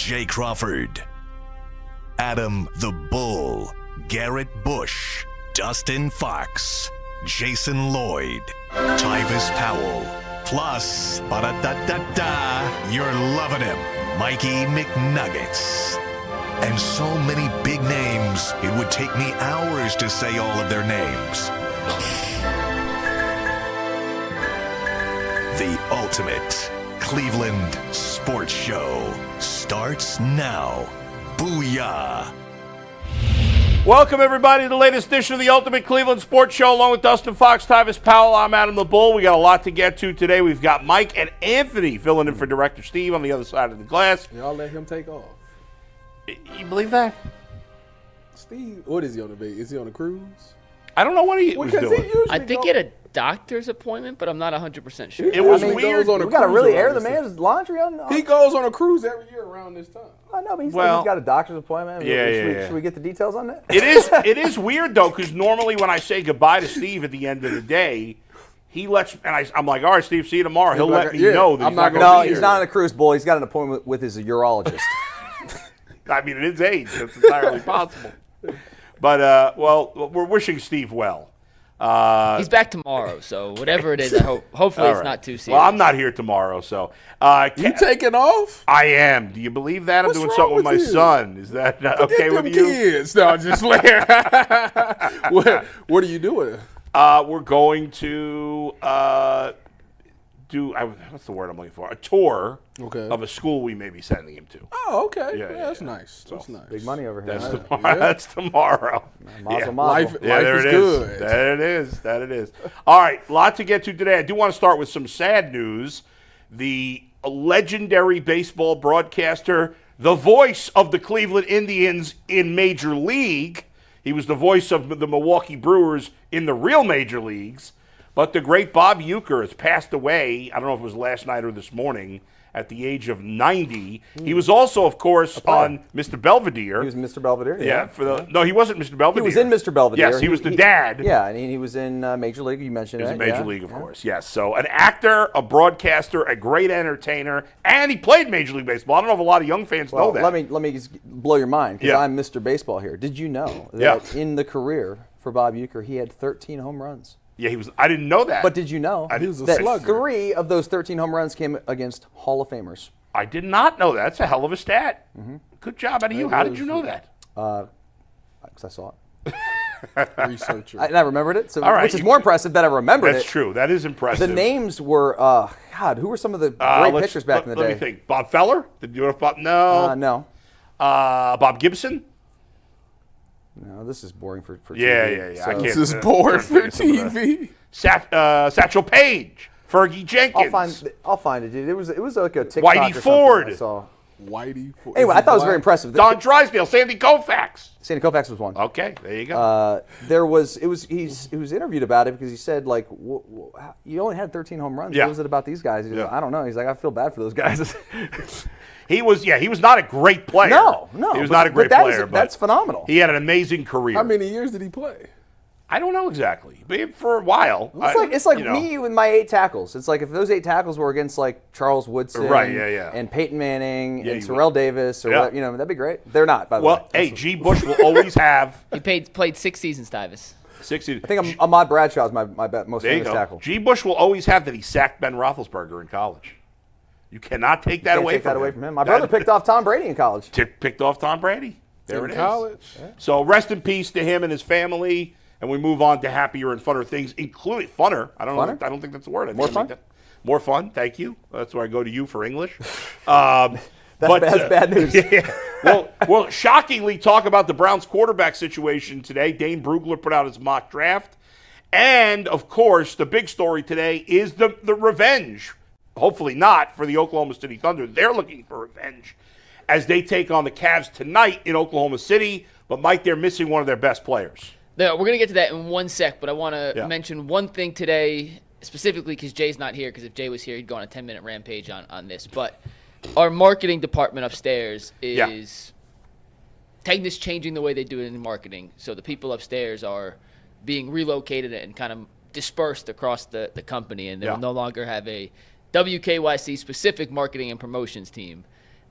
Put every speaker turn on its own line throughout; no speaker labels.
Jay Crawford, Adam the Bull, Garrett Bush, Dustin Fox, Jason Lloyd, Tyvis Powell, plus, ba-da-da-da-da, you're loving him, Mikey McNuggets. And so many big names, it would take me hours to say all of their names. The ultimate Cleveland sports show starts now. Booyah!
Welcome, everybody, to the latest edition of the Ultimate Cleveland Sports Show, along with Dustin Fox, Tyvis Powell. I'm Adam the Bull. We got a lot to get to today. We've got Mike and Anthony filling in for Director Steve on the other side of the glass.
Y'all let him take off.
You believe that?
Steve, what is he on the base? Is he on a cruise?
I don't know what he was doing.
I think he had a doctor's appointment, but I'm not 100% sure.
It was
He
weird.
goes on a
We got to
cruise
really
around
air the
this
man's laundry on.
time. He goes on a cruise every year around this time.
I know, but he's
Well-
got a doctor's appointment. Should we get the details on that?
It is weird, though, because normally when I say goodbye to Steve at the end of the day, he lets and I'm like, all right, Steve, see you tomorrow. He'll let me know that
I'm
he's
not
not
gonna
going
No,
to be
he's
here.
not on a cruise, Bull. He's got an appointment with his urologist.
I mean, at his age, that's entirely possible. But, well, we're wishing Steve well.
He's back tomorrow, so whatever it is, I hope. Hopefully,
All
it's
right.
not too serious.
Well, I'm not here tomorrow, so.
You taking off?
I am. Do you believe that?
What's
I'm doing
wrong
something with my
with you?
son. Is that not okay
Get
with
them
you?
kids. No, I'm just like, what are you doing?
We're going to what's the word I'm looking for? A tour of a school we may be sending him to.
Oh, okay.
Yeah,
That's
yeah.
nice. That's nice.
Big money over here.
That's
right?
tomorrow. That's tomorrow.
Mazel,
Yeah.
mazel.
Life
There
is
it
good.
is. That it is. All right, lot to get to today. I do want to start with some sad news. The legendary baseball broadcaster, the voice of the Cleveland Indians in Major League. He was the voice of the Milwaukee Brewers in the real major leagues. But the great Bob Uecker has passed away, I don't know if it was last night or this morning, at the age of 90. He was also, of course, on Mr. Belvedere.
He was Mr. Belvedere.
Yeah, no, he wasn't Mr. Belvedere.
He was in Mr. Belvedere.
Yes, he was the dad.
Yeah, and he was in Major League. You mentioned
He was
it.
in Major League, of course, yes. So an actor, a broadcaster, a great entertainer, and he played Major League Baseball. I don't know if a lot of young fans know that.
Let me just blow your mind because
Yeah.
I'm Mr. Baseball here. Did you know that in the career for Bob Uecker, he had 13 home runs?
Yeah, he was. I didn't know that.
But did you know
He was a
that
slugger.
3 of those 13 home runs came against Hall of Famers?
I did not know that. That's a hell of a stat. Good job out of you. How did you know that?
Because I saw it.
Researcher.
And I remembered it, so
All right,
which is more impressive that I remembered
That's
it.
true. That is impressive.
The names were, God, who were some of the great pitchers back in the day?
Let me think. Bob Feller? Did you know Bob? No.
No.
Bob Gibson?
No, this is boring for
Yeah,
TV.
yeah, yeah.
So
I can't.
This is boring for
some of that.
TV.
Satchel Paige, Fergie Jenkins.
I'll find it, dude. It was like a TikTok
Whitey
or something
Ford.
I saw.
Whitey.
Anyway, I thought it was very impressive.
Don Drysdale, Sandy Koufax.
Sandy Koufax was one.
Okay, there you go.
He was interviewed about it because he said like, you only had 13 home runs.
Yeah.
What was it about these guys? He's like, I don't know. He's like, I feel bad for those guys.
He was not a great player.
No,
He was
but-
not a great
but
player. But
that's phenomenal.
He had an amazing career.
How many years did he play?
I don't know exactly, but for a while.
It's like me with my 8 tackles. It's like if those 8 tackles were against like Charles Woodson,
Right, yeah.
and Peyton Manning
Yeah,
and
you
Terrell Davis, or
Yeah.
whatever, that'd be great. They're not, by the way.
Well, hey, G. Bush will always have
He played 6 seasons, Tyvis.
60.
I think Ahmad Bradshaw is my most
There you
famous
go.
tackle.
G. Bush will always have that he sacked Ben Roethlisberger in college. You cannot take that
Can't
away
take
from
that away from him. My brother picked off Tom Brady in college.
Picked off Tom Brady. There
In
it is.
college?
So rest in peace to him and his family. And we move on to happier and funner things, including funner. I don't think that's a word.
More fun?
More fun. Thank you. That's where I go to you for English.
That's bad news.
Yeah. Well, shockingly, talk about the Browns quarterback situation today. Dane Brugler put out his mock draft. And, of course, the big story today is the revenge. Hopefully not for the Oklahoma City Thunder. They're looking for revenge as they take on the Cavs tonight in Oklahoma City. But, Mike, they're missing one of their best players.
No, we're going to get to that in one sec, but I want to mention one thing today, specifically because Jay's not here, because if Jay was here, he'd go on a 10-minute rampage on this. But our marketing department upstairs is Tegna's changing the way they do it in marketing. So the people upstairs are being relocated and kind of dispersed across the company, and they'll no longer have a WKYC specific marketing and promotions team.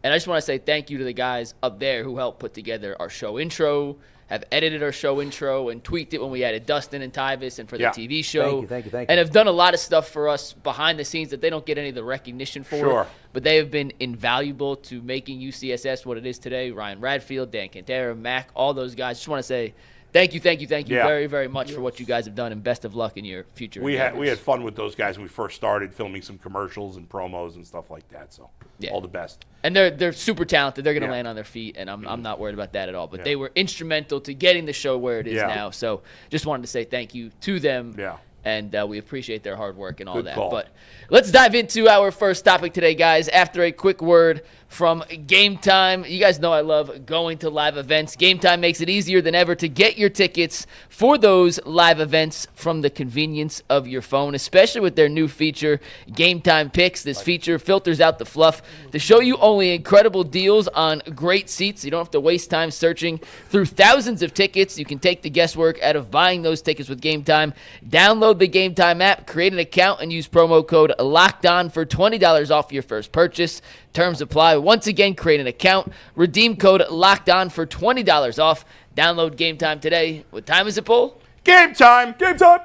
And I just want to say thank you to the guys up there who helped put together our show intro, have edited our show intro, and tweaked it when we added Dustin and Tyvis and for the TV show.
Thank you.
And have done a lot of stuff for us behind the scenes that they don't get any of the recognition for.
Sure.
But they have been invaluable to making UCSS what it is today. Ryan Radfield, Dan Cantera, Mac, all those guys. Just want to say thank you very, very much for what you guys have done, and best of luck in your future.
We had fun with those guys when we first started filming some commercials and promos and stuff like that. So all the best.
And they're super talented. They're going to land on their feet, and I'm not worried about that at all. But they were instrumental to getting the show where it is now. So just wanted to say thank you to them.
Yeah.
And we appreciate their hard work and all
Good
that.
call.
But let's dive into our first topic today, guys. After a quick word from Game Time. You guys know I love going to live events. Game Time makes it easier than ever to get your tickets for those live events from the convenience of your phone, especially with their new feature, Game Time Picks. This feature filters out the fluff to show you only incredible deals on great seats. You don't have to waste time searching through thousands of tickets. You can take the guesswork out of buying those tickets with Game Time. Download the Game Time app, create an account, and use promo code LOCKEDON for $20 off your first purchase. Terms apply. Once again, create an account, redeem code LOCKEDON for $20 off. Download Game Time today. What time is it, Bull?
Game time! Game time!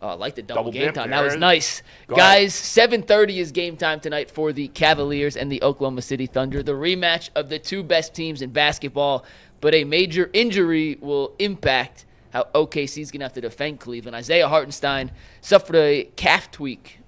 Oh, I like the double game
dip
time.
there.
That was nice.
Go
Guys, 7:30 is game time tonight for the Cavaliers and the Oklahoma City Thunder, the rematch of the two best teams in basketball. But a major injury will impact how OKC is going to have to defend Cleveland. Isaiah Hartenstein suffered a calf tweak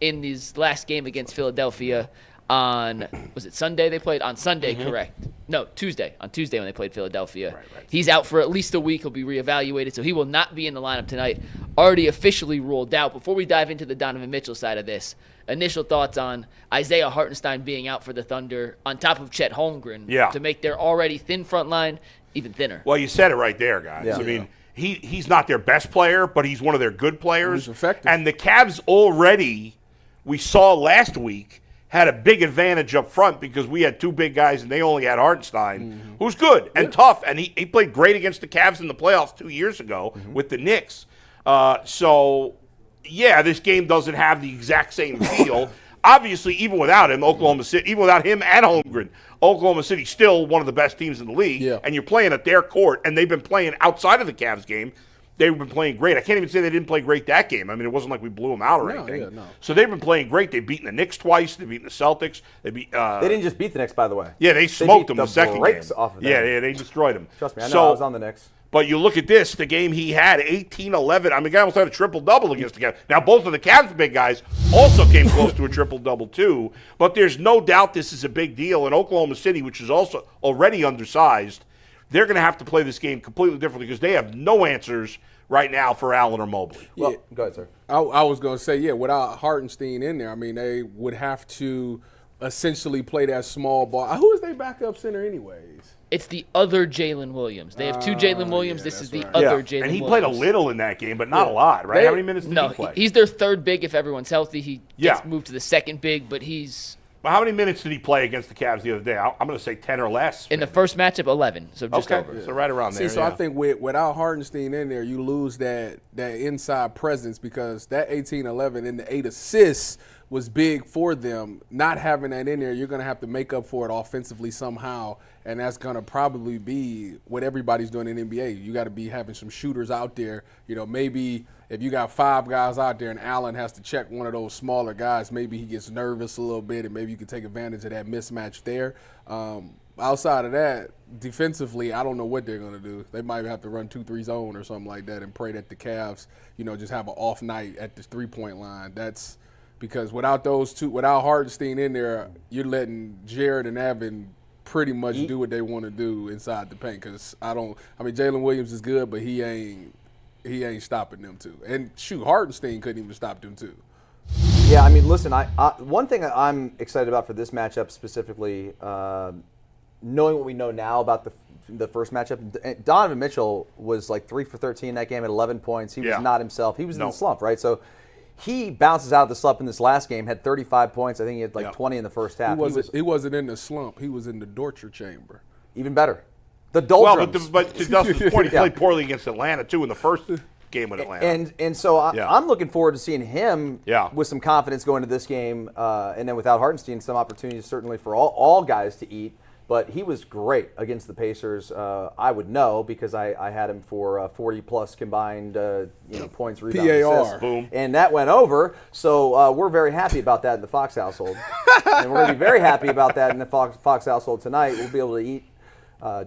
in his last game against Philadelphia on, was it Sunday they played? On Sunday, correct. No, Tuesday. On Tuesday when they played Philadelphia.
Right.
He's out for at least a week. He'll be reevaluated, so he will not be in the lineup tonight. Already officially ruled out. Before we dive into the Donovan Mitchell side of this, initial thoughts on Isaiah Hartenstein being out for the Thunder on top of Chet Holmgren to make their already thin front line even thinner.
Well, you said it right there, guys.
Yeah.
I mean, he's not their best player, but he's one of their good players.
He's effective.
And the Cavs already, we saw last week, had a big advantage up front because we had two big guys and they only had Hartenstein, who's good and tough. And he played great against the Cavs in the playoffs 2 years ago with the Knicks. So, yeah, this game doesn't have the exact same feel. Obviously, even without him, Oklahoma City, even without him and Holmgren, Oklahoma City's still one of the best teams in the league.
Yeah.
And you're playing at their court, and they've been playing outside of the Cavs game. They've been playing great. I can't even say they didn't play great that game. I mean, it wasn't like we blew them out or anything.
Yeah, no.
So they've been playing great. They've beaten the Knicks twice. They've beaten the Celtics. They
didn't just beat the Knicks, by the way.
Yeah, they smoked them
beat
the second game.
off of them.
Yeah, they destroyed them.
Trust me, I know. I was on the Knicks.
But you look at this, the game he had, 18-11. I mean, the guy almost had a triple-double against the Cavs. Now, both of the Cavs big guys also came close to a triple-double, too. But there's no doubt this is a big deal. And Oklahoma City, which is also already undersized, they're going to have to play this game completely differently because they have no answers right now for Allen or Mobley.
Well, go ahead, sir.
I was going to say, without Hartenstein in there, I mean, they would have to essentially play that small ball. Who is their backup center anyways?
It's the other Jalen Williams. They have two Jalen Williams. This is the
right.
other Jalen Williams.
And he played a little in that game, but not a lot, right? How many minutes did he play?
He's their third big if everyone's healthy. He gets moved to the second big, but he's...
Well, how many minutes did he play against the Cavs the other day? I'm going to say 10 or less.
In the first matchup, 11, so just over.
So right around there.
I think without Hartenstein in there, you lose that inside presence because that 18-11 and the 8 assists was big for them. Not having that in there, you're going to have to make up for it offensively somehow, and that's going to probably be what everybody's doing in the NBA. You got to be having some shooters out there. Maybe if you got 5 guys out there and Allen has to check one of those smaller guys, maybe he gets nervous a little bit, and maybe you can take advantage of that mismatch there. Outside of that, defensively, I don't know what they're going to do. They might have to run 2-3 zone or something like that and pray that the Cavs, just have an off night at the 3-point line. That's because without those two, without Hartenstein in there, you're letting Jared and Evan pretty much do what they want to do inside the paint. Because Jalen Williams is good, but he ain't stopping them too. And Hartenstein couldn't even stop them too.
Yeah, I mean, listen, one thing I'm excited about for this matchup specifically, knowing what we know now about the first matchup, Donovan Mitchell was like 3 for 13 in that game at 11 points. He was not himself. He was in the slump, right? So he bounces out of the slump in this last game, had 35 points. I think he had 20 in the first half.
He wasn't in the slump. He was in the torture chamber.
Even better. The doldrums.
Well, but to Dustin's point, he played poorly against Atlanta, too, in the first game with Atlanta.
And so I'm looking forward to seeing him with some confidence going to this game, and then without Hartenstein, some opportunities certainly for all guys to eat. But he was great against the Pacers. I would know because I had him for 40-plus combined points, rebounds, assists.
Boom.
And that went over. So we're very happy about that in the Fox household. And we're going to be very happy about that in the Fox household tonight. We'll be able to eat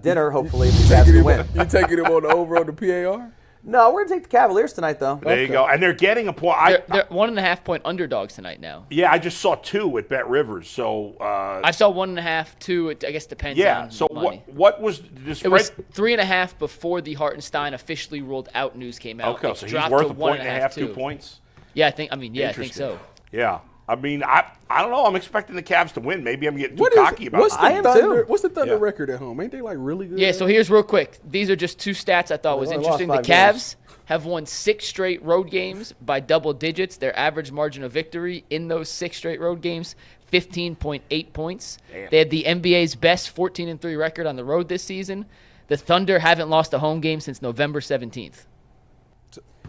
dinner, hopefully, if the Cavs can win.
You taking him on the over on the PAR?
No, we're going to take the Cavaliers tonight, though.
There you go. And they're getting a point.
They're 1.5-point underdogs tonight now.
Yeah, I just saw 2 at Bet Rivers. So
I saw 1.5, 2. It, I guess depends on
so
money.
What was the spread?
It was 3.5 before the Hartenstein officially ruled out news came out.
Okay,
It's
so he's
dropped
worth
to
a point and a half,
2.
2 points?
Yeah, I think so.
Yeah. I mean, I don't know. I'm expecting the Cavs to win. Maybe I'm getting too cocky about it.
What's the Thunder record at home? Ain't they like really good?
Yeah, so here's real quick. These are just 2 stats I thought was
only
interesting. The
lost 5 games.
Cavs have won 6 straight road games by double digits. Their average margin of victory in those 6 straight road games, 15.8 points.
Damn.
They had the NBA's best 14-3 record on the road this season. The Thunder haven't lost a home game since November 17th.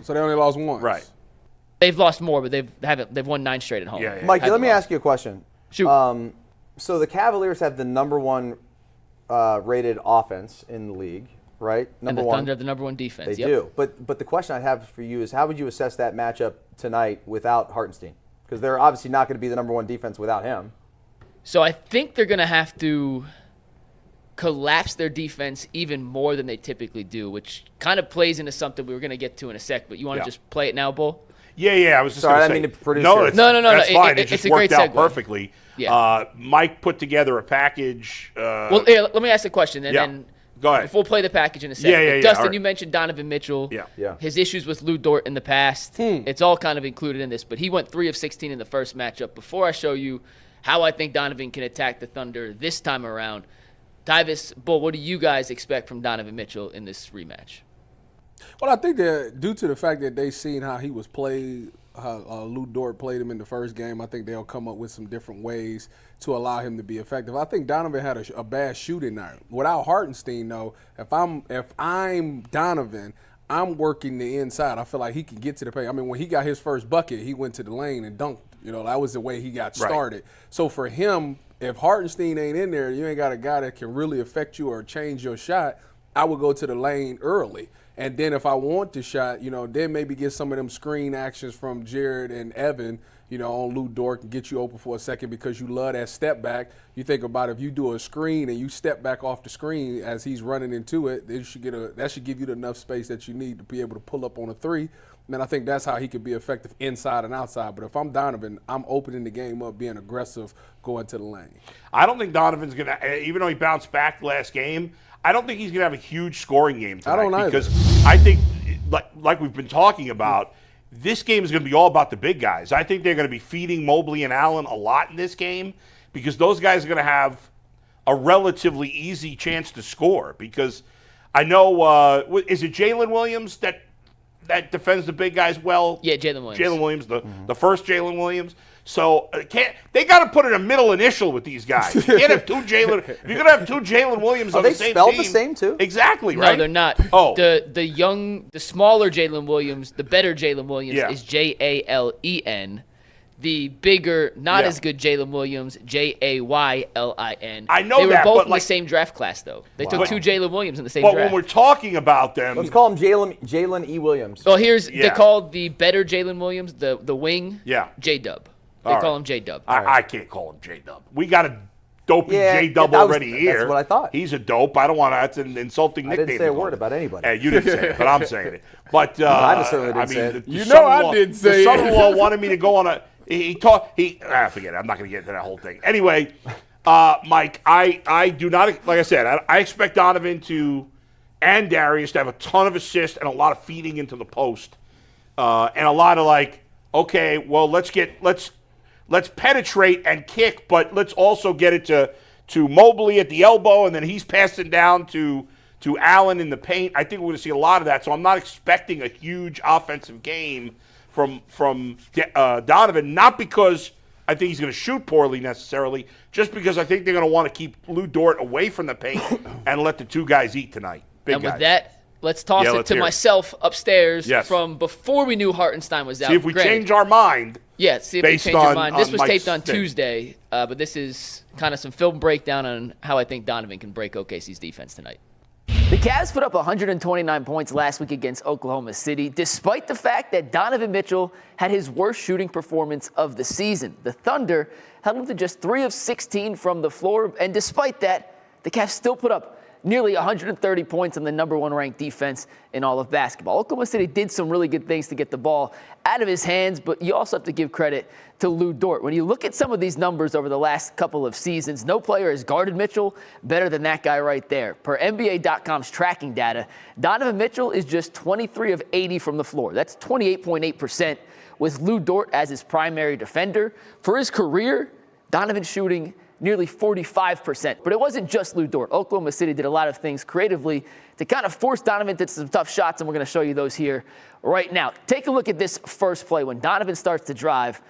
So they only lost once.
Right.
They've lost more, but they've won 9 straight at home.
Yeah.
Mikey, let me ask you a question.
Shoot.
So the Cavaliers have the number 1 rated offense in the league, right?
And the Thunder have the number 1 defense.
They do. But the question I have for you is how would you assess that matchup tonight without Hartenstein? Because they're obviously not going to be the number 1 defense without him.
So I think they're going to have to collapse their defense even more than they typically do, which kind of plays into something we were going to get to in a sec. But you want to just play it now, Bull?
Yeah. I was just
Sorry,
going to say.
I mean to produce
no,
it.
no. That's fine.
It's
just
a great
worked out
segue.
perfectly.
Yeah.
Mike put together a package.
Well, let me ask a question, and then
go ahead.
We'll play the package in a second.
Yeah.
Dustin,
right.
you mentioned Donovan Mitchell.
Yeah.
His issues with Lou Dort in the past. It's all kind of included in this, but he went 3 of 16 in the first matchup. Before I show you how I think Donovan can attack the Thunder this time around, Tyvis, Bull, what do you guys expect from Donovan Mitchell in this rematch?
Well, I think that due to the fact that they've seen how he was played, how Lou Dort played him in the first game, I think they'll come up with some different ways to allow him to be effective. I think Donovan had a bad shooting night. Without Hartenstein, though, if I'm Donovan, I'm working the inside. I feel like he can get to the paint. I mean, when he got his first bucket, he went to the lane and dunked. That was the way he got started. So for him, if Hartenstein ain't in there, you ain't got a guy that can really affect you or change your shot, I would go to the lane early. And then if I want the shot, then maybe get some of them screen actions from Jared and Evan, on Lou Dort and get you open for a second because you love that step back. You think about if you do a screen and you step back off the screen as he's running into it, that should give you enough space that you need to be able to pull up on a 3. And I think that's how he could be effective inside and outside. But if I'm Donovan, I'm opening the game up, being aggressive, going to the lane.
I don't think Donovan's going to, even though he bounced back last game, I don't think he's going to have a huge scoring game tonight.
I don't either.
Because I think, like we've been talking about, this game is going to be all about the big guys. I think they're going to be feeding Mobley and Allen a lot in this game because those guys are going to have a relatively easy chance to score. Because I know, is it Jalen Williams that defends the big guys well?
Yeah, Jalen Williams.
Jalen Williams, the first Jalen Williams. So they got to put in a middle initial with these guys. You can't have 2 Jalen. If you're going to have 2 Jalen Williams on the same team.
Are they spelled the same too?
Exactly, right?
No, they're not.
Oh.
The smaller Jalen Williams, the better Jalen Williams is Jalen. The bigger, not as good Jalen Williams, Jaylin.
I know
they were
that,
both
but
in the same draft class, though. They took 2 Jalen Williams in the same
But
draft.
when we're talking about them,
Let's call him Jalen E. Williams.
Well, they call the better Jalen Williams, the wing, J-Dub. They call him J-Dub.
I can't call him J-Dub. We got a dopey J-Dub
that
already here.
That's what I thought.
He's a dope. I don't want to. That's an insulting
I
nickname.
didn't say a word about anybody.
You didn't say it, but I'm saying it. But
I certainly didn't say it.
You know I didn't say it.
The son-in-law wanted me to go on a. Forget it. I'm not going to get into that whole thing. Anyway, Mike, I do not, like I said, I expect Donovan and Darius to have a ton of assists and a lot of feeding into the post, and a lot of okay, well, let's penetrate and kick, but let's also get it to Mobley at the elbow, and then he's passing down to Allen in the paint. I think we're going to see a lot of that, so I'm not expecting a huge offensive game from Donovan, not because I think he's going to shoot poorly necessarily, just because I think they're going to want to keep Lou Dort away from the paint and let the 2 guys eat tonight. Big
and
guys.
with that, let's toss it to myself upstairs from before we knew Hartenstein was out.
See if we change our mind.
Yeah, see if we change our mind. This was taped on Tuesday, but this is kind of some film breakdown on how I think Donovan can break OKC's defense tonight. The Cavs put up 129 points last week against Oklahoma City, despite the fact that Donovan Mitchell had his worst shooting performance of the season. The Thunder held him to just 3 of 16 from the floor, and despite that, the Cavs still put up nearly 130 points on the number 1 ranked defense in all of basketball. Oklahoma City did some really good things to get the ball out of his hands, but you also have to give credit to Lou Dort. When you look at some of these numbers over the last couple of seasons, no player has guarded Mitchell better than that guy right there. Per NBA.com's tracking data, Donovan Mitchell is just 23 of 80 from the floor. That's 28.8% with Lou Dort as his primary defender. For his career, Donovan's shooting nearly 45%. But it wasn't just Lou Dort. Oklahoma City did a lot of things creatively to kind of force Donovan to some tough shots, and we're going to show you those here right now. Take a look at this first play. When Donovan starts to drive,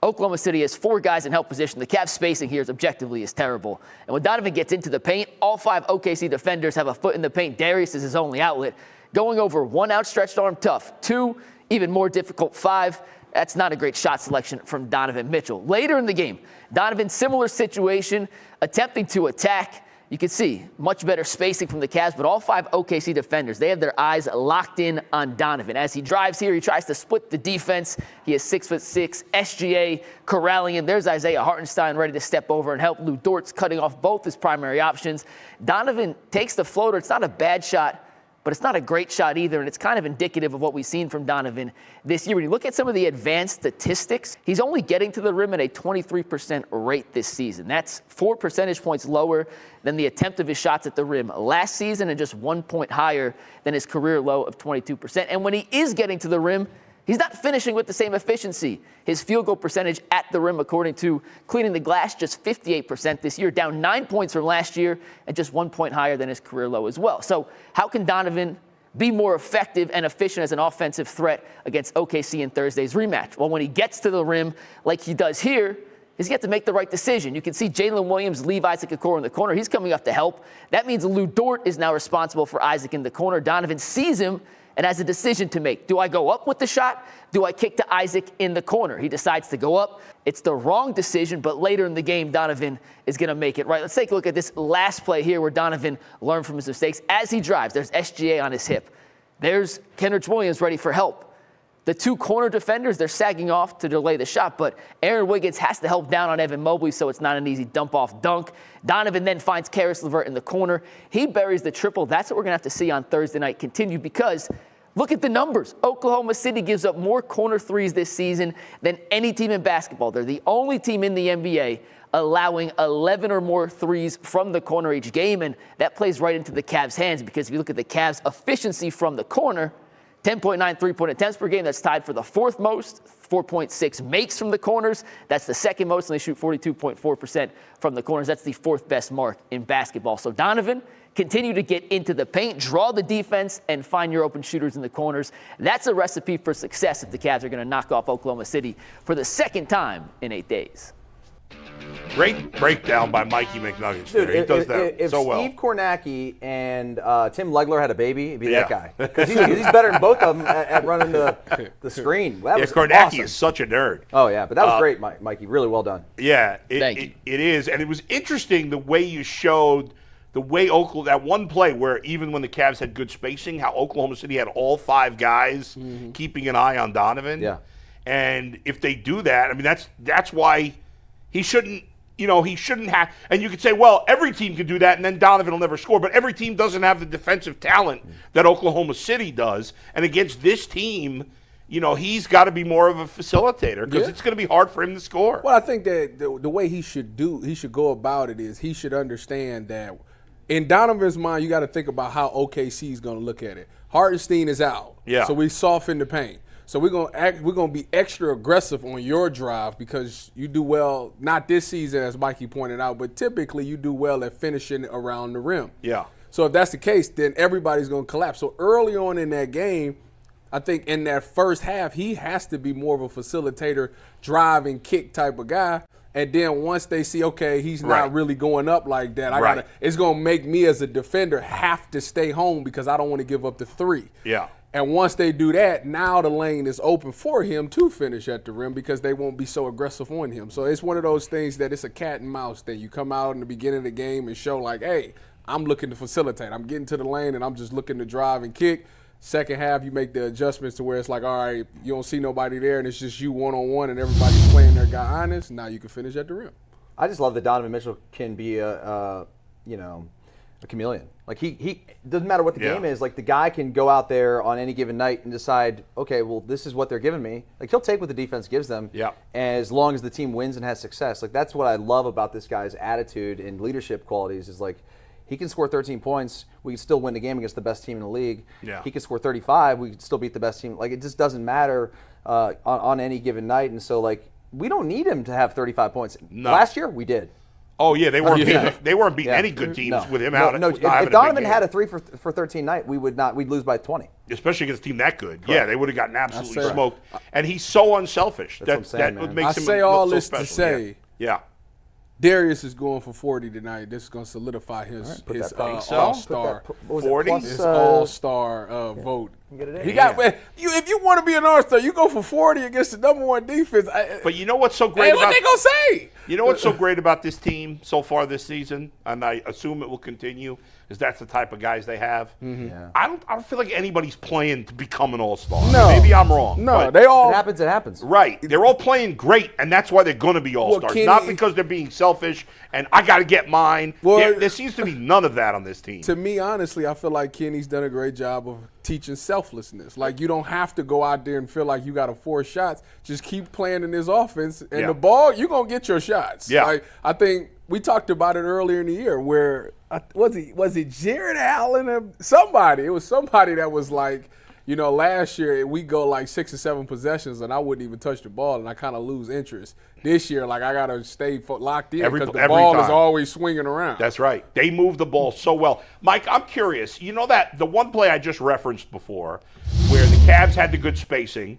Oklahoma City has 4 guys in help position. The Cavs spacing here is objectively terrible. And when Donovan gets into the paint, all 5 OKC defenders have a foot in the paint. Darius is his only outlet. Going over 1 outstretched arm, tough. 2, even more difficult. 5, that's not a great shot selection from Donovan Mitchell. Later in the game, Donovan, similar situation, attempting to attack. You can see much better spacing from the Cavs, but all 5 OKC defenders, they have their eyes locked in on Donovan. As he drives here, he tries to split the defense. He is 6'6", SGA corralling him. There's Isaiah Hartenstein ready to step over and help. Lou Dort's cutting off both his primary options. Donovan takes the floater. It's not a bad shot, but it's not a great shot either, and it's kind of indicative of what we've seen from Donovan this year. When you look at some of the advanced statistics, he's only getting to the rim at a 23% rate this season. That's 4 percentage points lower than the attempt of his shots at the rim last season and just 1 point higher than his career low of 22%. And when he is getting to the rim, he's not finishing with the same efficiency. His field goal percentage at the rim, according to Cleaning the Glass, just 58% this year, down 9 points from last year and just 1 point higher than his career low as well. So how can Donovan be more effective and efficient as an offensive threat against OKC in Thursday's rematch? Well, when he gets to the rim like he does here, he's got to make the right decision. You can see Jalen Williams leave Isaac Okoro in the corner. He's coming up to help. That means Lou Dort is now responsible for Isaac in the corner. Donovan sees him and has a decision to make. Do I go up with the shot? Do I kick to Isaac in the corner? He decides to go up. It's the wrong decision, but later in the game, Donovan is going to make it right. Let's take a look at this last play here where Donovan learned from his mistakes. As he drives, there's SGA on his hip. There's Kenrich Williams ready for help. The 2 corner defenders, they're sagging off to delay the shot, but Aaron Wiggins has to help down on Evan Mobley, so it's not an easy dump-off dunk. Donovan then finds Karis LeVert in the corner. He buries the triple. That's what we're going to have to see on Thursday night continue, because look at the numbers. Oklahoma City gives up more corner threes this season than any team in basketball. They're the only team in the NBA allowing 11 or more threes from the corner each game, and that plays right into the Cavs' hands, because if you look at the Cavs' efficiency from the corner, 10.9 three-point attempts per game. That's tied for the 4th most. 4.6 makes from the corners. That's the 2nd most, and they shoot 42.4% from the corners. That's the 4th best mark in basketball. So Donovan, continue to get into the paint, draw the defense, and find your open shooters in the corners. That's a recipe for success if the Cavs are going to knock off Oklahoma City for the 2nd time in 8 days.
Great breakdown by Mikey McNuggets. Dude, he does that so well.
If Steve Kornacki and Tim Legler had a baby, it'd be that guy. Because he's better than both of them at running the screen. That was
Kornacki
awesome.
is such a nerd.
Oh, yeah, but that was great, Mikey. Really well done.
Yeah,
Thank you.
It is. And it was interesting the way you showed the way Oklahoma, that one play where even when the Cavs had good spacing, how Oklahoma City had all 5 guys keeping an eye on Donovan.
Yeah.
And if they do that, I mean, that's why he shouldn't have. And you could say, well, every team can do that, and then Donovan will never score. But every team doesn't have the defensive talent that Oklahoma City does. And against this team, he's got to be more of a facilitator, because it's going to be hard for him to score.
Well, I think that the way he should go about it is he should understand that in Donovan's mind, you got to think about how OKC is going to look at it. Hartenstein is out, so we soften the paint. So we're gonna be extra aggressive on your drive, because you do well, not this season as Mikey pointed out, but typically you do well at finishing around the rim.
Yeah.
So if that's the case, then everybody's gonna collapse. So early on in that game, I think in that first half, he has to be more of a facilitator, drive and kick type of guy. And then once they see, okay, he's
Right.
not really going up like that,
Right.
it's going to make me as a defender have to stay home because I don't want to give up the 3.
Yeah.
And once they do that, now the lane is open for him to finish at the rim because they won't be so aggressive on him. So it's one of those things that it's a cat and mouse thing. You come out in the beginning of the game and show like, hey, I'm looking to facilitate. I'm getting to the lane and I'm just looking to drive and kick. Second half, you make the adjustments to where it's like, all right, you don't see nobody there and it's just you one-on-one and everybody's playing their guy honest. Now you can finish at the rim.
I just love that Donovan Mitchell can be a chameleon. Like he doesn't matter what the game is. Like the guy can go out there on any given night and decide, okay, well this is what they're giving me. Like he'll take what the defense gives them.
Yeah.
As long as the team wins and has success. Like that's what I love about this guy's attitude and leadership qualities. Is like he can score 13 points. We can still win the game against the best team in the league.
Yeah.
He can score 35. We can still beat the best team. Like it just doesn't matter on any given night. And so like we don't need him to have 35 points.
No.
Last year we did.
Oh yeah, they weren't beating any good teams with him out.
No,
not having
if
a
Donovan
big
had
game.
a 3 for 13 night, we'd lose by 20.
Especially against a team that good. Yeah, they would have gotten absolutely
Correct.
smoked. And he's so unselfish.
That's what I'm saying, man.
Makes
I
him
say
look
all
so
this
special.
to say,
yeah.
Darius is going for 40 tonight. This is going to solidify his
that back.
So?
all-star.
What was it,
40?
plus,
His all-star vote.
get it in.
He got if you want to be an all-star, you go for 40 against the number 1 defense.
But you know what's so great
Hey,
about
what they gonna say?
You know what's so great about this team so far this season, and I assume it will continue, is that's the type of guys they have.
Yeah.
I don't feel like anybody's playing to become an all-star.
No.
Maybe I'm wrong.
No,
but-
they all.
It happens. It happens.
Right. They're all playing great, and that's why they're going to be all-stars.
Kenny-
Not because they're being selfish and I got to get mine.
Well,
there seems to be none of that on this team.
To me, honestly, I feel like Kenny's done a great job of teaching selflessness. Like, you don't have to go out there and feel like you got to force shots. Just keep playing in this offense, and the ball, you're going to get your shots.
Yeah.
Like, I think we talked about it earlier in the year where, was it Jared Allen or somebody? It was somebody that was like, you know, last year we go like 6 or 7 possessions and I wouldn't even touch the ball and I kind of lose interest. This year, like I got to stay locked in because the ball is always swinging around.
That's right. They move the ball so well. Mike, I'm curious. You know that the one play I just referenced before where the Cavs had the good spacing.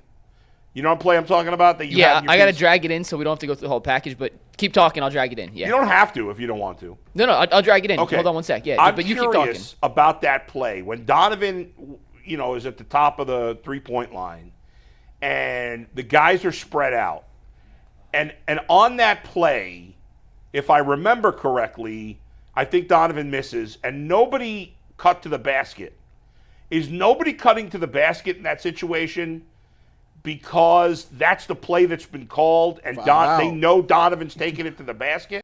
You know what play I'm talking about? That you
I got to drag it in so we don't have to go through the whole package, but keep talking. I'll drag it in. Yeah.
You don't have to if you don't want to.
No, I'll drag it in.
Okay.
Hold on one sec. Yeah,
I'm
but you keep
curious
talking.
about that play. When Donovan, you know, is at the top of the three-point line and the guys are spread out. And on that play, if I remember correctly, I think Donovan misses and nobody cut to the basket. Is nobody cutting to the basket in that situation because that's the play that's been called and they know Donovan's taking it to the basket?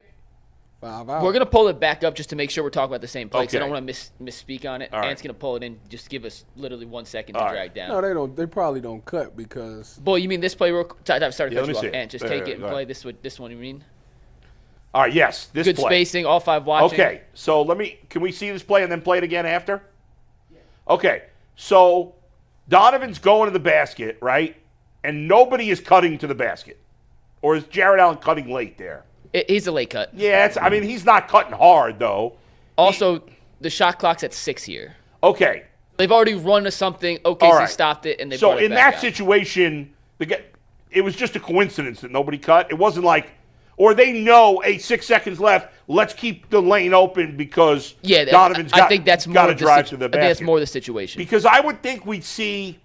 5 out.
We're going to pull it back up just to make sure we're talking about the same play because I
Okay.
don't want to misspeak on it.
All right.
Ant's going to pull it in. Just give us literally 1 second to
All right.
drag down.
No, they don't. They probably don't cut because
Boy, you mean this play? Sorry,
let me
you
see
off.
it.
Ant, just
Yeah,
take
yeah,
it and
go
play
ahead.
this one. You mean?
All right, yes, this
Good
play.
spacing, all 5 watching.
Okay, so can we see this play and then play it again after? Okay, so Donovan's going to the basket, right? And nobody is cutting to the basket. Or is Jared Allen cutting late there?
He's a late cut.
Yeah, he's not cutting hard, though.
Also, the shot clock's at 6 here.
Okay.
They've already run to something.
All
OKC
right.
stopped it, and they
So
brought it
in
back
that
out.
situation, it was just a coincidence that nobody cut. It wasn't like, or they know, 6 seconds left, let's keep the lane open because Donovan's
I think that's more
got to
of the
drive to the
I
basket.
think that's more the situation.
Because I would think we'd see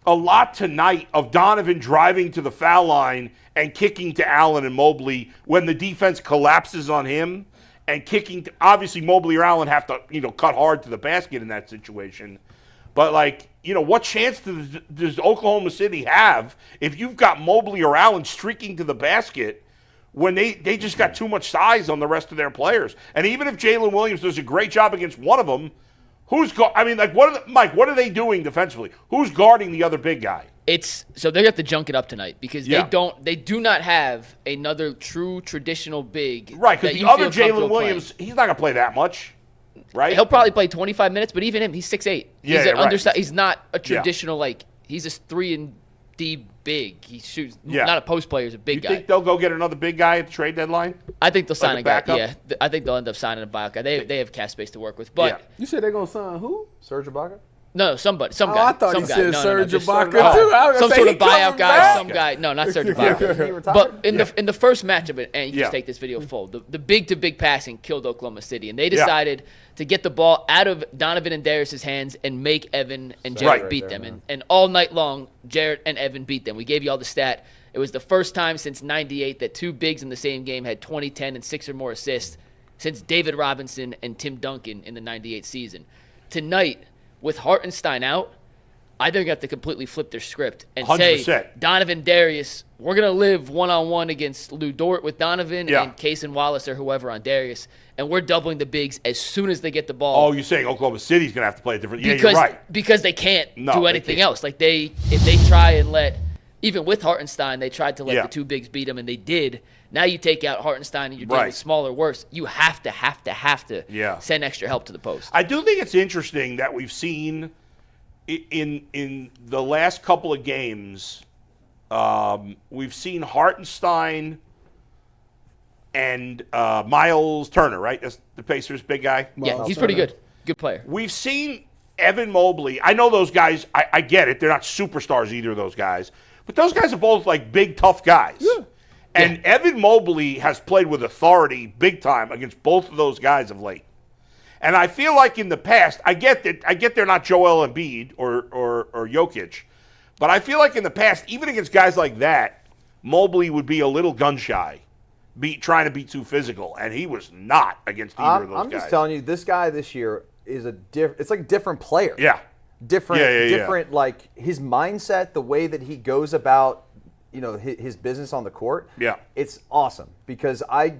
a lot tonight of Donovan driving to the foul line and kicking to Allen and Mobley when the defense collapses on him and kicking. Obviously, Mobley or Allen have to, cut hard to the basket in that situation. But, what chance does Oklahoma City have if you've got Mobley or Allen streaking to the basket when they just got too much size on the rest of their players? And even if Jalen Williams does a great job against one of them, what are they doing defensively? Who's guarding the other big guy?
So they have to junk it up tonight because they do not have another true traditional big.
Right, because the other Jalen Williams, he's not going to play that much, right?
He'll probably play 25 minutes, but even him, he's 6'8".
Yeah,
He's an
right.
undersized. He's not a traditional he's a 3-and-D big. He shoots not a post player. He's a big guy.
You think they'll go get another big guy at the trade deadline?
I think they'll sign a guy.
backup?
Yeah, I think they'll end up signing a backup guy. They have cap space to work with, but
you said they're gonna sign who?
Serge Ibaka?
No, somebody, some
Oh,
guy.
I thought
some
he
guy.
said
No,
Serge
just-
Ibaka, too. I was
Some
gonna
sort
say,
of buyout
he
guy.
coming
Some
back.
guy. No, not Serge
He
Ibaka.
retired?
But in the first matchup, and you
Yeah.
just take this video full, the big to big passing killed Oklahoma City, and they decided to get the ball out of Donovan and Darius's hands and make Evan and Jarrett
Right.
beat
Right there,
them.
man.
And all night long, Jarrett and Evan beat them. We gave you all the stat. It was the first time since '98 that two bigs in the same game had 20, 10, and 6 or more assists since David Robinson and Tim Duncan in the '98 season. Tonight, with Hartenstein out, I think they have to completely flip their script and
100%.
say, Donovan, Darius, we're going to live one-on-one against Lou Dort with Donovan
Yeah.
and Case and Wallace or whoever on Darius, and we're doubling the bigs as soon as they get the ball.
Oh, you're saying Oklahoma City's going to have to play a different. Yeah,
because,
you're right.
Because they can't
No,
do
they
anything
can't.
else. Like, if they try and let, even with Hartenstein, they tried to let
Yeah.
the two bigs beat them, and they did. Now you take out Hartenstein and you're dealing
Right.
with smaller, worse. You have to
Yeah.
send extra help to the post.
I do think it's interesting that we've seen in the last couple of games, we've seen Hartenstein and Miles Turner, right? That's the Pacers' big guy.
Yeah, he's pretty good. Good player.
We've seen Evan Mobley. I know those guys. I get it. They're not superstars, either of those guys. But those guys are both like big, tough guys. Yeah. And Evan Mobley has played with authority big time against both of those guys of late. And I feel like in the past, I get they're not Joel Embiid or Jokic, but I feel like in the past, even against guys like that, Mobley would be a little gun shy, trying to be too physical, and he was not against either of those guys.
I'm just telling you, this guy this year is it's like a different player.
Yeah.
Different. Like his mindset, the way that he goes about, his business on the court.
Yeah.
It's awesome because I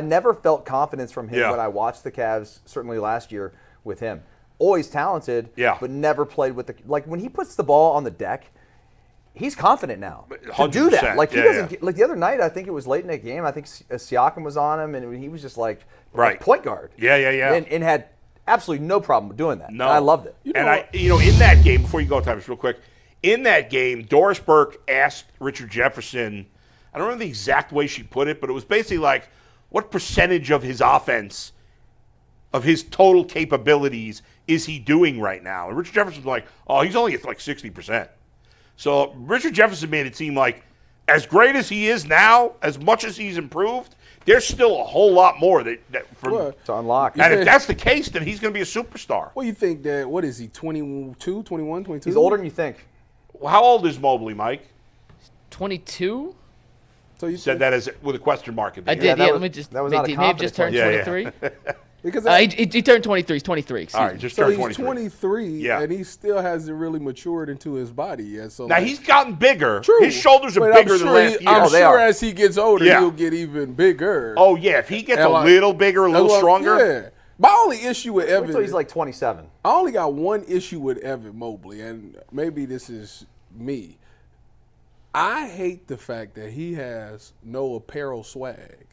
never felt confidence from him when I watched the Cavs, certainly last year with him. Always talented, but never played with like when he puts the ball on the deck, he's confident now to do that. Like he doesn't like the other night, I think it was late in the game, I think Siakam was on him and he was just like point guard.
Yeah.
And had absolutely no problem doing that.
No.
And I loved it.
In that game, before you go, Thomas, real quick, in that game, Doris Burke asked Richard Jefferson, I don't remember the exact way she put it, but it was basically like, what percentage of his offense, of his total capabilities, is he doing right now? And Richard Jefferson was like, oh, he's only at like 60%. So Richard Jefferson made it seem like as great as he is now, as much as he's improved, there's still a whole lot more to
unlock.
And if that's the case, then he's going to be a superstar.
Well, you think that, what is he, 22, 21, 22?
He's older than you think.
Well, how old is Mobley, Mike?
22?
So you said that as with a question mark at the
I
end.
did,
that
let me just,
that was not a
he may have just turned
confidence
23.
Because
He turned 23. He's 23. Excuse
All right,
me.
just
so
turned
he's
23.
23, and he still hasn't really matured into his body yet. So
Now, he's gotten bigger.
True.
His shoulders are
But
bigger
I'm
than
sure
last year.
I'm
they
sure
are.
as he gets older,
Yeah.
he'll get even bigger.
Oh, yeah. If he gets
And
a
like-
little bigger, a little stronger.
Yeah. My only issue with
Wait
Evan,
till he's like 27.
I only got one issue with Evan Mobley, and maybe this is me. I hate the fact that he has no apparel swag.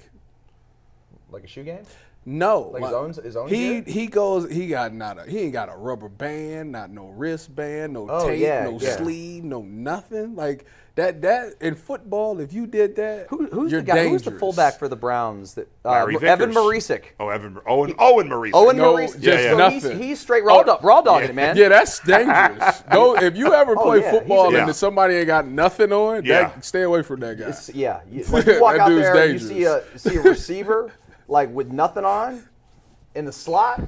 Like a shoe game?
No,
Like his own
He
gear?
he ain't got a rubber band, not no wristband, no
Oh,
tape,
yeah,
no
yeah.
sleeve, no nothing. Like that in football, if you did that,
Who's
you're
the guy? Who's the
dangerous.
fullback for the Browns? That
Larry
Evan
Vickers.
Marisic.
Oh, Owen Maurice.
Owen
No,
Marisic.
just
So
nothing.
he's straight raw dogging it, man.
Yeah, that's dangerous. Go if you ever play
yeah,
football
he's-
and somebody ain't got nothing on,
Yeah.
stay away from that guy.
Like you walk
That
out
dude's
there, and
dangerous.
you see a receiver like with nothing on in the slot,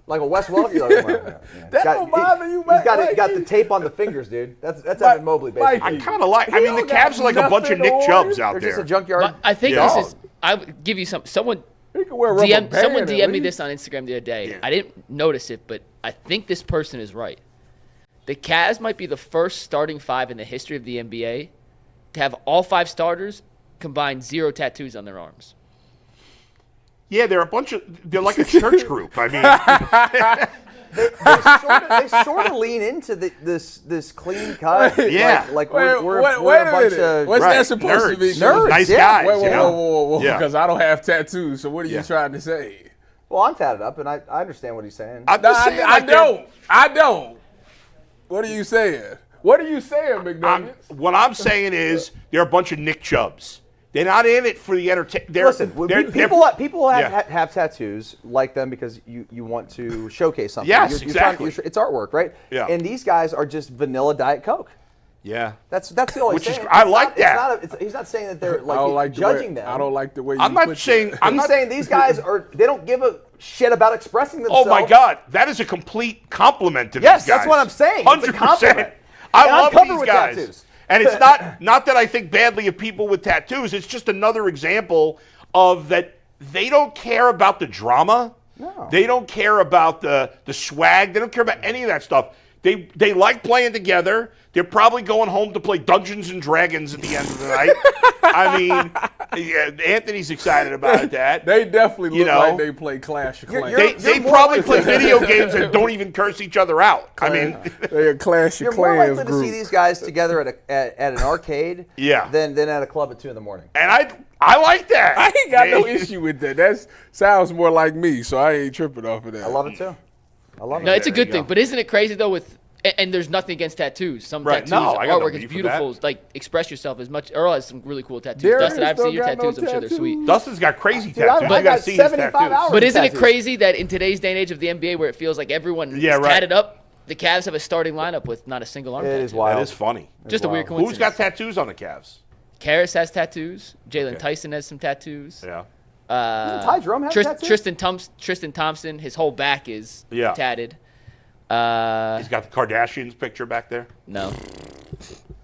like a Wes Welker. Like, well, yeah.
That don't bother you, man.
He's got the tape on the fingers, dude. That's Evan Mobley, basically.
I kind of like. I mean, the
He don't
Cavs are like a
got
bunch of
nothing
Nick
on.
Chubbs out
They're
there.
just a junkyard.
But I think
dog.
this is. I would give you some. Someone
He can wear a rubber band
someone
at
DM'd me
least.
this on Instagram the other day.
Yeah.
I didn't notice it, but I think this person is right. The Cavs might be the first starting five in the history of the NBA to have all 5 starters combine 0 tattoos on their arms.
Yeah, they're like a church group. I mean,
they sort of lean into this clean cut.
Yeah.
like
Wait,
we're
wait
a
a
bunch
minute.
of
What's
right,
that supposed to be?
nerds.
nice
yeah.
guys.
Wait,
you know?
whoa,
Yeah.
because I don't have tattoos. So what are you
Yeah.
trying to say?
Well, I'm tatted up, and I understand what he's saying.
I'm
No,
just saying,
I
like, they're-
don't. I don't. What are you saying? What are you saying, McNuggets?
What I'm saying is they're a bunch of Nick Chubbs. They're not in it for the entertainment.
Listen, people have tattoos like them because you want to showcase something.
Yes, exactly.
It's artwork, right?
Yeah.
And these guys are just vanilla Diet Coke.
Yeah.
That's the only
Which is
saying.
I like that.
He's not saying that they're like judging them.
I don't like the way you
I'm not saying.
He's saying these guys they don't give a shit about expressing themselves.
Oh my God, that is a complete compliment to these guys.
Yes, that's what I'm saying.
100%.
It's a compliment.
I
And I'm
love
covered
these
with
guys.
tattoos.
And it's not that I think badly of people with tattoos. It's just another example of that they don't care about the drama.
No.
They don't care about the swag. They don't care about any of that stuff. They like playing together. They're probably going home to play Dungeons and Dragons at the end of the night. I mean, yeah, Anthony's excited about that.
They definitely look like they play Clash of Clans.
They probably play video games and don't even curse each other out. I mean,
they're a Clash of
You're
Clans
more likely
group.
to see these guys together at an arcade than at a club at 2 a.m.
And I like that.
I ain't got no issue with that. That sounds more like me, so I ain't tripping off of that.
I love it too. I love it.
No, it's a good thing. But isn't it crazy though with and there's nothing against tattoos. Some tattoos, artwork is beautiful. Like express yourself as much. Earl has some really cool tattoos. Dustin, I've seen your tattoos. I'm sure they're sweet.
Dustin's got crazy tattoos.
I got 75 hours.
But isn't it crazy that in today's day and age of the NBA, where it feels like everyone is tatted up, the Cavs have a starting lineup with not a single arm tattoo?
It is wild.
That is funny.
Just a weird coincidence.
Who's got tattoos on the Cavs?
Karras has tattoos. Jalen Tyson has some tattoos.
Yeah.
Ty Jerome has tattoos?
Tristan Thompson, his whole back is tatted.
He's got the Kardashians picture back there.
No.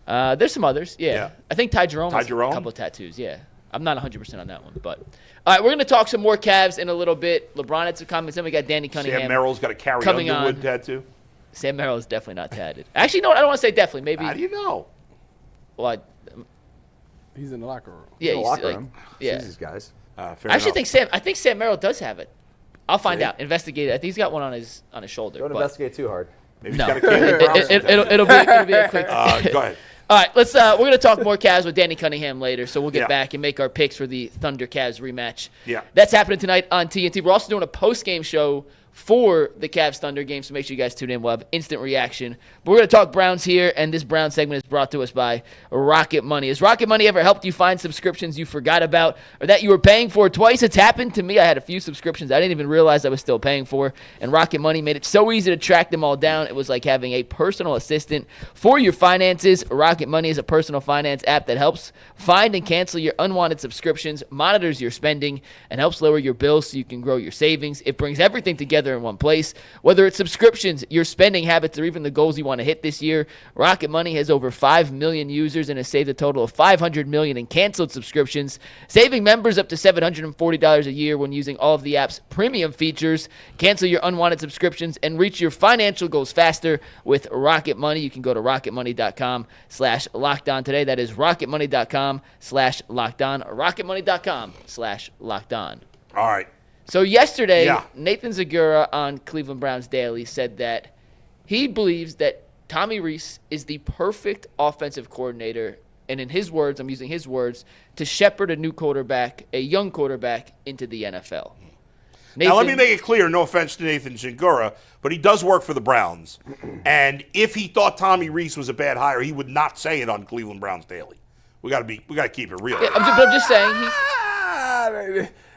There's some others. Yeah. I think Ty Jerome has a couple of tattoos. Yeah. I'm not 100% on that one. But all right, we're going to talk some more Cavs in a little bit. LeBron had some comments. Then we got Danny Cunningham.
Sam Merrill's got a Carrie Underwood tattoo.
Sam Merrill is definitely not tatted. Actually, no, I don't want to say definitely. Maybe.
How do you know?
Well,
he's in the locker room.
He's
Yeah,
in the locker room.
Yeah.
These guys.
I actually think Sam Merrill does have it. I'll find out. Investigate it. I think he's got one on his shoulder.
Don't investigate too hard.
Maybe
no.
he's got a
It'll be a quick.
Go ahead.
All right, we're gonna talk more Cavs with Danny Cunningham later, so we'll get back and make our picks for the Thunder Cavs rematch.
Yeah,
that's happening tonight on TNT. We're also doing a post game show for the Cavs Thunder game, so make sure you guys tune in. We'll have instant reaction. But we're going to talk Browns here, and this Brown segment is brought to us by Rocket Money. Has Rocket Money ever helped you find subscriptions you forgot about or that you were paying for twice? It's happened to me. I had a few subscriptions I didn't even realize I was still paying for, and Rocket Money made it so easy to track them all down. It was like having a personal assistant for your finances. Rocket Money is a personal finance app that helps find and cancel your unwanted subscriptions, monitors your spending, and helps lower your bills so you can grow your savings. It brings everything together in one place. Whether it's subscriptions, your spending habits, or even the goals you want to hit this year, Rocket Money has over 5 million users and has saved a total of $500 million in canceled subscriptions, saving members up to $740 a year when using all of the app's premium features. Cancel your unwanted subscriptions and reach your financial goals faster with Rocket Money. You can go to rocketmoney.com/lockedon today. That is rocketmoney.com/lockedon, rocketmoney.com/lockedon.
All right.
So yesterday, Nathan Zagura on Cleveland Browns Daily said that he believes that Tommy Rees is the perfect offensive coordinator, and in his words, I'm using his words, to shepherd a young quarterback into the NFL.
Now, let me make it clear, no offense to Nathan Zagura, but he does work for the Browns. And if he thought Tommy Rees was a bad hire, he would not say it on Cleveland Browns Daily. We got to keep it real.
Yeah, I'm just saying he's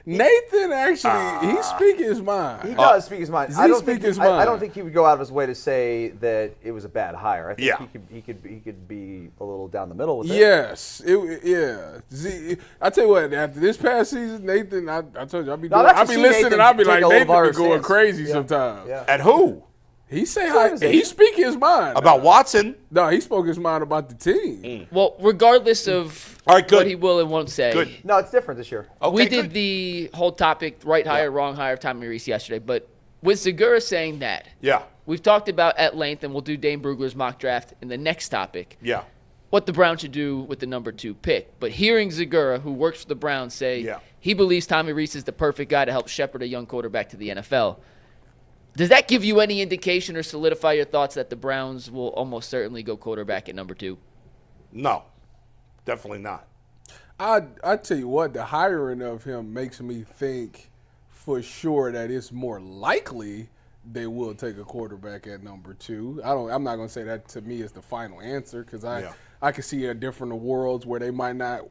Nathan actually, he speaks his mind.
He does speak his mind. I don't think he would go out of his way to say that it was a bad hire. I think he could be a little down the middle with it.
Yes, I tell you what, after this past season, Nathan, I told you, I'll be listening, and I'll be like, Nathan be going crazy sometimes.
Yeah. At who?
He speak his mind
about Watson.
No, he spoke his mind about the team.
Well, regardless of what he will and won't say.
Good. No, it's different this year.
Okay, we did the whole topic, right hire, wrong hire of Tommy Rees yesterday. But with Zagura saying that, we've talked about at length, and we'll do Dane Brugler's mock draft in the next topic.
Yeah.
What the Browns should do with the number 2 pick. But hearing Zagura, who works for the Browns, say he believes Tommy Rees is the perfect guy to help shepherd a young quarterback to the NFL. Does that give you any indication or solidify your thoughts that the Browns will almost certainly go quarterback at number 2?
No, definitely not.
I tell you what, the hiring of him makes me think for sure that it's more likely they will take a quarterback at number 2. I'm not going to say that to me is the final answer because I can see a different worlds where they might not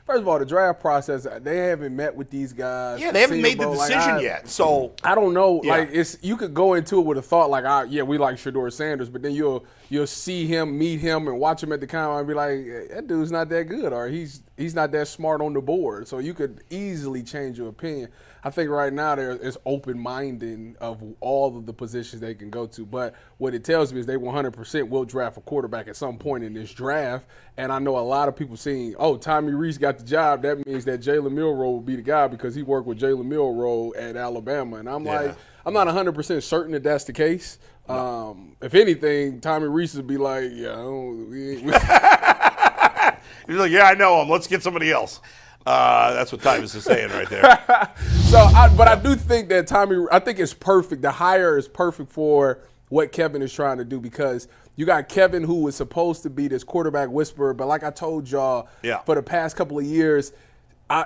First of all, the draft process, they haven't met with these guys.
Yeah, they haven't made the decision yet. So
I don't know.
Yeah.
Like you could go into it with a thought like, we like Shedeur Sanders, but then you'll see him, meet him, and watch him at the combine and be like, that dude's not that good, or he's not that smart on the board. So you could easily change your opinion. I think right now it's open-minded of all of the positions they can go to. But what it tells me is they 100% will draft a quarterback at some point in this draft. And I know a lot of people saying, Tommy Rees got the job. That means that Jalen Milroe will be the guy because he worked with Jalen Milroe at Alabama. And I'm like, I'm not 100% certain that that's the case. If anything, Tommy Rees would be like,
he's like, yeah, I know him. Let's get somebody else. That's what Tyvus is saying right there.
But I do think that I think it's perfect. The hire is perfect for what Kevin is trying to do because you got Kevin who was supposed to be this quarterback whisperer, but like I told y'all, for the past couple of years,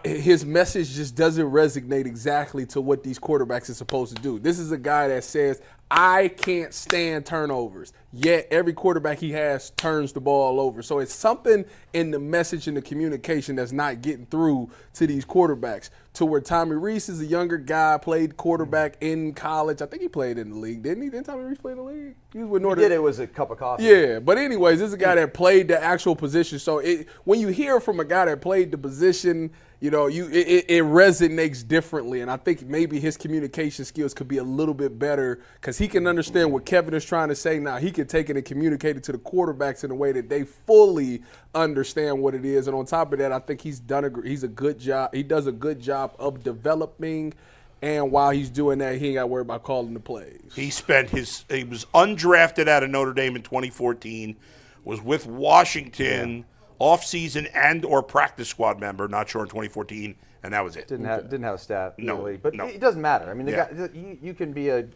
his message just doesn't resonate exactly to what these quarterbacks are supposed to do. This is a guy that says, I can't stand turnovers, yet every quarterback he has turns the ball over. So it's something in the message and the communication that's not getting through to these quarterbacks. To where Tommy Rees is a younger guy, played quarterback in college. I think he played in the league, didn't he? Didn't Tommy Rees play in the league? He was with Notre Dame.
It was a cup of coffee.
Yeah, but anyways, this is a guy that played the actual position. So when you hear from a guy that played the position, it resonates differently. And I think maybe his communication skills could be a little bit better because he can understand what Kevin is trying to say. Now he can take it and communicate it to the quarterbacks in a way that they fully understand what it is. And on top of that, I think he's a good job. He does a good job of developing. And while he's doing that, he ain't got to worry about calling the plays.
He was undrafted out of Notre Dame in 2014, was with Washington offseason and or practice squad member, not sure in 2014, and that was it.
Didn't have a stat.
No,
really. But
no.
It doesn't matter. I mean, the guy, you can be it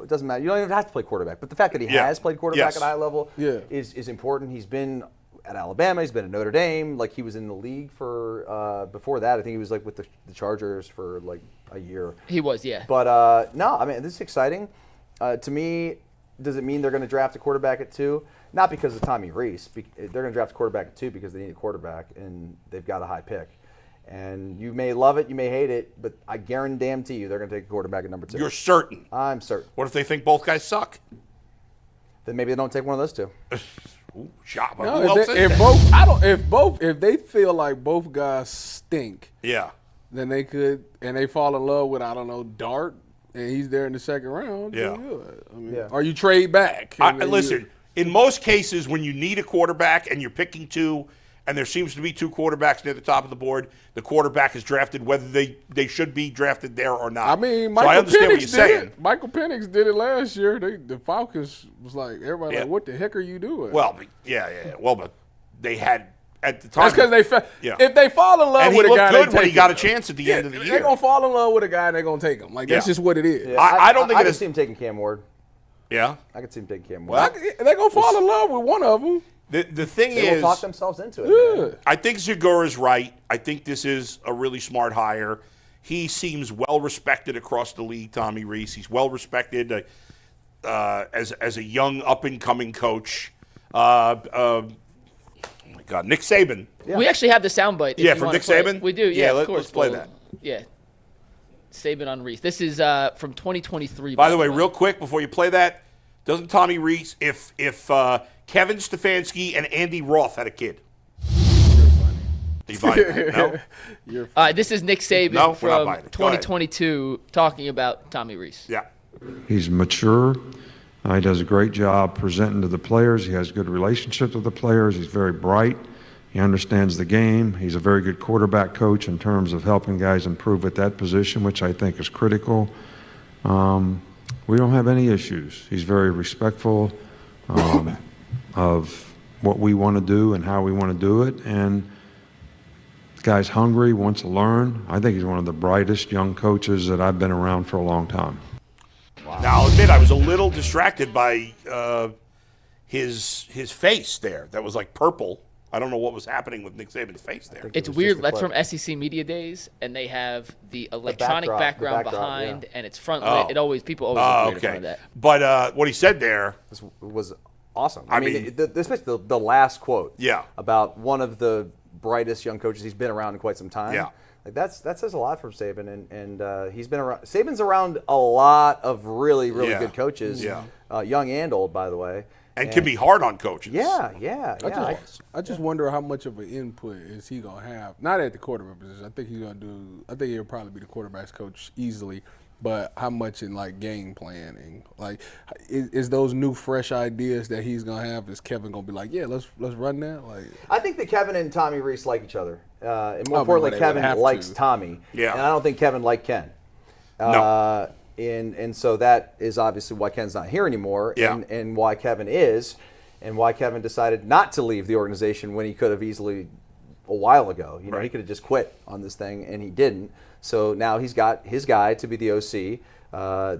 doesn't matter. You don't even have to play quarterback. But the fact that he has played quarterback at a high level is important. He's been at Alabama. He's been at Notre Dame. Like, he was in the league for before that. I think he was like with the Chargers for like a year.
He was, yeah.
But no, I mean, this is exciting. To me, does it mean they're going to draft a quarterback at 2? Not because of Tommy Rees. They're going to draft a quarterback at 2 because they need a quarterback and they've got a high pick. And you may love it, you may hate it, but I guarantee you they're going to take a quarterback at number 2.
You're certain?
I'm certain.
What if they think both guys suck?
Then maybe they don't take one of those 2.
Ooh, shot.
No,
Who else is that?
If they feel like both guys stink, then they could, and they fall in love with, I don't know, Dart, and he's there in the second round.
Yeah.
I mean, or you trade back.
Listen, in most cases, when you need a quarterback and you're picking 2, and there seems to be 2 quarterbacks near the top of the board, the quarterback is drafted whether they should be drafted there or not.
I mean,
I understand what you're saying.
Michael Penix did it last year. The Falcons was like, everybody like, what the heck are you doing?
Well, Well, but they had at the time.
That's because if they fall in love with a guy,
and he looked good when he got a chance at the end of the year.
They're gonna fall in love with a guy and they're gonna take him. Like that's just what it is.
Yeah, I don't think I could see him taking Cam Ward.
Yeah,
I could see him taking Cam Ward.
They're gonna fall in love with one of them.
The thing
they
is,
will talk themselves into it.
Yeah.
I think Segura's right. I think this is a really smart hire. He seems well respected across the league. Tommy Rees. He's well respected as a young up and coming coach. Oh my God, Nick Saban.
Yeah. We actually have the soundbite.
Yeah, from Nick Saban.
We do. Yeah, of course.
Let's play that.
Yeah, Saban on Rees. This is from 2023.
By the way, real quick before you play that, doesn't Tommy Rees if Kevin Stefanski and Andy Roth had a kid? You're funny. No?
You're funny.
This is Nick Saban from 2022 talking about Tommy Rees.
Yeah.
He's mature. He does a great job presenting to the players. He has good relationships with the players. He's very bright. He understands the game. He's a very good quarterback coach in terms of helping guys improve at that position, which I think is critical. We don't have any issues. He's very respectful of what we want to do and how we want to do it. And the guy's hungry, wants to learn. I think he's one of the brightest young coaches that I've been around for a long time.
Wow. Now, I'll admit I was a little distracted by his face there. That was like purple. I don't know what was happening with Nick Saban's face there.
It's weird. That's from SEC Media Days, and they have the electronic background behind, and it's front lit. People always look weird in front of that.
But what he said there
was awesome. I mean, this was the last quote about one of the brightest young coaches. He's been around in quite some time.
Yeah.
Like that says a lot for Saban, and he's been around. Saban's around a lot of really good coaches, young and old, by the way,
and can be hard on coaches.
Yeah.
I just wonder how much of an input is he gonna have. Not at the quarterback position. I think he'll probably be the quarterback's coach easily. But how much in like game planning? Like, is those new fresh ideas that he's gonna have? Is Kevin gonna be like, yeah, let's run that? Like,
I think that Kevin and Tommy Rees like each other, and more importantly, Kevin likes Tommy.
Yeah,
and I don't think Kevin liked Ken.
No.
And so that is obviously why Ken's not here anymore.
Yeah.
And why Kevin is, and why Kevin decided not to leave the organization when he could have easily a while ago. You know, he could have just quit on this thing, and he didn't. So now he's got his guy to be the OC.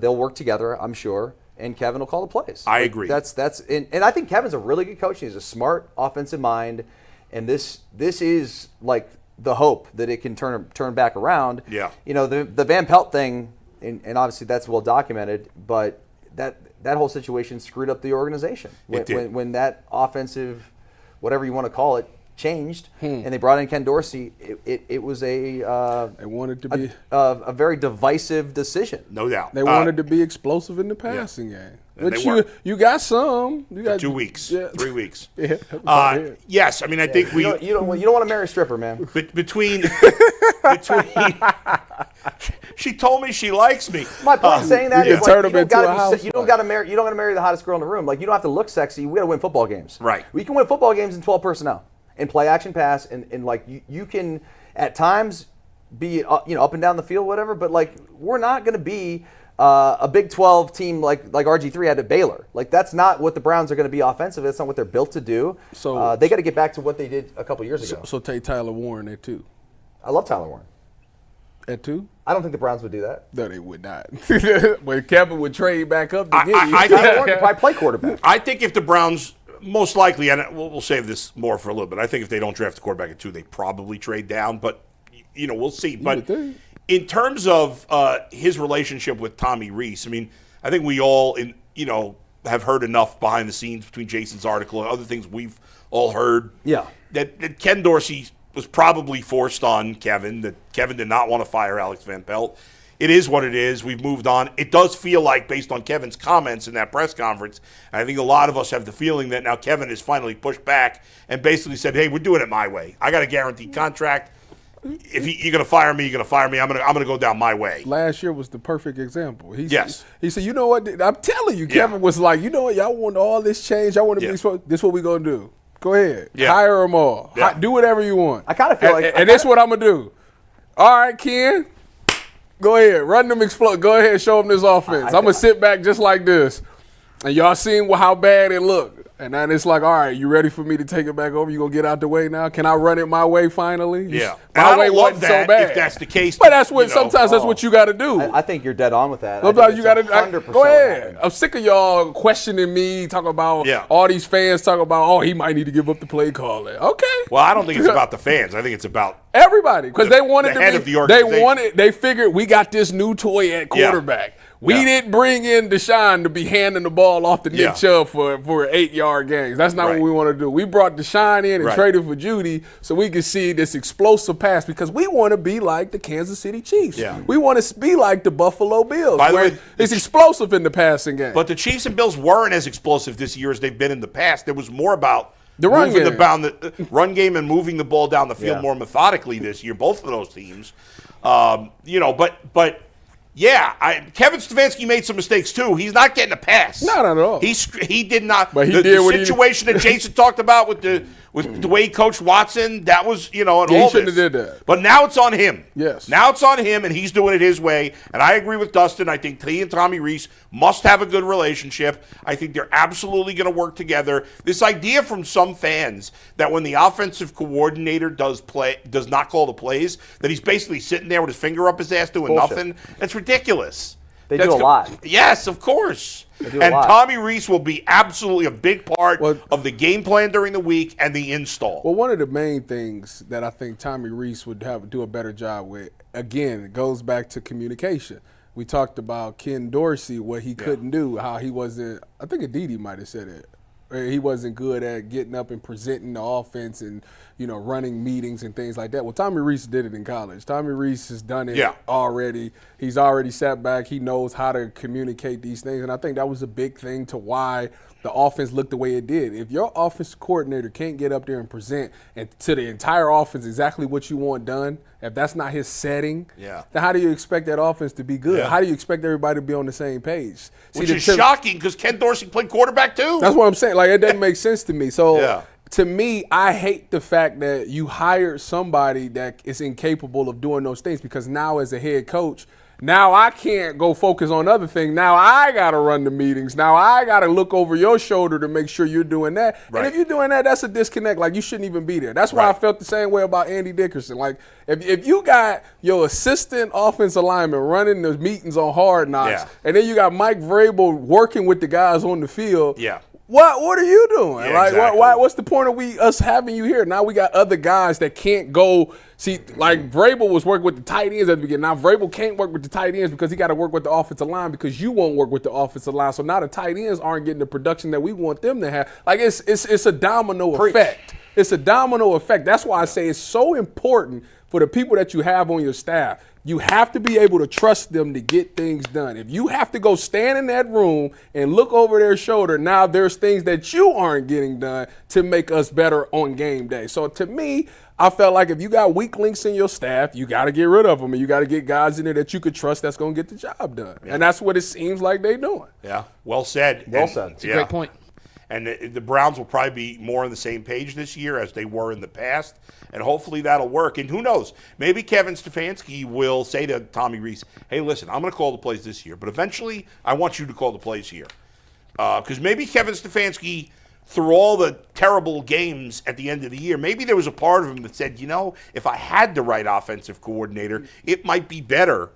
They'll work together, I'm sure, and Kevin will call the plays.
I agree.
And I think Kevin's a really good coach. He's a smart offensive mind, and this is like the hope that it can turn back around.
Yeah.
You know, the Van Pelt thing, and obviously that's well documented, but that whole situation screwed up the organization. When that offensive, whatever you want to call it, changed, and they brought in Ken Dorsey. It was they
wanted to be
a very divisive decision.
No doubt.
They wanted to be explosive in the passing game.
And
Which you got some. You got
2 weeks, 3 weeks.
Yeah.
Yes, I mean I think
you don't want to marry a stripper, man.
Between she told me she likes me.
My point in saying that is
turn
like,
them into a house.
you don't got to marry the hottest girl in the room. Like, you don't have to look sexy. We got to win football games.
Right.
We can win football games in 12 personnel and play action pass, and like you can at times be up and down the field, whatever. But like, we're not going to be a Big 12 team like RG3 had at Baylor. Like, that's not what the Browns are going to be offensive. That's not what they're built to do. So they got to get back to what they did a couple years ago.
So take Tyler Warren at 2.
I love Tyler Warren.
At 2?
I don't think the Browns would do that.
No, they would not. But Kevin would trade back up to get you.
Tyler Warren could probably play quarterback.
I think if the Browns, most likely, and we'll save this more for a little bit, I think if they don't draft a quarterback at 2, they probably trade down. But we'll see. But in terms of his relationship with Tommy Rees, I mean, I think we all have heard enough behind the scenes between Jason's article and other things we've all heard.
Yeah.
That Ken Dorsey was probably forced on Kevin, that Kevin did not want to fire Alex Van Pelt. It is what it is. We've moved on. It does feel like, based on Kevin's comments in that press conference, and I think a lot of us have the feeling that now Kevin has finally pushed back and basically said, hey, we're doing it my way. I got a guaranteed contract. If you're going to fire me, you're going to fire me. I'm going to go down my way.
Last year was the perfect example. He said, you know what? I'm telling you, Kevin was like, you know what? Y'all want all this change. Y'all want to be – this is what we're going to do. Go ahead. Yeah. Hire them all. Yeah. Do whatever you want.
I kind of feel
and this is what I'm going to do. All right, Ken. Go ahead. Run them explode. Go ahead. Show them this offense. I'm going to sit back just like this. And y'all seen how bad it looked. And then it's like, all right, you ready for me to take it back over? You going to get out the way now? Can I run it my way finally?
Yeah.
My way wasn't so bad.
If that's the case.
But that's what sometimes that's what you got to do.
I think you're dead on with that.
Sometimes you got to go ahead. I'm sick of y'all questioning me, talking about all these fans talking about, he might need to give up the play calling. Okay.
Well, I don't think it's about the fans. I think it's about
everybody, because they wanted
the head of the organization.
They figured we got this new toy at quarterback. Yeah. We didn't bring in Deshaun to be handing the ball off to Nick Chubb for 8-yard gains. That's not what we want to do. We brought Deshaun in and traded for Judy so we could see this explosive pass, because we want to be like the Kansas City Chiefs. Yeah. We want to be like the Buffalo Bills.
By the way,
it's explosive in the passing game.
But the Chiefs and Bills weren't as explosive this year as they've been in the past. There was more about
the run game.
The run game and moving the ball down the field more methodically this year, both of those teams. But Kevin Stefanski made some mistakes too. He's not getting a pass.
Not at all.
He did not.
But
the situation that Jason talked about with the way he coached Watson, that was and all
he
this.
Shouldn't have did that.
But now it's on him.
Yes.
Now it's on him, and he's doing it his way. And I agree with Dustin. I think he and Tommy Rees must have a good relationship. I think they're absolutely going to work together. This idea from some fans that when the offensive coordinator does not call the plays, that he's basically sitting there with his finger up his ass doing nothing. That's ridiculous.
They do a lot.
Yes, of course. And Tommy Rees will be absolutely a big part of the game plan during the week and the install.
Well, one of the main things that I think Tommy Rees would do a better job with, again, it goes back to communication. We talked about Ken Dorsey, what he couldn't do, how he wasn't – I think Aditi might have said it. He wasn't good at getting up and presenting the offense and, running meetings and things like that. Well, Tommy Rees did it in college. Tommy Rees has done it already. He's already sat back. He knows how to communicate these things, and I think that was a big thing to why the offense looked the way it did. If your offensive coordinator can't get up there and present and to the entire offense exactly what you want done, if that's not his setting, then how do you expect that offense to be good?
Yeah.
How do you expect everybody to be on the same page?
Which is shocking because Ken Dorsey played quarterback too.
That's what I'm saying. Like, it doesn't make sense to me. So to me, I hate the fact that you hired somebody that is incapable of doing those things, because now as a head coach, now I can't go focus on other things. Now I got to run the meetings. Now I got to look over your shoulder to make sure you're doing that. Right. And if you're doing that, that's a disconnect. Like, you shouldn't even be there. That's why I felt the same way about Andy Dickerson. Like, if you got your assistant offensive lineman running the meetings on Hard Knocks, and then you got Mike Vrabel working with the guys on the field, what are you doing?
Yeah,
like,
exactly.
what's the point of us having you here? Now we got other guys that can't go. See, like, Vrabel was working with the tight ends at the beginning. Now Vrabel can't work with the tight ends because he got to work with the offensive line because you won't work with the offensive line. So now the tight ends aren't getting the production that we want them to have. Like, it's a domino effect. It's a domino effect. That's why I say it's so important for the people that you have on your staff. You have to be able to trust them to get things done. If you have to go stand in that room and look over their shoulder, now there's things that you aren't getting done to make us better on game day. So to me, I felt like if you got weak links in your staff, you got to get rid of them, and you got to get guys in there that you could trust that's going to get the job done. And that's what it seems like they're doing.
Yeah, well said.
Well said.
It's a great point.
And the Browns will probably be more on the same page this year as they were in the past, and hopefully that'll work. And who knows, maybe Kevin Stefanski will say to Tommy Rees, hey, listen, I'm going to call the plays this year, but eventually I want you to call the plays here. Because maybe Kevin Stefanski, through all the terrible games at the end of the year, maybe there was a part of him that said, if I had the right offensive coordinator, it might be better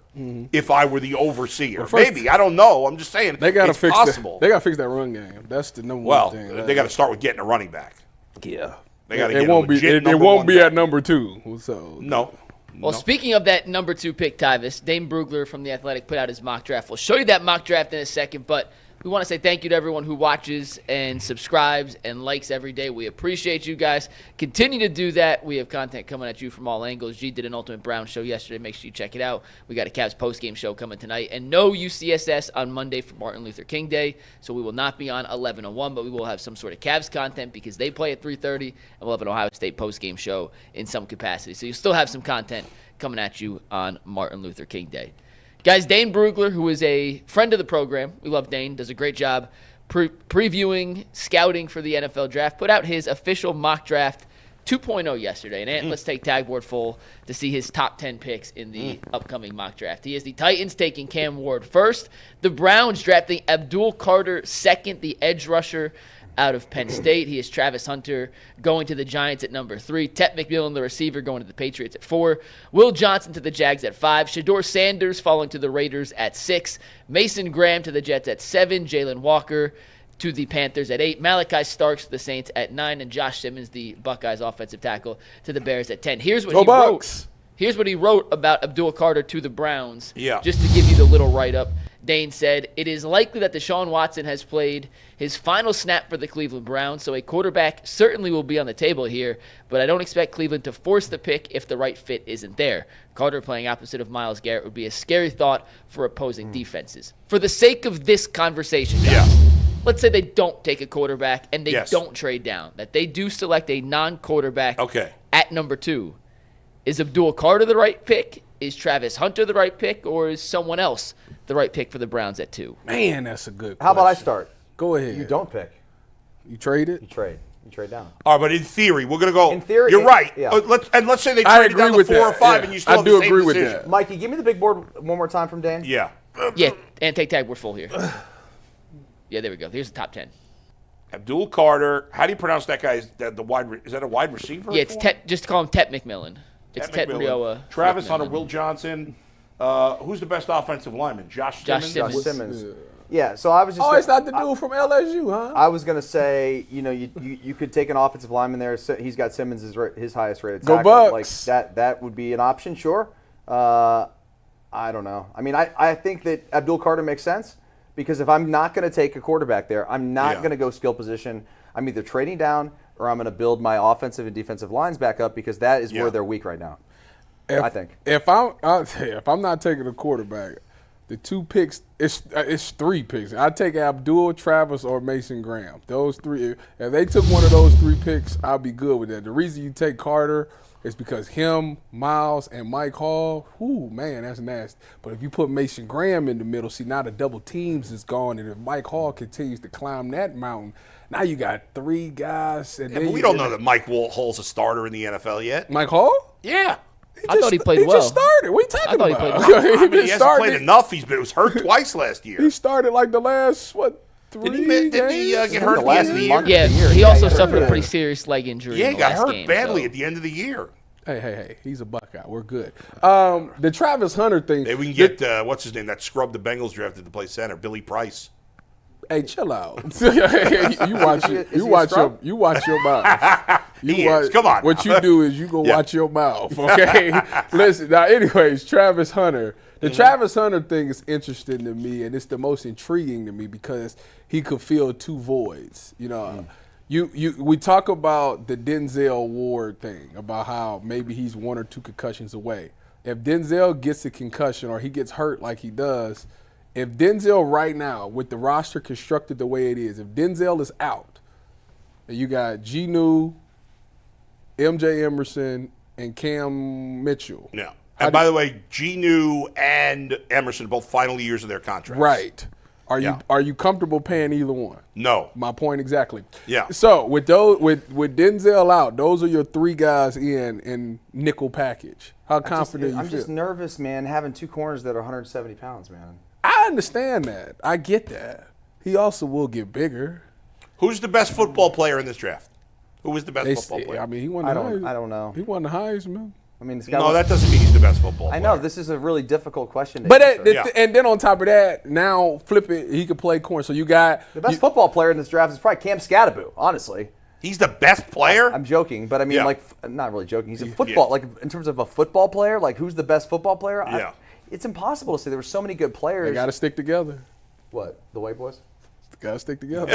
if I were the overseer. Well, maybe. I don't know. I'm just saying it's possible.
They got to fix that run game. That's the number one thing.
Well, they got to start with getting a running back.
Yeah.
They got to
get
a legit number
It won't
one
be
guy.
at number 2. So
No.
Well, speaking of that number 2 pick, Tyvis, Dane Brugler from The Athletic put out his mock draft. We'll show you that mock draft in a second, but we want to say thank you to everyone who watches and subscribes and likes every day. We appreciate you guys. Continue to do that. We have content coming at you from all angles. G did an Ultimate Brown show yesterday. Make sure you check it out. We got a Cavs postgame show coming tonight. And no UCSS on Monday for Martin Luther King Day. So we will not be on 11:01, but we will have some sort of Cavs content because they play at 3:30, and we'll have an Ohio State postgame show in some capacity. So you'll still have some content coming at you on Martin Luther King Day. Guys, Dane Brugler, who is a friend of the program, we love Dane, does a great job previewing, scouting for the NFL draft, put out his official mock draft 2.0 yesterday. And let's take Tagboard full to see his top 10 picks in the upcoming mock draft. He has the Titans taking Cam Ward first, the Browns drafting Abdul Carter second, the edge rusher out of Penn State. He is Travis Hunter going to the Giants at number 3. Tet McMillan, the receiver, going to the Patriots at 4. Will Johnson to the Jags at 5. Shador Sanders falling to the Raiders at 6. Mason Graham to the Jets at 7. Jalen Walker to the Panthers at 8. Malachi Starks to the Saints at 9. And Josh Simmons, the Buckeyes offensive tackle, to the Bears at 10. Here's what he wrote. Here's what he wrote about Abdul Carter to the Browns. Just to give you the little write-up. Dane said, it is likely that Deshaun Watson has played his final snap for the Cleveland Browns, so a quarterback certainly will be on the table here, but I don't expect Cleveland to force the pick if the right fit isn't there. Carter playing opposite of Myles Garrett would be a scary thought for opposing defenses. For the sake of this conversation, guys, let's say they don't take a quarterback and they don't trade down, that they do select a non-quarterback at number 2. Is Abdul Carter the right pick? Is Travis Hunter the right pick, or is someone else the right pick for the Browns at 2?
Man, that's a good question.
How about I start?
Go ahead.
You don't pick.
You trade it?
You trade. You trade down.
All right, but in theory, we're going to go.
In theory,
you're right.
Yeah.
Let's say they traded down to 4 or 5, and you still have the same decision.
That.
Mikey, give me the big board one more time from Dan.
Yeah.
Yeah, and take Tagboard full here. Yeah, there we go. Here's the top 10.
Abdul Carter. How do you pronounce that guy? Is that a wide receiver?
Yeah, it's Tet. Just call him Tet McMillan. It's Tet Rioa.
Travis
McMillan.
Hunter, Will Johnson. Who's the best offensive lineman? Josh Simmons.
Josh Simmons. Yeah, so I was just.
Oh, it's not the dude from LSU, huh?
I was gonna say, you could take an offensive lineman there. So he's got Simmons his highest rated tackle.
Go Bucks.
Like that would be an option, sure. I don't know. I mean, I think that Abdul Carter makes sense because if I'm not gonna take a quarterback there, I'm not gonna go skill position. I'm either trading down or I'm going to build my offensive and defensive lines back up because that is where they're weak right now. I think.
If I'm not taking a quarterback, the 2 picks, it's 3 picks. I take Abdul, Travis, or Mason Graham. Those 3. If they took one of those 3 picks, I'll be good with that. The reason you take Carter is because him, Miles, and Mike Hall, man, that's nasty. But if you put Mason Graham in the middle, see, now the double teams is gone. And if Mike Hall continues to climb that mountain, now you got 3 guys. And
but we don't know that Mike Hall's a starter in the NFL yet.
Mike Hall?
Yeah.
I thought he played well.
He just started. What are you talking about?
He hasn't played enough. He was hurt twice last year.
He started like the last, 3 games?
Didn't he get hurt at the end of the year?
Yeah, he also suffered a pretty serious leg injury.
Yeah,
in
he
the
got
last
hurt
game,
badly at the end of the year.
Hey, he's a Buckeye. We're good. The Travis Hunter thing.
Maybe we can get, what's his name, that scrub the Bengals drafted to play center, Billy Price.
Hey, chill out. You watch your mouth.
Come on.
What you do is you go watch your mouth, okay? Listen, now anyways, Travis Hunter. The Travis Hunter thing is interesting to me, and it's the most intriguing to me because he could fill 2 voids. You know, we talk about the Denzel Ward thing, about how maybe he's 1 or 2 concussions away. If Denzel gets a concussion or he gets hurt like he does, if Denzel right now, with the roster constructed the way it is, if Denzel is out, and you got Genu, MJ Emerson, and Cam Mitchell.
Yeah. And by the way, Genu and Emerson both final years of their contracts.
Right. Are you comfortable paying either one?
No.
My point exactly.
Yeah.
So with Denzel out, those are your 3 guys in nickel package. How confident you feel?
I'm just nervous, man, having 2 corners that are 170 pounds, man.
I understand that. I get that. He also will get bigger.
Who's the best football player in this draft? Who was the best football player?
I mean, he won the Heisman.
I don't know.
He won the Heisman.
I mean,
no, that doesn't mean he's the best football player.
I know. This is a really difficult question to
But
answer.
and then on top of that, now flip it, he could play corner. So you got
the best football player in this draft is probably Cam Scatterbo, honestly.
He's the best player?
I'm joking, but I mean, I'm not really joking. He's a football, like in terms of a football player, like who's the best football player?
Yeah.
It's
impossible to say. There were so many good players.
They got to stick together.
What? The white boys?
Got to stick together.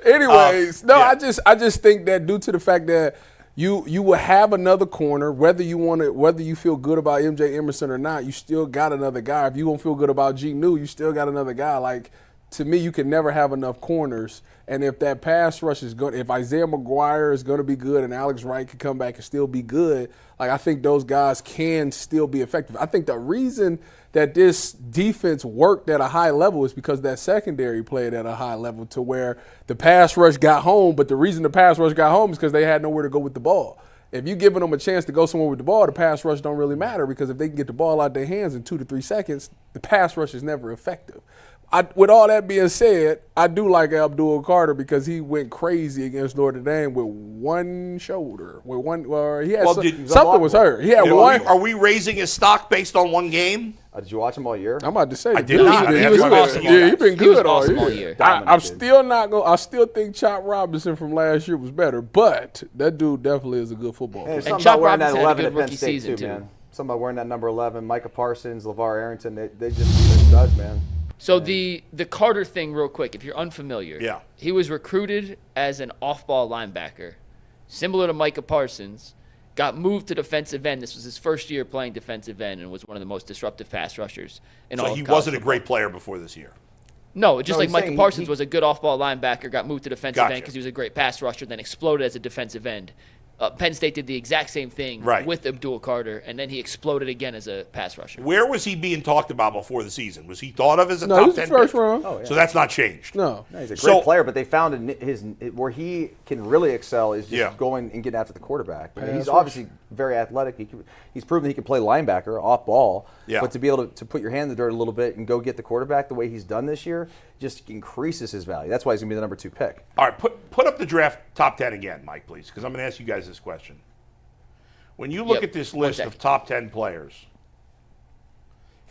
Anyways, I just think that due to the fact that you will have another corner, whether you feel good about MJ Emerson or not, you still got another guy. If you don't feel good about Genu, you still got another guy. Like, to me, you can never have enough corners. And if that pass rush is good, if Isaiah McGuire is going to be good and Alex Wright can come back and still be good, like, I think those guys can still be effective. I think the reason that this defense worked at a high level is because that secondary played at a high level to where the pass rush got home, but the reason the pass rush got home is because they had nowhere to go with the ball. If you're giving them a chance to go somewhere with the ball, the pass rush don't really matter because if they can get the ball out their hands in 2 to 3 seconds, the pass rush is never effective. With all that being said, I do like Abdul Carter because he went crazy against Notre Dame with one shoulder. He had something was hurt. He had one.
Are we raising his stock based on one game?
Did you watch him all year?
I'm about to say.
I did not.
He was awesome.
Yeah, he's been good all
year.
I still think Chop Robinson from last year was better, but that dude definitely is a good football player.
And
Chop
wearing
Robinson
that 11
had a good
at Penn
rookie
State
season
too,
too.
man. Somebody wearing that number 11, Micah Parsons, LeVar Arrington, they're studs, man.
So the Carter thing, real quick, if you're unfamiliar, he was recruited as an off-ball linebacker, similar to Micah Parsons, got moved to defensive end. This was his first year playing defensive end and was one of the most disruptive pass rushers in all of college
football. So he wasn't a
football.
great player before this year?
No, like Micah Parsons was a good off-ball linebacker, got moved to defensive end because he was a great pass rusher, then exploded as a defensive end. Penn State did the exact same thing with Abdul Carter, and then he exploded again as a pass rusher.
Where was he being talked about before the season? Was he thought of as a
No,
top
he's
10
the first
pick?
round.
Oh, yeah.
So that's not changed.
No,
he's a great player, but they found where he can really excel is just going and getting after the quarterback. I mean, he's obviously very athletic. He's proven he can play linebacker off ball.
Yeah.
But to be able to put your hand in the dirt a little bit and go get the quarterback the way he's done this year just increases his value. That's why he's going to be the number 2 pick.
All right, put up the draft top 10 again, Mike, please, because I'm going to ask you guys this question. When you look at this list of top 10 players,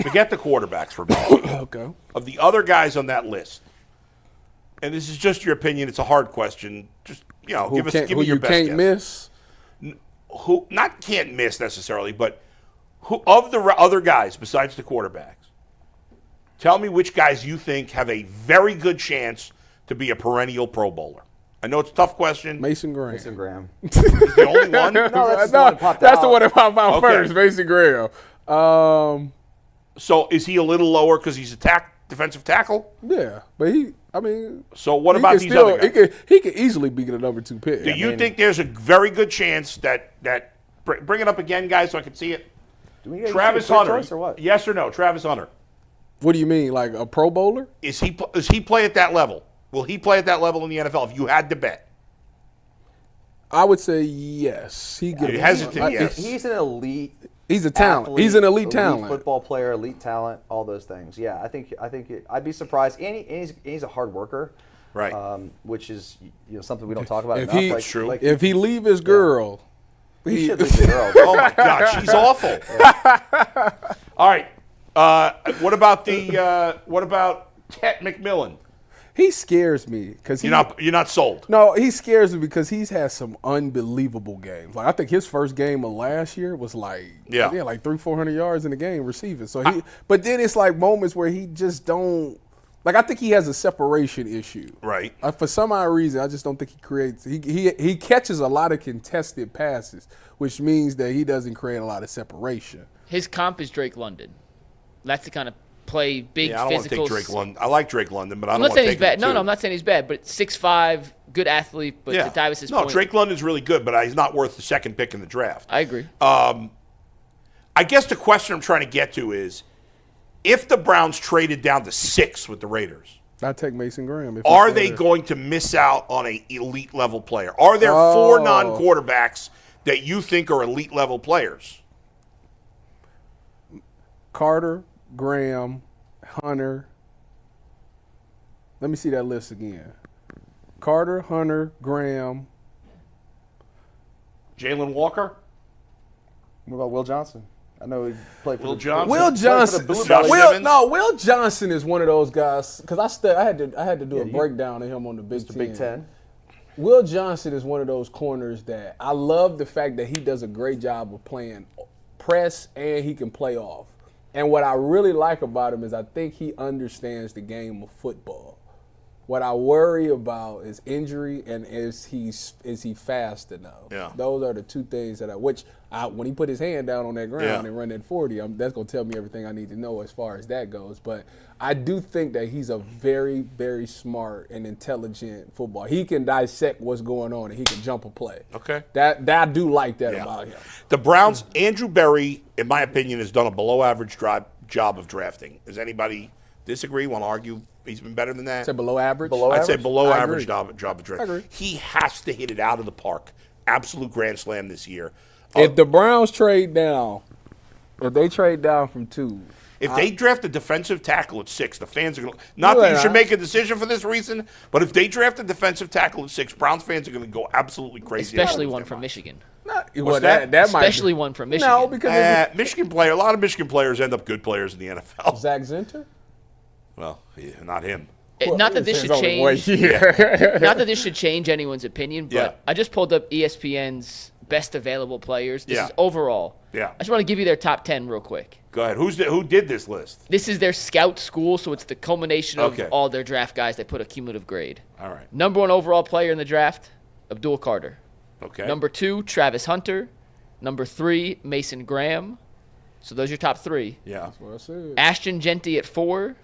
forget the quarterbacks for a minute.
Okay.
Of the other guys on that list, and this is just your opinion, it's a hard question. Just give me your best guess.
You can't miss?
Who not can't miss necessarily, but who of the other guys besides the quarterbacks? Tell me which guys you think have a very good chance to be a perennial Pro Bowler? I know it's a tough question.
Mason Graham.
Mason Graham.
He's the only one?
No, that's the one that popped out.
That's the one that popped out
Okay.
first, Mason Graham.
So is he a little lower because he's a defensive tackle?
Yeah, but
So what
he
about
can
these
still,
other guys?
He could easily be the number 2 pick.
Do you think there's a very good chance that bring it up again, guys, so I can see it?
Do we get
Travis
a free
Hunter,
choice or what?
yes or no? Travis Hunter,
What do you mean, like a Pro Bowler?
is he play at that level? Will he play at that level in the NFL if you had to bet?
I would say yes. He
You're hesitant, yes.
He's an elite.
He's a talent.
Athlete,
He's an elite talent.
Football player, elite talent, all those things. Yeah, I think I'd be surprised. And he's a hard worker,
Right.
Which is something we don't talk about
If
enough.
he-
That's true.
If he leave his girl,
he should leave the girl.
Oh my God, she's awful. All right. What about Tet McMillan?
he scares me because
You're not sold.
No, he scares me because he's had some unbelievable games. Like I think his first game of last year was like like 300-400 yards in the game receiving. So but then it's like moments where he just don't. Like I think he has a separation issue.
Right.
For some odd reason, I just don't think he creates. He catches a lot of contested passes, which means that he doesn't create a lot of separation.
His comp is Drake London. That's the kind of play, big
Yeah, I don't want to
physical.
take Drake London. I like Drake London, but I
I'm
don't
not
want
saying
to
he's
take
bad.
him
No,
too.
I'm not saying he's bad, but 6'5", good athlete. But to Davis's
no,
point,
Drake London's really good, but he's not worth the second pick in the draft.
I agree.
I guess the question I'm trying to get to is, if the Browns traded down to 6 with the Raiders,
I'd take Mason Graham. If he's
are
still
they
there.
going to miss out on an elite level player? Are there 4 non-quarterbacks that you think are elite level players?
Carter, Graham, Hunter. Let me see that list again. Carter, Hunter, Graham.
Jalen Walker?
What about Will Johnson? I know he played for
Will
the,
Johnson?
Will Johnson.
Blue
Josh
Bellies.
Simmons?
Will Johnson is one of those guys because I had to do a breakdown of him on the Big Ten.
Big Ten.
Will Johnson is one of those corners that I love the fact that he does a great job of playing press and he can play off. And what I really like about him is I think he understands the game of football. What I worry about is injury and is he fast enough?
Yeah.
Those are the two things when he put his hand down on that ground and run that 40, that's going to tell me everything I need to know as far as that goes. But I do think that he's a very, very smart and intelligent football. He can dissect what's going on and he can jump a play.
Okay.
That I do like that about him.
The Browns, Andrew Berry, in my opinion, has done a below-average job of drafting. Does anybody disagree, want to argue he's been better than that?
Say below average?
I'd say below
I
average
agree.
job of drafting.
I agree.
He has to hit it out of the park. Absolute grand slam this year.
If the Browns trade down, if they trade down from 2,
If they draft a defensive tackle at 6, the fans are going to – not that you should make a decision for this reason, but if they draft a defensive tackle at 6, Browns fans are going to go absolutely crazy.
Especially one from Michigan.
What's that?
That might
Especially
be.
one from Michigan.
No, because
Michigan player. A lot of Michigan players end up good players in the NFL.
Zach Zenter?
Well, yeah, not him.
Not that this should
It's only 1
change.
year.
Not that this should change anyone's opinion, but
Yeah.
I just pulled up ESPN's best available players. This
Yeah.
is overall.
Yeah.
I just want to give you their top 10 real quick.
Go ahead. Who did this list?
This is their scout school, so it's the culmination of
Okay.
all their draft guys. They put a cumulative grade.
All right.
Number 1 overall player in the draft, Abdul Carter.
Okay.
Number 2, Travis Hunter. Number 3, Mason Graham. So those are your top 3.
Yeah.
What I said.
Ashton Genty at 4.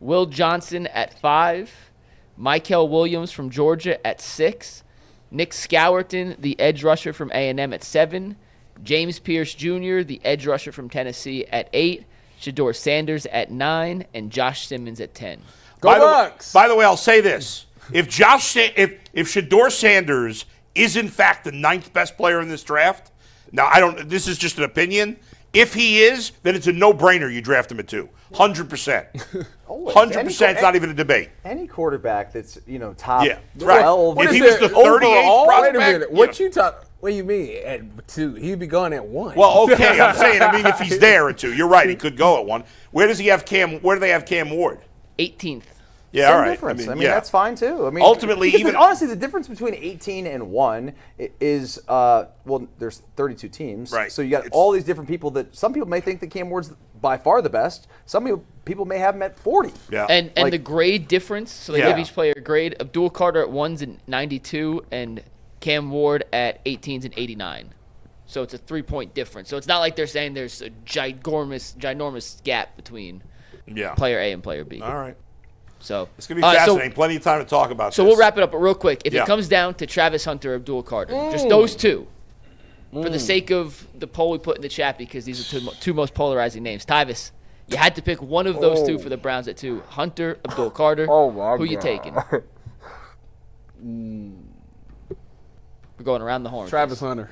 Will Johnson at 5. Michael Williams from Georgia at 6. Nick Scourton, the edge rusher from A&M at 7. James Pierce Jr., the edge rusher from Tennessee at 8. Shedeur Sanders at 9. And Josh Simmons at 10.
Go Bucks!
By the way, I'll say this: if Shedeur Sanders is in fact the 9th best player in this draft, now I don't. This is just an opinion. If he is, then it's a no-brainer. You draft him at 2, 100%. 100%. It's not even a debate.
Any quarterback that's top
Yeah, right.
12.
If he was the 38th prospect,
wait a minute. What you talk? What do you mean at 2? He'd be going at 1.
Well, okay, I'm saying. I mean, if he's there at 2, you're right. He could go at 1. Where does he have Cam? Where do they have Cam Ward?
18th.
Yeah,
Same
all right.
difference. I mean,
yeah.
that's fine too. I mean,
Ultimately,
because
even
honestly, the difference between 18 and 1 is well, there's 32 teams.
Right.
So you got all these different people that some people may think that Cam Ward's by far the best. Some people may have him at 40.
Yeah.
And the grade difference, so they
Yeah.
give each player a grade. Abdul Carter at 1's and 92, and Cam Ward at 18's and 89. So it's a 3-point difference. So it's not like they're saying there's a ginormous gap between player A and player B.
All right.
So
It's going to be fascinating. Plenty of time to talk about
So
this.
we'll wrap it up, but real quick. If
Yeah.
it comes down to Travis Hunter or Abdul Carter, just those two, for the sake of the poll we put in the chat, because these are two most polarizing names. Tyvis, you had to pick one of those two for the Browns at 2. Hunter, Abdul Carter.
Oh, my
Who you
God.
taking? We're going around the horn.
Travis
please.
Hunter.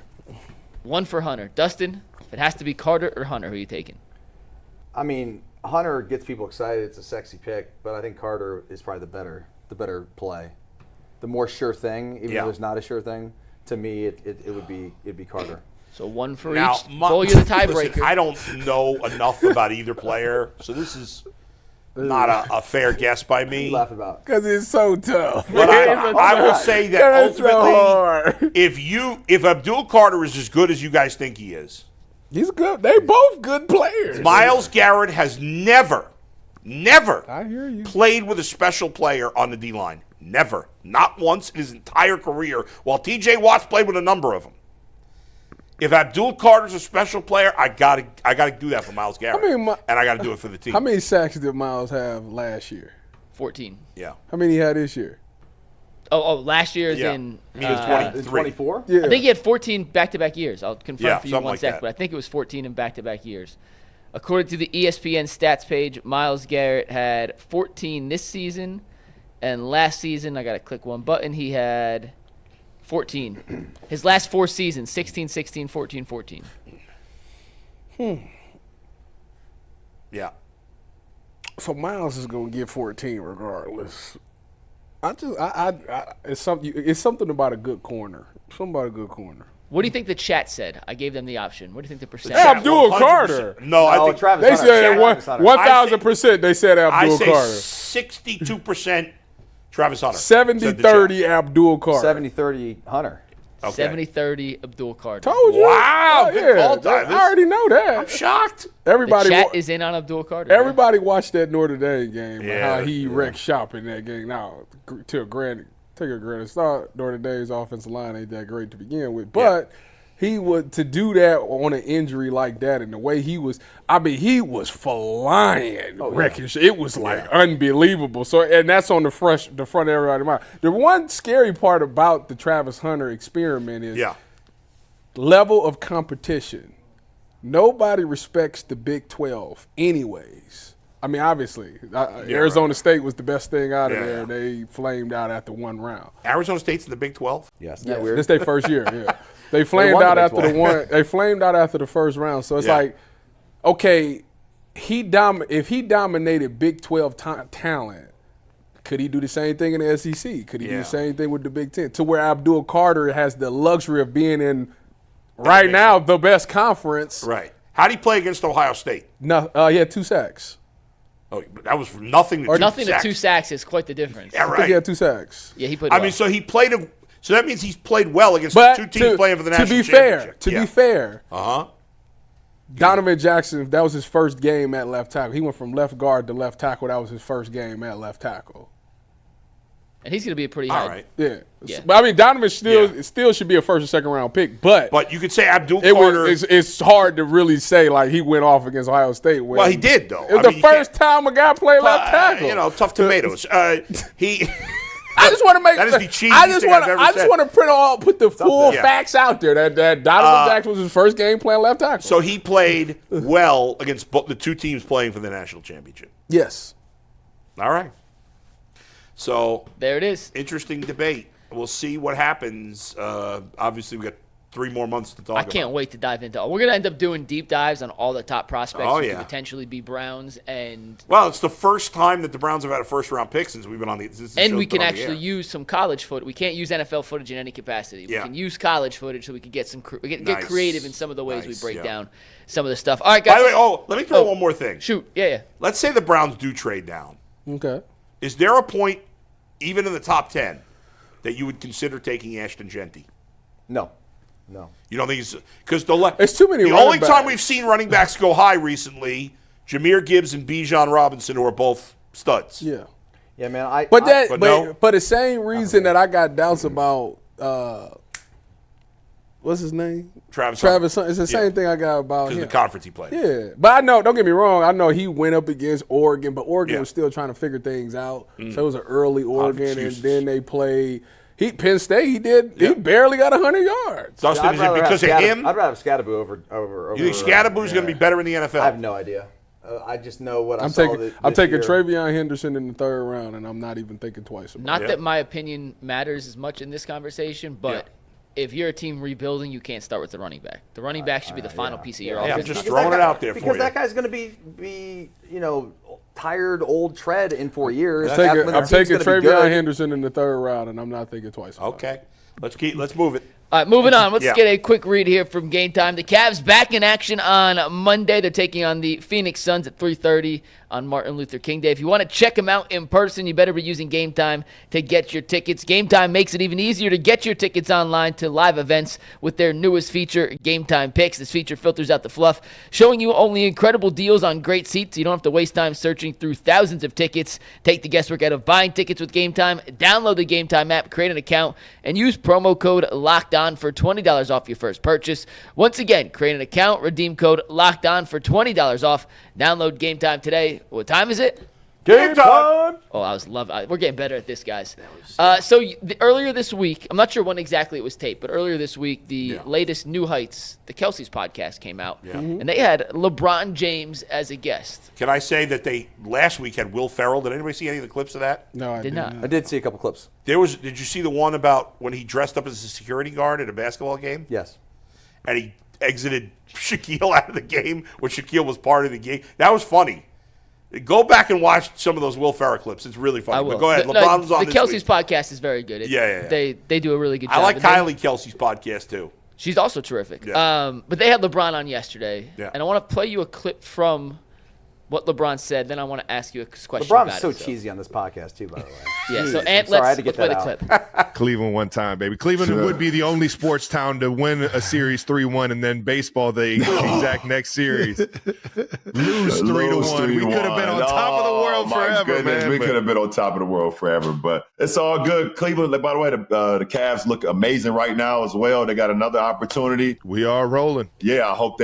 1 for Hunter. Dustin, if it has to be Carter or Hunter, who are you taking?
I mean, Hunter gets people excited. It's a sexy pick, but I think Carter is probably the better play, the more sure thing. Even though there's not a sure thing, to me, it'd be Carter.
So 1 for
Now,
each. Bull, you're the tiebreaker.
Listen, I don't know enough about either player, so this is not a fair guess by me.
You laugh about.
Because it's so tough.
But I will say that
It's so
ultimately,
hard.
if Abdul Carter is as good as you guys think he is,
He's good. They both good players.
Myles Garrett has never
I hear you.
played with a special player on the D-line. Never. Not once in his entire career, while T.J. Watt's played with a number of them. If Abdul Carter's a special player, I gotta do that for Myles Garrett. And I got to do it for the team.
How many sacks did Myles have last year?
14.
Yeah.
How many he had this year?
Oh, last year's
Yeah.
in.
He was 23.
24?
Yeah.
I think he had 14 back-to-back years. I'll confirm for you in
something
one
like
sec,
that.
but I think it was 14 in back-to-back years. According to the ESPN stats page, Myles Garrett had 14 this season, and last season, I got to click one button, he had 14. His last 4 seasons, 16, 16, 14, 14.
Yeah.
So Myles is gonna get 14 regardless. It's something about a good corner. Something about a good corner.
What do you think the chat said? I gave them the option. What do you think the percentage?
Hey, Abdul
100%.
Carter.
No, I think
Travis
They
Hunter.
said
Travis Hunter.
1,000%. They said
I
Abdul
say
Carter.
62% Travis Hunter.
70-30 Abdul Carter.
70-30 Hunter.
Okay.
70-30 Abdul Carter.
Told you.
Wow,
Oh,
good call,
I
Davis.
already know that.
I'm shocked.
The
Everybody,
chat is in on Abdul Carter.
everybody watched that Notre Dame game and
Yeah,
how he wrecked shop in that game. Now, take a granted start. Notre Dame's offensive line ain't that great to begin with, but he would to do that on an injury like that and the way he was. I mean, he was flying, wrecking shit. It was like unbelievable. So, and that's on the front of everybody's mind. The one scary part about the Travis Hunter experiment is level of competition. Nobody respects the Big 12 anyways. I mean, obviously, Arizona State was the best thing out of there. They flamed out after one round.
Arizona State's in the Big 12?
Yes.
Yeah,
Weird.
this their first year. Yeah, they flamed
won the
out
Big
after
12.
the one. They flamed out after the first round. So it's like, okay, if he dominated Big 12 talent, could he do the same thing in the SEC? Could he do the same thing with the Big 10? To where Abdul Carter has the luxury of being in right now the best conference.
Right. How did he play against Ohio State?
No, he had 2 sacks.
Oh, that was from nothing to 2
Nothing
sacks.
to 2 sacks is quite the difference.
Yeah,
I think
right.
he had 2 sacks.
Yeah, he played
I
well.
mean, so he played so that means he's played well against
But
the 2 teams playing for the national
to be
championship.
fair,
Uh-huh.
Donovan Jackson, that was his first game at left tackle. He went from left guard to left tackle. That was his first game at left tackle.
and he's going to be a pretty
All
high.
right.
Yeah.
Yeah.
But I mean, Donovan still should be a first or second round pick, but
But you could say Abdul
it
Carter.
was it's hard to really say like he went off against Ohio State.
Well, he did, though.
It was
I mean,
the
you
first
can't-
time a guy played left tackle.
You know, tough tomatoes. He.
I just want to make
That is the cheesiest
I just
thing
want
I've
to
ever
I just
said.
want to put the full
Yeah.
facts out there that Donovan Jackson was his first game playing left tackle.
So he played well against the 2 teams playing for the national championship.
yes.
All right. So
There it is.
interesting debate. We'll see what happens. Obviously, we got 3 more months to talk
I
about.
can't wait to dive into. We're going to end up doing deep dives on all the top prospects
Oh,
who
yeah.
could potentially be Browns, and
Well, it's the first time that the Browns have had a first-round pick since we've been on the. Since the show's
we
been
can
on the
actually
air.
use some college footage. We can't use NFL footage in any capacity.
Yeah.
We can use college footage so we can get some get
Nice.
creative in some of the ways we
Nice,
break
yeah.
down some of the stuff. All right, guys.
By the way, let me throw one more thing.
Shoot. Yeah.
Let's say the Browns do trade down.
Okay.
Is there a point, even in the top 10, that you would consider taking Ashton Genty?
No.
You don't think he's because
There's too many.
The
running
only
backs.
time we've seen running backs go high recently, Jahmyr Gibbs and Bijan Robinson, who are both studs.
Yeah.
Yeah, man.
But
no.
the same reason that I got doubts about what's his name?
Travis
Hunt. It's the same thing I got about him.
Because the conference he played.
Yeah, but I know. Don't get me wrong. I know he went up against Oregon, but Oregon
Yeah.
was still trying to figure things out. So it was an early Oregon, and
excuses.
then they played. Penn State. He barely got 100 yards.
Dustin, is it because of him?
I'd rather have Scadaboo over.
You think Scadaboo's going to be better in the NFL?
I have no idea. I just know what
I'm
saw.
I'm taking
year.
Travion Henderson in the third round, and I'm not even thinking twice about it.
Not that my opinion matters as much in this conversation, but if you're a team rebuilding, you can't start with the running back. The running back should be the final piece of your
I'm
offense.
just throwing it out there for you.
Because that guy's going to be tired, old tread in 4 years.
I'm
Team's
taking
gonna be
Travion
good.
Henderson in the third round, and I'm not thinking twice about it.
Okay. Let's move it.
All right, moving on. Let's
Yeah.
get a quick read here from Game Time. The Cavs back in action on Monday. They're taking on the Phoenix Suns at 3:30 on Martin Luther King Day. If you want to check them out in person, you better be using Game Time to get your tickets. Game Time makes it even easier to get your tickets online to live events with their newest feature, Game Time Picks. This feature filters out the fluff, showing you only incredible deals on great seats. You don't have to waste time searching through thousands of tickets. Take the guesswork out of buying tickets with Game Time. Download the Game Time app, create an account, and use promo code LOCKEDON for $20 off your first purchase. Once again, create an account, redeem code LOCKEDON for $20 off. Download Game Time today. What time is it?
Game time!
Oh, we're getting better at this, guys. Earlier this week, I'm not sure when exactly it was taped, but earlier this week, the latest New Heights, the Kelsey's podcast came out, and they had LeBron James as a guest.
Can I say that they last week had Will Ferrell? Did anybody see any of the clips of that?
No, I
Did not.
I did see a couple clips.
Did you see the one about when he dressed up as a security guard at a basketball game?
Yes.
And he exited Shaquille out of the game when Shaquille was part of the game? That was funny. Go back and watch some of those Will Ferrell clips. It's really funny.
I will.
But go ahead.
The
LeBron's on
the
this
Kelsey's
week.
podcast is very good.
Yeah.
They do a really good job.
I like
And then-
Kylie Kelsey's podcast, too.
She's also terrific.
Yeah.
But they had LeBron on yesterday.
Yeah.
And I want to play you a clip from what LeBron said. Then I want to ask you a question
LeBron's
about
so
it.
cheesy on this podcast, too, by the way.
Yeah, so
Jeez,
Ant,
I'm sorry, I had
let's
to get
play the
that
clip.
Cleveland one time, baby. Cleveland would be the only sports town to win a series 3-1, and then baseball the exact next series lose 3-1. We could have been on top of the world forever, man.
We could have been on top of the world forever, but it's all good. Cleveland, by the way, the Cavs look amazing right now as well. They got another opportunity.
We are rolling.
Yeah, I hope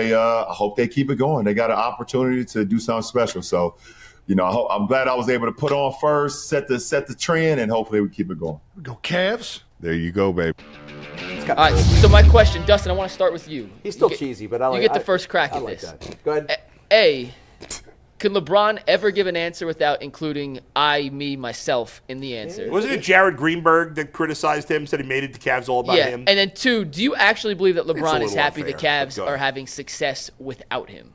they keep it going. They got an opportunity to do something special. So, I'm glad I was able to put on first, set the trend, and hopefully we keep it going.
Go Cavs. There you go, baby.
All right, so my question, Dustin, I want to start with you.
He's still
You get-
cheesy, but I like
You get the first crack
I
at
like
this.
that. Go ahead.
Can LeBron ever give an answer without including I, me, myself in the answer?
Wasn't it Jared Greenberg that criticized him, said he made it the Cavs all about
Yeah,
him?
and then two, do you actually believe that
It's a
LeBron is
little
happy the
unfair, but
Cavs
go
are
ahead.
having success without him?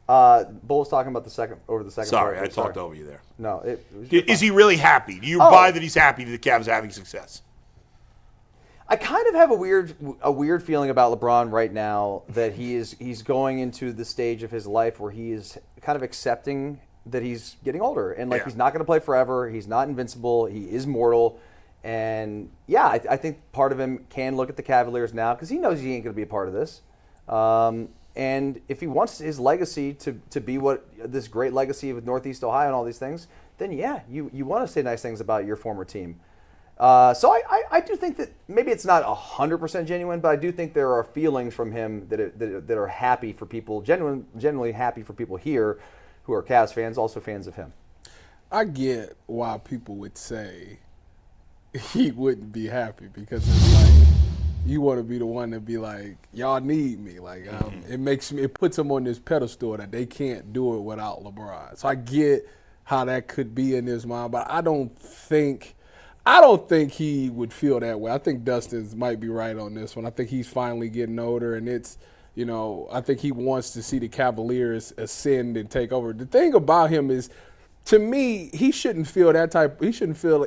Bull's talking about the second
Sorry,
part.
I talked over you there.
No, it was
Is he really happy? Do you buy that he's happy that the Cavs are having success?
I kind of have a weird feeling about LeBron right now that he's going into the stage of his life where he is kind of accepting that he's getting older and he's not going to play forever. He's not invincible. He is mortal. And I think part of him can look at the Cavaliers now because he knows he ain't going to be a part of this. And if he wants his legacy to be what this great legacy of Northeast Ohio and all these things, then you want to say nice things about your former team. So I do think that maybe it's not 100% genuine, but I do think there are feelings from him that are happy for people, genuinely happy for people here who are Cavs fans, also fans of him.
I get why people would say he wouldn't be happy because it's like you want to be the one to be like, y'all need me. It puts him on this pedestal that they can't do it without LeBron. So I get how that could be in his mind, but I don't think he would feel that way. I think Dustin might be right on this one. I think he's finally getting older, and it's, I think he wants to see the Cavaliers ascend and take over. The thing about him is, to me, he shouldn't feel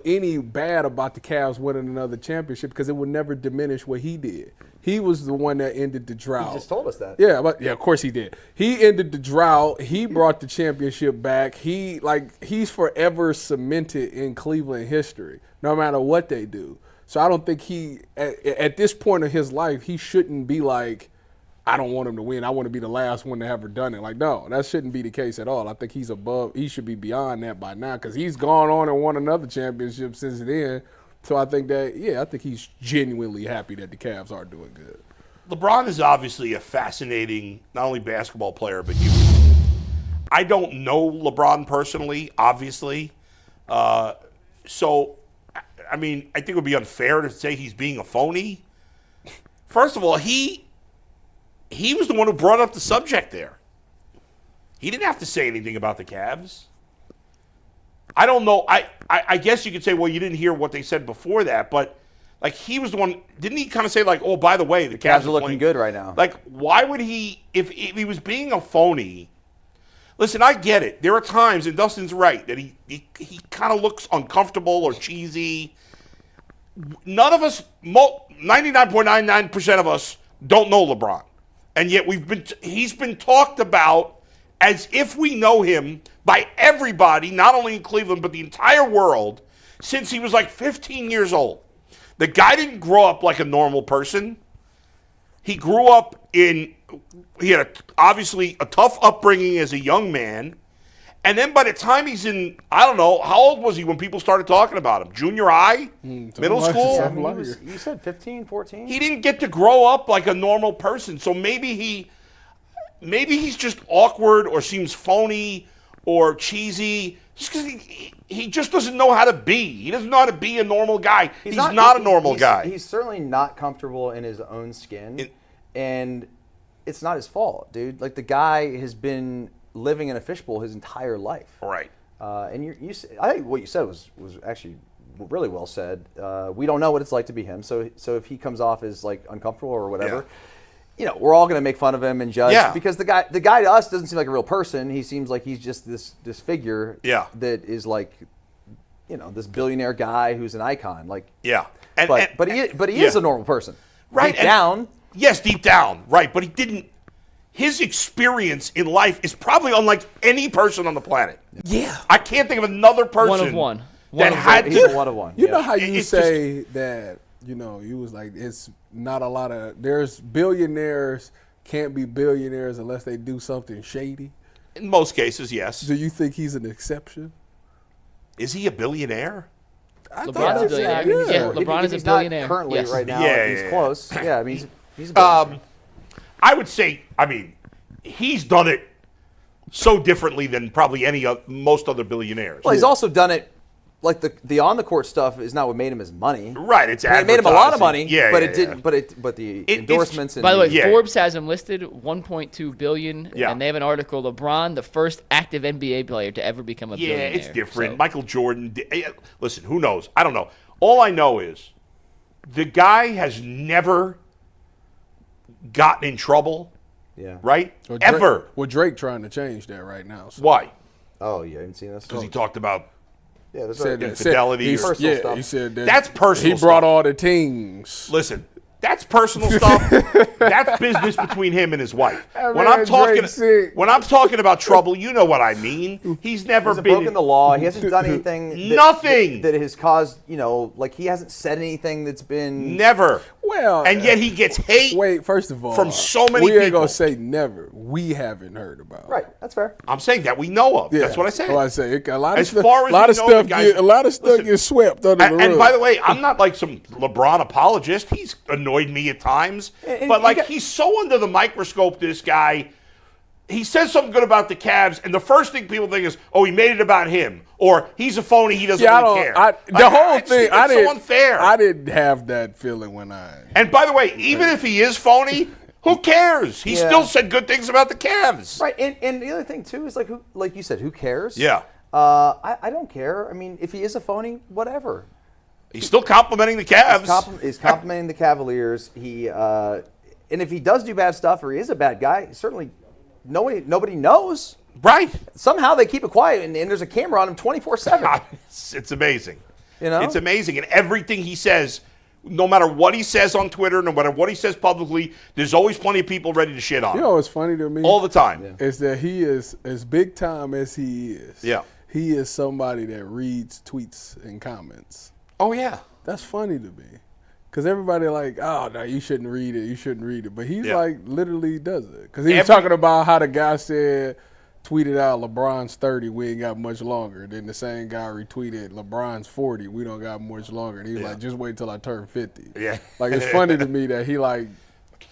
any bad about the Cavs winning another championship because it would never diminish what he did. He was the one that ended the drought.
He just told us that.
Yeah, of course he did. He ended the drought. He brought the championship back. He's forever cemented in Cleveland history, no matter what they do. So I don't think at this point of his life, he shouldn't be like, I don't want him to win. I want to be the last one to ever done it. Like, no, that shouldn't be the case at all. I think he's above. He should be beyond that by now because he's gone on and won another championship since then. So I think I think he's genuinely happy that the Cavs are doing good.
LeBron is obviously a fascinating, not only basketball player, but human. I don't know LeBron personally, obviously. So, I mean, I think it would be unfair to say he's being a phony. First of all, he was the one who brought up the subject there. He didn't have to say anything about the Cavs. I don't know. I guess you could say, well, you didn't hear what they said before that, but like he was the one. Didn't he kind of say like, oh, by the way, the Cavs
are looking good right now?
Like, why would he? If he was being a phony, listen, I get it. There are times, and Dustin's right, that he kind of looks uncomfortable or cheesy. None of us, 99.99% of us, don't know LeBron, and yet he's been talked about as if we know him by everybody, not only in Cleveland, but the entire world, since he was like 15 years old. The guy didn't grow up like a normal person. He grew up he had obviously a tough upbringing as a young man. And then by the time he's in, I don't know, how old was he when people started talking about him? Junior high? Middle school?
You said 15, 14?
He didn't get to grow up like a normal person. So maybe he's just awkward or seems phony or cheesy just because he just doesn't know how to be. He doesn't know how to be a normal guy. He's not a normal guy.
He's certainly not comfortable in his own skin, and it's not his fault, dude. Like, the guy has been living in a fishbowl his entire life.
Right.
And I think what you said was actually really well said. We don't know what it's like to be him, so if he comes off as like uncomfortable or whatever. Yeah. You know, we're all going to make fun of him and judge because the guy to us doesn't seem like a real person. He seems like he's just this figure that is like, you know, this billionaire guy who's an icon. Like, but he is a normal person,
right?
Deep down,
yes, deep down, right? But he didn't. His experience in life is probably unlike any person on the planet.
Yeah,
I can't think of another person.
One of one.
He's one of one.
You know how you say that. You know, you was like, it's not a lot of, there's billionaires can't be billionaires unless they do something shady.
In most cases, yes.
Do you think he's an exception?
Is he a billionaire?
LeBron's a billionaire. Yeah, LeBron is a billionaire.
Not currently right now. He's close. Yeah, I mean, he's a billionaire.
I would say, I mean, he's done it so differently than probably most other billionaires.
Well, he's also done it. Like the on the court stuff is not what made him his money.
Right, it
made him a lot of money.
Yeah,
but it didn't. But the endorsements.
By the way, Forbes has him listed $1.2 billion, and they have an article: LeBron, the first active NBA player to ever become a billionaire.
Yeah, it's different. So. Michael Jordan. Listen, who knows? I don't know. All I know is the guy has never gotten in trouble.
Yeah.
Right. Ever.
Drake trying to change that right now. So.
Why?
Oh, you haven't seen this?
Because he talked about.
Yeah, there's
infidelity.
Personal stuff.
He said
that's personal.
He brought all the things.
Listen, that's personal stuff. That's business between him and his wife. When I'm talking about trouble, you know what I mean. He's never
broken the law. He hasn't done anything.
Nothing
that has caused, you know, like he hasn't said anything that's been
never.
Well,
and yet he gets hate.
Wait, first of all,
from so many people.
We ain't gonna say never. We haven't heard about.
Right, that's fair.
I'm saying that we know of. Yeah. That's what I said.
Well, I say a lot
as
of
far
stuff.
As
a lot of stuff gets swept under the rug.
And by the way, I'm not like some LeBron apologist. He's annoyed me at times, but like he's so under the microscope. This guy. He says something good about the Cavs, and the first thing people think is, "Oh, he made it about him," or "He's a phony. He doesn't really care." It's so unfair.
I didn't have that feeling when I.
And by the way, even if he is phony, who cares? He still said good things about the Cavs.
Right, and the other thing too is like you said, who cares?
Yeah.
I don't care. I mean, if he is a phony, whatever.
He's still complimenting the Cavs.
He's complimenting the Cavaliers. And if he does do bad stuff or he is a bad guy, certainly. Nobody knows.
Right.
Somehow they keep it quiet, and there's a camera on him 24/7.
It's amazing.
You know?
It's amazing. And everything he says, no matter what he says on Twitter, no matter what he says publicly, there's always plenty of people ready to shit on him.
You know what's funny to me?
All the time.
Is that he is, as big time as he is, he is somebody that reads tweets and comments.
Oh, yeah.
That's funny to me. Because everybody like, oh, no, you shouldn't read it. You shouldn't read it. But he's like literally does it. Because he was talking about how the guy tweeted out LeBron's 30, we ain't got much longer. Then the same guy retweeted LeBron's 40, we don't got much longer. And he was like, just wait till I turn 50.
Yeah.
Like, it's funny to me that he like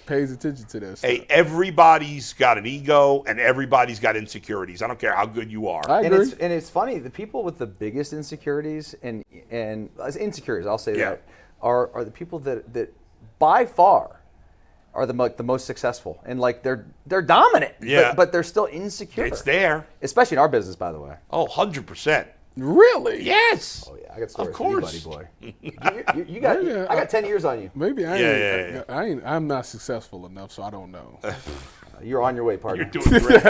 pays attention to that stuff.
Hey, everybody's got an ego and everybody's got insecurities. I don't care how good you are.
I agree.
And it's funny, the people with the biggest insecurities and insecurities, I'll say that, are the people that by far are the most successful, and like they're dominant, but they're still insecure.
It's there,
especially in our business, by the way.
Oh, 100%.
Really?
Yes.
Oh yeah, I got stories
of course.
For you, buddy boy. you got. I got 10 years on you.
Maybe I'm not successful enough, so I don't know.
You're on your way, partner.
You're doing great.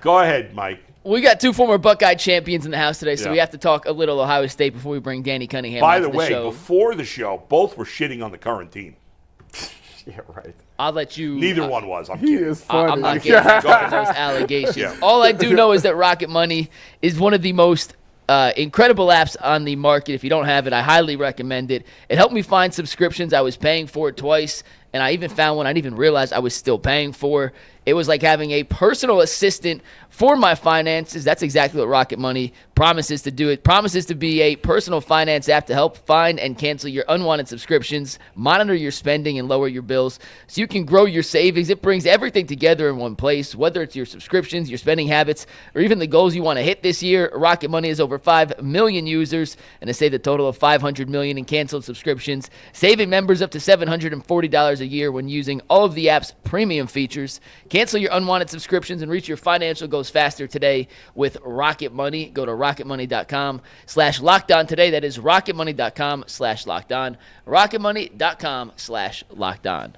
Go ahead, Mike.
We got two former Buckeye champions in the house today, so we have to talk a little Ohio State before we bring Danny Cunningham
By
onto
the way,
show.
before the show, both were shitting on the current team.
Yeah, right.
I'll let you.
Neither one was. I'm
he
kidding.
is funny.
I'm not getting into those allegations.
Yeah.
All I do know is that Rocket Money is one of the most incredible apps on the market. If you don't have it, I highly recommend it. It helped me find subscriptions. I was paying for it twice, and I even found one I didn't even realize I was still paying for. It was like having a personal assistant for my finances. That's exactly what Rocket Money promises to do. It promises to be a personal finance app to help find and cancel your unwanted subscriptions, monitor your spending, and lower your bills so you can grow your savings. It brings everything together in one place, whether it's your subscriptions, your spending habits, or even the goals you want to hit this year. Rocket Money has over 5 million users and has saved a total of $500 million in canceled subscriptions, saving members up to $740 a year when using all of the app's premium features. Cancel your unwanted subscriptions and reach your financial goals faster today with Rocket Money. Go to rocketmoney.com/lockedon today. That is rocketmoney.com/lockedon. rocketmoney.com/lockedon.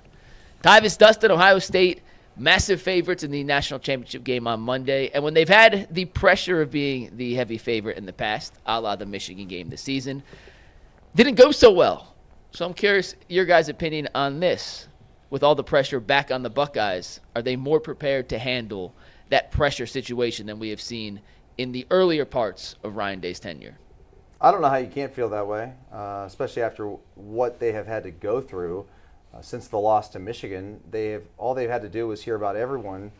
Tyvus Dustin, Ohio State, massive favorites in the national championship game on Monday. And when they've had the pressure of being the heavy favorite in the past, a la the Michigan game this season, didn't go so well. So I'm curious your guys' opinion on this. With all the pressure back on the Buckeyes, are they more prepared to handle that pressure situation than we have seen in the earlier parts of Ryan Day's tenure?
I don't know how you can't feel that way, especially after what they have had to go through since the loss to Michigan. All they've had to do was hear about everyone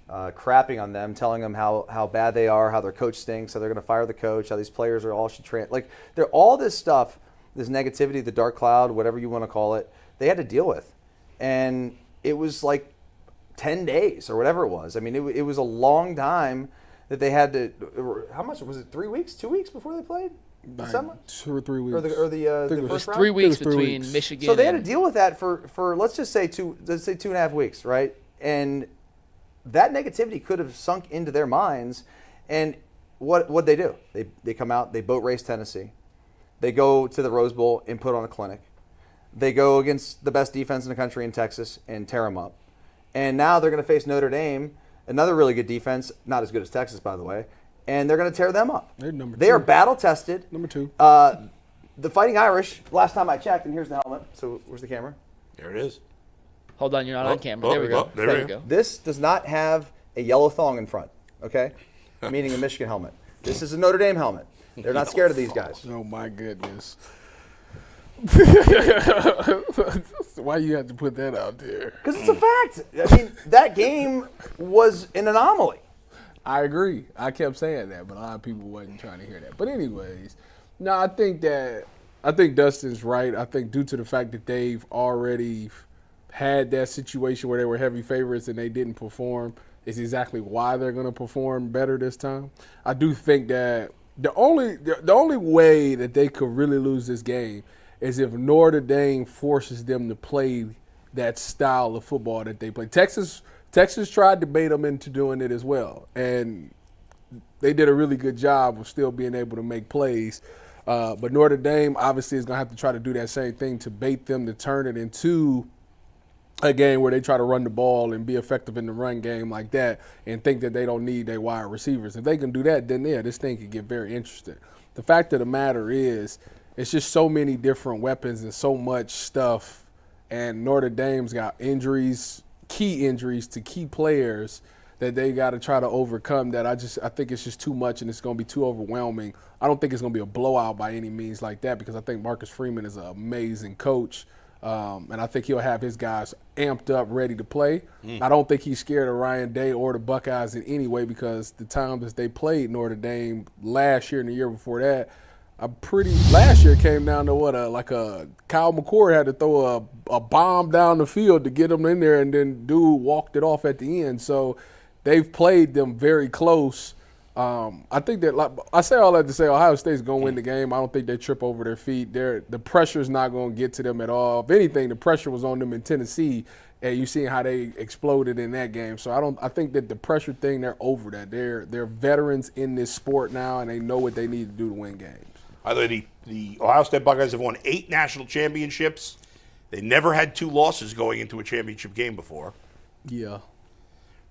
crapping on them, telling them how bad they are, how their coach stinks, how they're going to fire the coach, how these players are all they're all this stuff, this negativity, the dark cloud, whatever you want to call it, they had to deal with. And it was like 10 days or whatever it was. I mean, it was a long time that they had to. How much was it? 3 weeks? 2 weeks before they played?
Like 2 or 3 weeks.
Or the first round?
3 weeks
It was 3
between
weeks.
Michigan.
So they had to deal with that for let's say 2.5 weeks, right? And that negativity could have sunk into their minds. And what they do? They come out, they boat race Tennessee, they go to the Rose Bowl and put on a clinic. They go against the best defense in the country in Texas and tear them up. And now they're going to face Notre Dame, another really good defense, not as good as Texas, by the way, and they're going to tear them up. They are battle-tested.
Number 2.
The Fighting Irish, last time I checked, and here's the helmet. So where's the camera?
There it is.
Hold on, you're not on camera. There we go.
There we go.
This does not have a yellow thong in front, okay? Meaning a Michigan helmet. This is a Notre Dame helmet. They're not scared of these guys.
Oh, my goodness. Why you have to put that out there?
Because it's a fact. I mean, that game was an anomaly.
I agree. I kept saying that, but a lot of people wasn't trying to hear that. But anyways, no, I think Dustin's right. I think due to the fact that they've already had that situation where they were heavy favorites and they didn't perform is exactly why they're going to perform better this time. I do think that the only way that they could really lose this game is if Notre Dame forces them to play that style of football that they play. Texas tried to bait them into doing it as well, and they did a really good job of still being able to make plays. But Notre Dame obviously is going to have to try to do that same thing to bait them to turn it into a game where they try to run the ball and be effective in the run game like that and think that they don't need their wide receivers. If they can do that, then, yeah, this thing could get very interesting. The fact of the matter is it's just so many different weapons and so much stuff. And Notre Dame's got injuries, key injuries to key players that they got to try to overcome. That I think it's just too much and it's going to be too overwhelming. I don't think it's going to be a blowout by any means like that, because I think Marcus Freeman is an amazing coach. And I think he'll have his guys amped up, ready to play. I don't think he's scared of Ryan Day or the Buckeyes in any way, because the times that they played Notre Dame last year and the year before that, last year came down to like a Kyle McCord had to throw a bomb down the field to get them in there, and then dude walked it off at the end. So they've played them very close. I think that, like, I say all that to say Ohio State's going to win the game. I don't think they trip over their feet. The pressure's not going to get to them at all. If anything, the pressure was on them in Tennessee, and you seen how they exploded in that game. So I think that the pressure thing, they're over that. They're veterans in this sport now, and they know what they need to do to win games.
By the way, the Ohio State Buckeyes have won 8 national championships. They never had 2 losses going into a championship game before.
Yeah.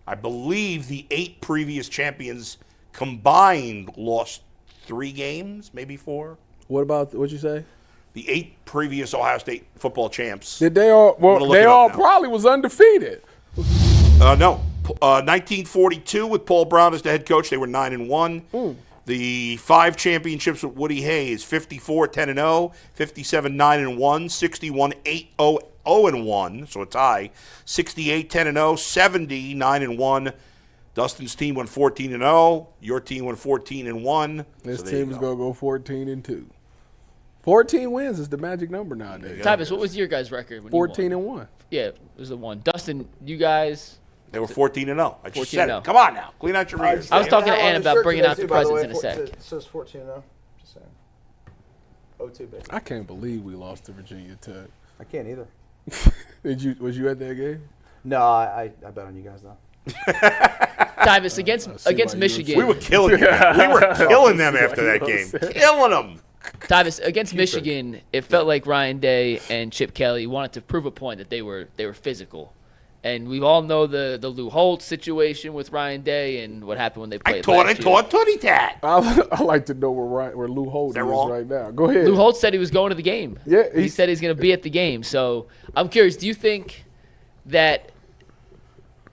I believe the 8 previous champions combined lost 3 games, maybe 4.
What'd you say?
The 8 previous Ohio State football champs.
Did they all? Well, they all probably was undefeated.
No. 1942 with Paul Brown as the head coach, they were 9-1. The 5 championships with Woody Hayes: 54 10-0, 57 9-1, 61 8-0-0-1, so a tie. 68 10-0, 70 9-1. Dustin's team went 14-0. Your team went 14-1.
This team is gonna go 14-2. 14 wins is the magic number nowadays.
Tyvus, what was your guys' record?
14-1.
Yeah, it was the one. Dustin, you guys.
They were 14-0. I just said
14-0.
it. Come on now, clean out your ears.
I was talking to Ann about bringing out the presents in a sec.
It says 14-0. Just saying. 0-2, baby.
I can't believe we lost to Virginia Tech.
I can't either.
Was you at that game?
No, I bet on you guys though.
Tyvus, against Michigan.
We were killing them. We were killing them after that game. Killing them.
Tyvus, against Michigan, it felt like Ryan Day and Chip Kelly wanted to prove a point that they were physical. And we all know the Lou Holtz situation with Ryan Day and what happened when they played last year.
Tootie tat.
I like to know where Lou Holtz is right now. Go ahead.
Lou Holtz said he was going to the game.
Yeah,
he said he's going to be at the game. So I'm curious, do you think that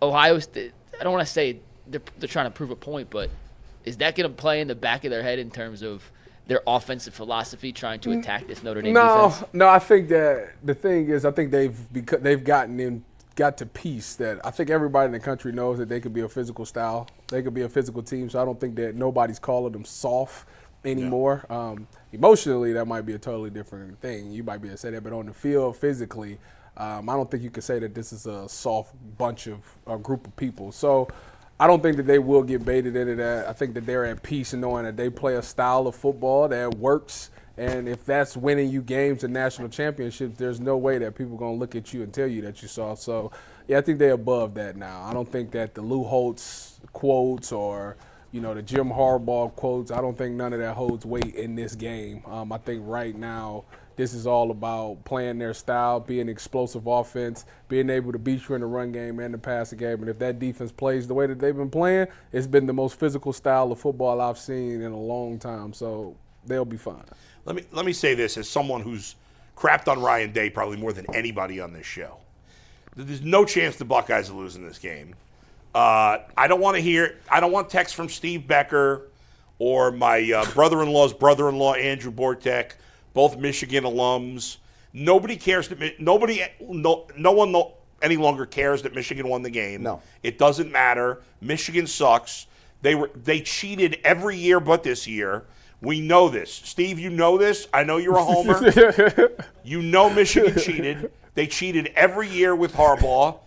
Ohio State, I don't want to say they're trying to prove a point, but is that going to play in the back of their head in terms of their offensive philosophy trying to attack this Notre Dame defense?
No, I think that the thing is, I think they've got to peace that I think everybody in the country knows that they could be a physical style. They could be a physical team, so I don't think that nobody's calling them soft anymore. Yeah. Emotionally, that might be a totally different thing. You might be able to say that, but on the field, physically, I don't think you can say that this is a soft bunch of a group of people. So I don't think that they will get baited into that. I think that they're at peace in knowing that they play a style of football that works. And if that's winning you games and national championships, there's no way that people are going to look at you and tell you that you saw. So, yeah, I think they're above that now. I don't think that the Lou Holtz quotes or, the Jim Harbaugh quotes, I don't think none of that holds weight in this game. I think right now this is all about playing their style, being explosive offense, being able to beat you in the run game and the passing game. And if that defense plays the way that they've been playing, it's been the most physical style of football I've seen in a long time. So they'll be fine.
Let me say this as someone who's crapped on Ryan Day probably more than anybody on this show. There's no chance the Buckeyes are losing this game. I don't want text from Steve Becker or my brother-in-law's brother-in-law, Andrew Bortek, both Michigan alums. Nobody cares no one any longer cares that Michigan won the game.
No.
It doesn't matter. Michigan sucks. They cheated every year but this year. We know this. Steve, you know this. I know you're a homer. You know Michigan cheated. They cheated every year with Harbaugh.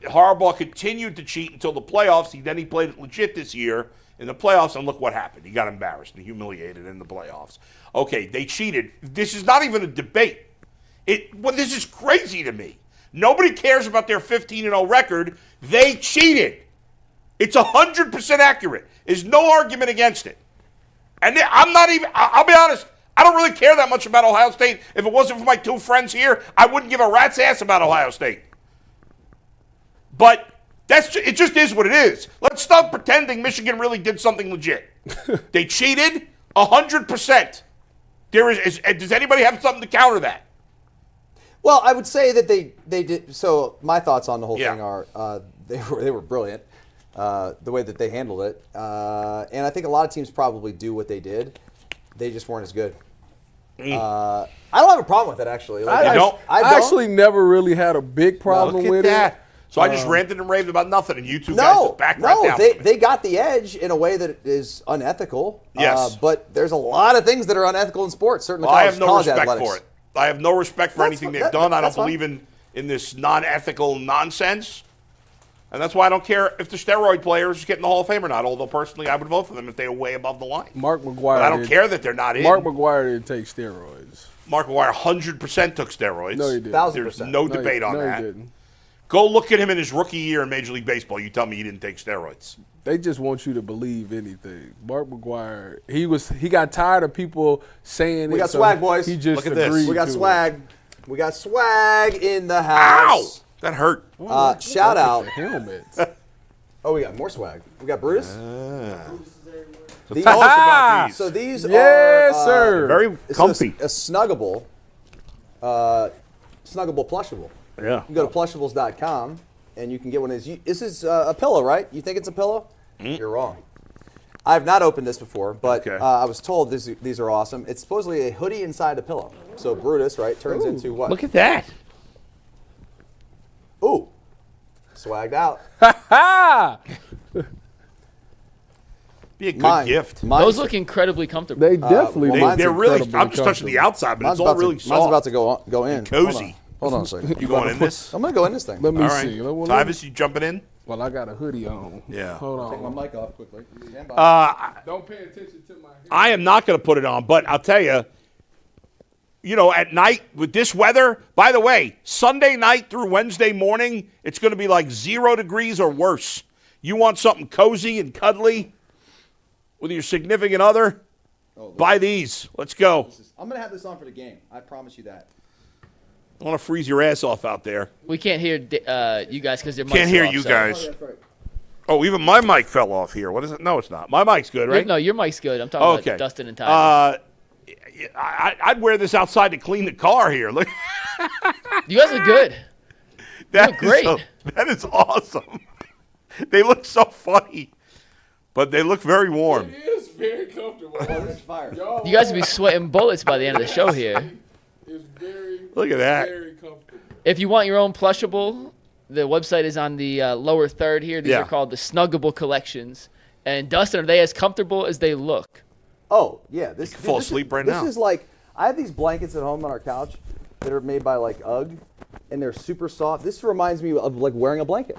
Harbaugh continued to cheat until the playoffs. Then he played it legit this year in the playoffs, and look what happened. He got embarrassed and humiliated in the playoffs. Okay, they cheated. This is not even a debate. This is crazy to me. Nobody cares about their 15-0 record. They cheated. It's 100% accurate. There's no argument against it. And I'll be honest, I don't really care that much about Ohio State. If it wasn't for my 2 friends here, I wouldn't give a rat's ass about Ohio State. But it just is what it is. Let's stop pretending Michigan really did something legit. They cheated 100%. Does anybody have something to counter that?
Well, I would say that they did. So my thoughts on the whole
Yeah.
thing are they were brilliant, the way that they handled it, and I think a lot of teams probably do what they did. They just weren't as good. I don't have a problem with it actually. Like,
You don't?
I actually never really had a big problem
Look
with
at that.
it.
So I just ranted and raved about nothing, and you two guys just backed right down.
They got the edge in a way that is unethical.
Yes.
But there's a lot of things that are unethical in sports. Certainly,
I have no
college
respect
athletics.
for it. I have no respect for anything they've done. I don't
that's fine.
believe in this non-ethical nonsense. And that's why I don't care if the steroid players get in the Hall of Fame or not, although personally I would vote for them if they were way above the line.
Mark McGuire.
But I don't care that they're not in.
Mark McGuire didn't take steroids.
Mark McGuire 100% took steroids.
No, he didn't.
1,000%.
There's no debate on that.
He didn't.
Go look at him in his rookie year in Major League Baseball. You tell me he didn't take steroids.
They just want you to believe anything. Mark McGuire, he got tired of people saying
We
it.
got
so
swag, boys.
He just
Look at this.
agreed
We got
to
swag. We got swag in the
Ow!
house.
That hurt.
It.
Shout out.
Helmets.
Oh, we got more swag. We got Brutus.
So tell us about these.
So these
Yes,
are
sir.
Very comfy.
A snuggable, plushable.
Yeah.
You can go to plushables.com and you can get one of these. This is a pillow, right? You think it's a pillow? You're wrong. I've not opened this before, but
Okay.
I was told these are awesome. It's supposedly a hoodie inside a pillow. So Brutus, right, turns into what?
Look at that.
Ooh, swagged out.
Be a good gift.
Those look incredibly comfortable.
They definitely
well,
look
mine's
They're really.
incredibly
I'm just touching the
comfortable.
outside, but
Mine's
it's all really soft.
Mine's about to go in.
cozy.
Hold on a second.
You going in this?
I'm gonna go in this thing.
Let me
All right.
see. Let me-
Tyvis, you jumping in?
Well, I got a hoodie on.
Yeah.
Hold on.
Take my mic off quickly. Stand by.
Don't pay attention to my hair.
I am not going to put it on, but I'll tell you, at night with this weather, by the way, Sunday night through Wednesday morning, it's going to be like 0 degrees or worse. You want something cozy and cuddly with your significant other? Buy these. Let's go.
I'm gonna have this on for the game. I promise you that.
I want to freeze your ass off out there.
We can't hear you guys because their mics
Can't hear
are off,
you
so-
guys.
That's right.
Oh, even my mic fell off here. What is it? No, it's not. My mic's good, right?
No, your mic's good. I'm talking
Okay.
about Dustin and Tyler.
I'd wear this outside to clean the car here. Look,
You guys look good.
that
look great.
That is awesome. They look so funny, but they look very warm.
It is very comfortable.
It's fire.
You guys will be sweating bullets by the end of the show here.
It's very,
Look at that.
very comfortable.
If you want your own plushable, the website is on the lower third here. These
Yeah.
are called the Snuggable collections. And Dustin, are they as comfortable as they look?
Oh yeah, this
fall
this
asleep
is,
right
this
now.
is like I have these blankets at home on our couch that are made by like UGG, and they're super soft. This reminds me of like wearing a blanket.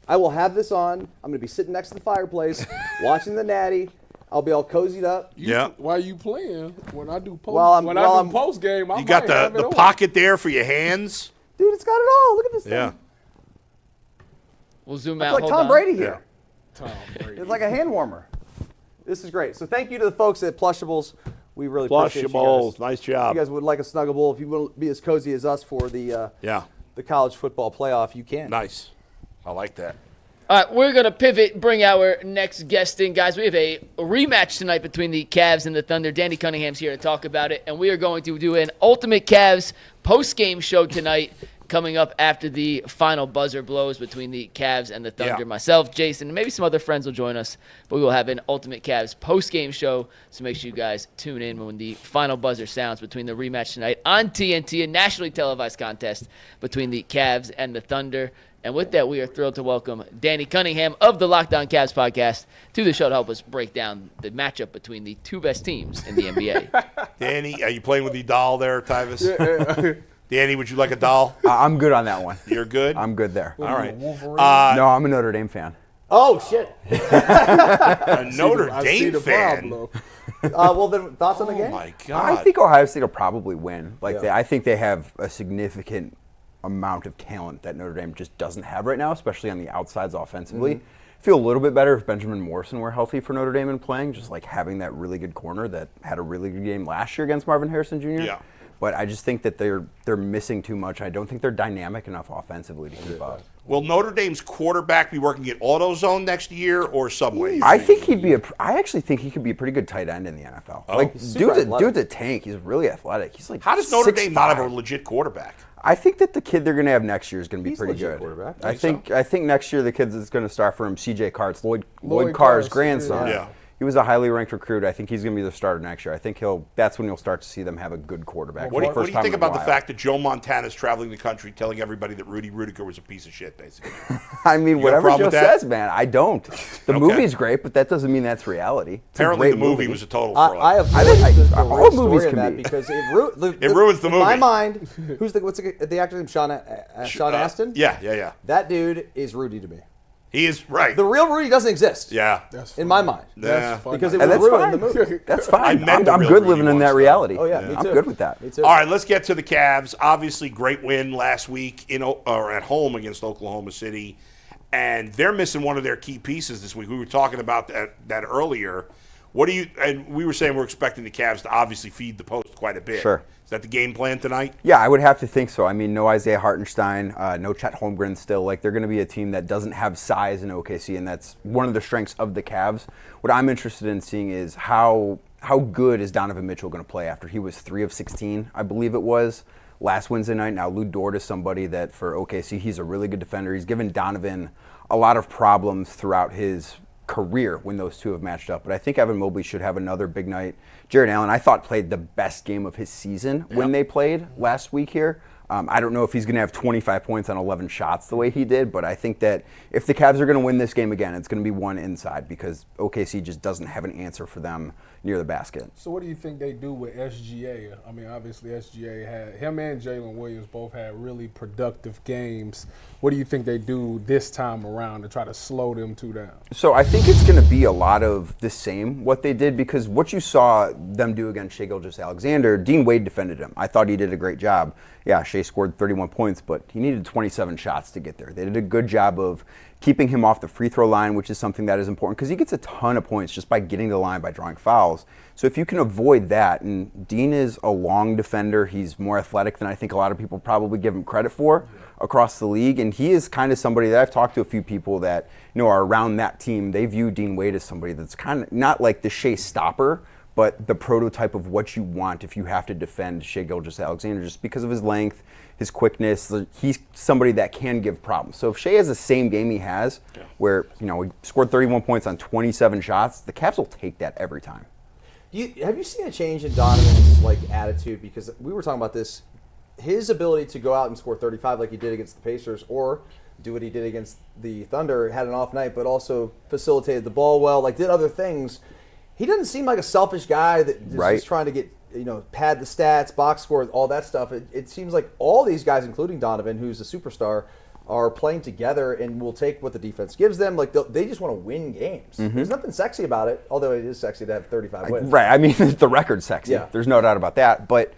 I will have this on. I'm gonna be sitting next to the fireplace, watching the Natty. I'll be all cozied up.
Yeah.
While you playing, when I do post,
Well,
when
well,
I
I'm-
do post game, I
You got
might have
the
it on.
pocket there for your hands.
Dude, it's got it all. Look at this
Yeah.
thing.
We'll zoom
It's
out.
like
Hold
Tom
on.
Brady here.
Tom Brady.
It's like a hand warmer. This is great. So thank you to the folks at Plushables. We really appreciate you
Plushables.
guys.
Nice
If
job.
you guys would like a Snuggable, if you want to be as cozy as us for the
Yeah.
college football playoff, you can.
Nice. I like that.
All right, we're going to pivot, bring our next guest in. Guys, we have a rematch tonight between the Cavs and the Thunder. Danny Cunningham's here to talk about it, and we are going to do an Ultimate Cavs post-game show tonight coming up after the final buzzer blows between the Cavs and the Thunder.
Yeah.
Myself, Jason, and maybe some other friends will join us, but we will have an Ultimate Cavs post-game show, so make sure you guys tune in when the final buzzer sounds between the rematch tonight on TNT, a nationally televised contest between the Cavs and the Thunder. And with that, we are thrilled to welcome Danny Cunningham of the Locked On Cavs podcast to the show to help us break down the matchup between the two best teams in the NBA.
Danny, are you playing with the doll there, Tyvis? Danny, would you like a doll?
I'm good on that one.
You're good?
I'm good there.
All right.
No, I'm a Notre Dame fan.
Oh, shit.
A Notre
I see
Dame
the
fan.
problem.
Well, then, thoughts on the
Oh,
game?
my God.
I think Ohio State will probably win. Like
Yeah.
I think they have a significant amount of talent that Notre Dame just doesn't have right now, especially on the outsides offensively. Feel a little bit better if Benjamin Morrison were healthy for Notre Dame and playing, just like having that really good corner that had a really good game last year against Marvin Harrison Jr.
Yeah.
But I just think that they're missing too much. I don't think they're dynamic enough offensively to keep up.
Will Notre Dame's quarterback be working at AutoZone next year or Subway?
I actually think he could be a pretty good tight end in the NFL.
Oh.
Like dude's a tank. He's really athletic. He's like,
how does Notre
6'5".
Dame not have a legit quarterback?
I think that the kid they're going to have next year is going to be pretty good.
Quarterback.
I think next year the kid that's going to start for him, C.J. Cart's Lloyd Carr's grandson.
Yeah.
He was a highly ranked recruit. I think he's going to be the starter next year. I think that's when you'll start to see them have a good quarterback.
What do you think about the fact that Joe Montana's traveling the country telling everybody that Rudy Rudiger was a piece of shit, basically?
I mean, whatever Joe says, man. I don't. The movie's great, but that doesn't mean that's reality.
Apparently the movie was a total fraud.
I have
all movies can be.
because it
ruins the movie.
In my mind, what's the actor's name? Sean Astin?
Yeah.
That dude is Rudy to me.
He is right.
The real Rudy doesn't exist.
Yeah.
In my mind.
Yeah.
Because it would ruin the movie.
That's fine.
I met
I'm good living in that reality.
Oh, yeah, me too.
I'm good with that.
Me too.
All right, let's get to the Cavs. Obviously, great win last week at home against Oklahoma City. And they're missing one of their key pieces this week. We were talking about that earlier. And we were saying we're expecting the Cavs to obviously feed the post quite a bit.
Sure.
Is that the game plan tonight?
Yeah, I would have to think so. I mean, no Isaiah Hartenstein, no Chet Holmgren still. Like, they're going to be a team that doesn't have size in OKC, and that's one of the strengths of the Cavs. What I'm interested in seeing is how good is Donovan Mitchell going to play after he was 3 of 16, I believe it was, last Wednesday night. Now, Lou Dort is somebody that for OKC, he's a really good defender. He's given Donovan a lot of problems throughout his career when those two have matched up. But I think Evan Mobley should have another big night. Jared Allen, I thought, played the best game of his season when they played last week here. I don't know if he's going to have 25 points on 11 shots the way he did, but I think that if the Cavs are going to win this game again, it's going to be one inside because OKC just doesn't have an answer for them near the basket.
So what do you think they do with SGA? I mean, obviously SGA had him and Jalen Williams both had really productive games. What do you think they do this time around to try to slow them two down?
So I think it's going to be a lot of the same what they did because what you saw them do against Shai Gilgeous-Alexander, Dean Wade defended him. I thought he did a great job. Yeah, Shai scored 31 points, but he needed 27 shots to get there. They did a good job of keeping him off the free throw line, which is something that is important because he gets a ton of points just by getting to the line by drawing fouls. So if you can avoid that, and Dean is a long defender, he's more athletic than I think a lot of people probably give him credit for across the league, and he is kind of somebody that I've talked to a few people that are around that team. They view Dean Wade as somebody that's kind of not like the Shai stopper, but the prototype of what you want if you have to defend Shai Gilgeous-Alexander just because of his length, his quickness. He's somebody that can give problems. So if Shai has the same game he has where, he scored 31 points on 27 shots, the Cavs will take that every time.
Have you seen a change in Donovan's attitude? Because we were talking about this. His ability to go out and score 35 like he did against the Pacers or do what he did against the Thunder, had an off night, but also facilitated the ball well, did other things. He doesn't seem like a selfish guy that is just trying to get, pad the stats, box score, all that stuff. It seems like all these guys, including Donovan, who's a superstar, are playing together and will take what the defense gives them. They just want to win games. Mm-hmm. There's nothing sexy about it, although it is sexy to have 35 wins.
Right. I mean, the record's sexy. Yeah. There's no doubt about that. But,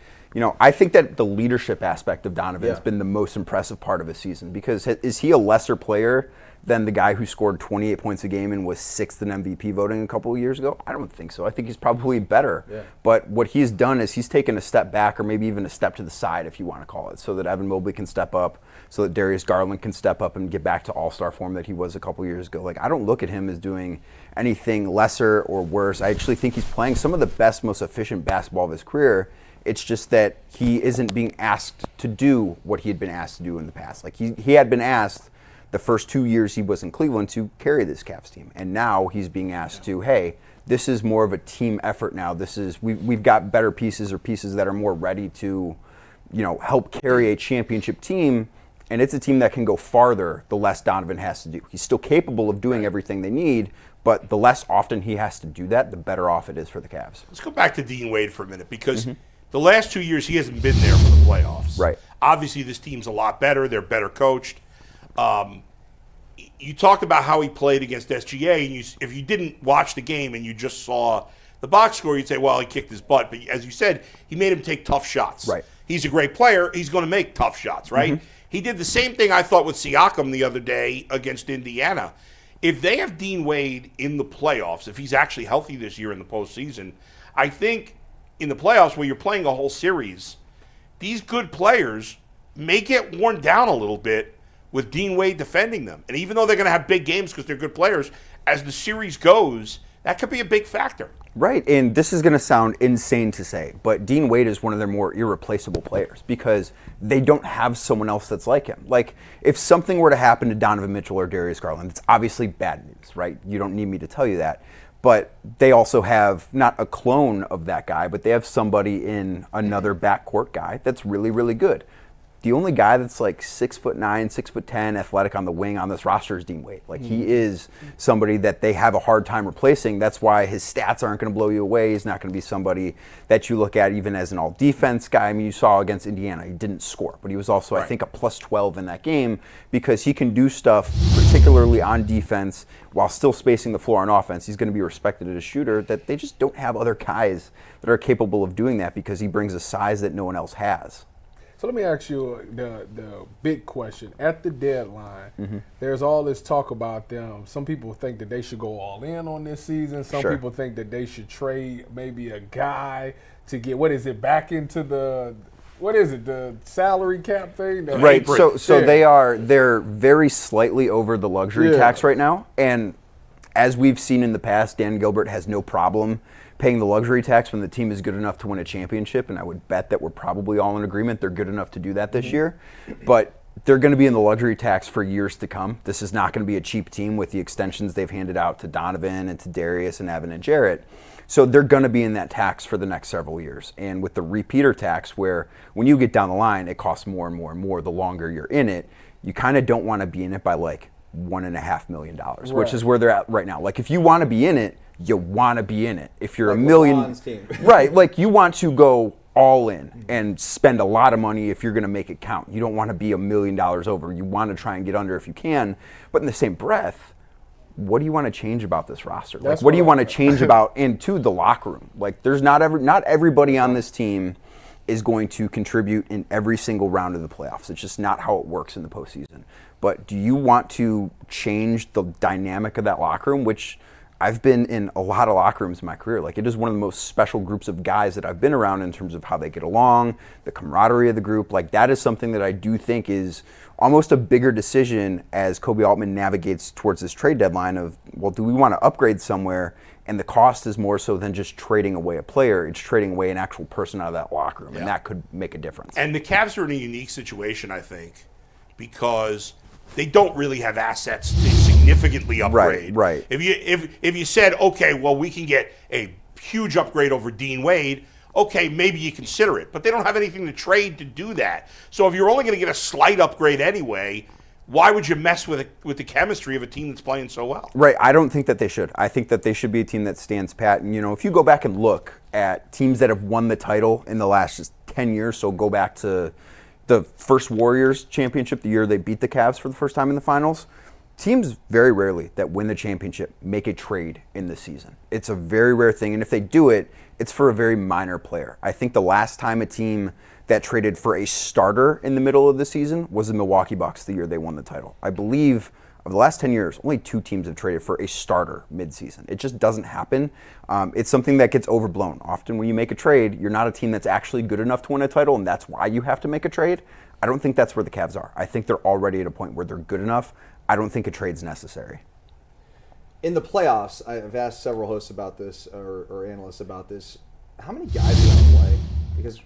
I think that the leadership aspect of Donovan has been the most impressive part of his season because is he a lesser player than the guy who scored 28 points a game and was 6th in MVP voting a couple of years ago? I don't think so. I think he's probably better. Yeah. But what he's done is he's taken a step back or maybe even a step to the side, if you want to call it, so that Evan Mobley can step up, so that Darius Garland can step up and get back to all-star form that he was a couple of years ago. I don't look at him as doing anything lesser or worse. I actually think he's playing some of the best, most efficient basketball of his career. It's just that he isn't being asked to do what he had been asked to do in the past. He had been asked the first 2 years he was in Cleveland to carry this Cavs team. And now he's being asked to, hey, this is more of a team effort now. We've got better pieces or pieces that are more ready to, help carry a championship team. And it's a team that can go farther the less Donovan has to do. He's still capable of doing everything they need, but the less often he has to do that, the better off it is for the Cavs.
Let's go back to Dean Wade for a minute because the last 2 years he hasn't been there for the playoffs.
Right.
Obviously this team's a lot better. They're better coached. You talked about how he played against SGA, and if you didn't watch the game and you just saw the box score, you'd say, well, he kicked his butt. But as you said, he made him take tough shots.
Right.
He's a great player. He's going to make tough shots, right? Mm-hmm. He did the same thing I thought with Siakam the other day against Indiana. If they have Dean Wade in the playoffs, if he's actually healthy this year in the postseason, I think in the playoffs where you're playing a whole series, these good players may get worn down a little bit with Dean Wade defending them. And even though they're going to have big games because they're good players, as the series goes, that could be a big factor.
Right, and this is going to sound insane to say, but Dean Wade is one of their more irreplaceable players because they don't have someone else that's like him. Like, if something were to happen to Donovan Mitchell or Darius Garland, it's obviously bad news, right? You don't need me to tell you that. But they also have not a clone of that guy, but they have somebody in another backcourt guy that's really, really good. The only guy that's like 6'9", 6'10", athletic on the wing on this roster is Dean Wade. Like, he is somebody that they have a hard time replacing. That's why his stats aren't going to blow you away. He's not going to be somebody that you look at even as an all-defense guy. I mean, you saw against Indiana, he didn't score, but he was also, I think, a plus 12 in that game because he can do stuff, particularly on defense, while still spacing the floor on offense. He's going to be respected as a shooter that they just don't have other guys that are capable of doing that because he brings a size that no one else has.
So let me ask you the big question. At the deadline, there's all this talk about them. Some people think that they should go all in on this season. Some people think that they should trade maybe a guy to get, back into the salary cap thing?
Right, so they're very slightly over the luxury tax right now. And as we've seen in the past, Dan Gilbert has no problem paying the luxury tax when the team is good enough to win a championship, and I would bet that we're probably all in agreement they're good enough to do that this year. But they're going to be in the luxury tax for years to come. This is not going to be a cheap team with the extensions they've handed out to Donovan and to Darius and Evan and Jarrett. So they're going to be in that tax for the next several years. And with the repeater tax, where when you get down the line, it costs more and more and more the longer you're in it, you kind of don't want to be in it by like $1.5 million, which is where they're at right now. Like, if you want to be in it, you want to be in it. If you're
like
a million,
LeBron's team.
Right? Like, you want to go all in and spend a lot of money if you're going to make it count. You don't want to be $1 million over. You want to try and get under if you can. But in the same breath, what do you want to change about this roster? Like, what do you want to change about into the locker room? Like, there's not everybody on this team is going to contribute in every single round of the playoffs. It's just not how it works in the postseason. But do you want to change the dynamic of that locker room, which I've been in a lot of locker rooms in my career. Like, it is one of the most special groups of guys that I've been around in terms of how they get along, the camaraderie of the group. Like, that is something that I do think is almost a bigger decision as Kobe Altman navigates towards this trade deadline of, well, do we want to upgrade somewhere? And the cost is more so than just trading away a player. It's trading away an actual person out of that locker room, and that could make a difference.
And the Cavs are in a unique situation, I think, because they don't really have assets to significantly upgrade.
Right.
If you said, okay, well, we can get a huge upgrade over Dean Wade, okay, maybe you consider it. But they don't have anything to trade to do that. So if you're only going to get a slight upgrade anyway, why would you mess with the chemistry of a team that's playing so well?
Right. I don't think that they should. I think that they should be a team that stands pat. And, if you go back and look at teams that have won the title in the last just 10 years, so go back to the first Warriors championship, the year they beat the Cavs for the first time in the finals, teams very rarely that win the championship make a trade in the season. It's a very rare thing, and if they do it, it's for a very minor player. I think the last time a team that traded for a starter in the middle of the season was the Milwaukee Bucks the year they won the title. I believe of the last 10 years, only 2 teams have traded for a starter midseason. It just doesn't happen. It's something that gets overblown. Often when you make a trade, you're not a team that's actually good enough to win a title, and that's why you have to make a trade. I don't think that's where the Cavs are. I think they're already at a point where they're good enough. I don't think a trade's necessary.
In the playoffs, I've asked several hosts about this, or analysts about this. How many guys are going to play? Because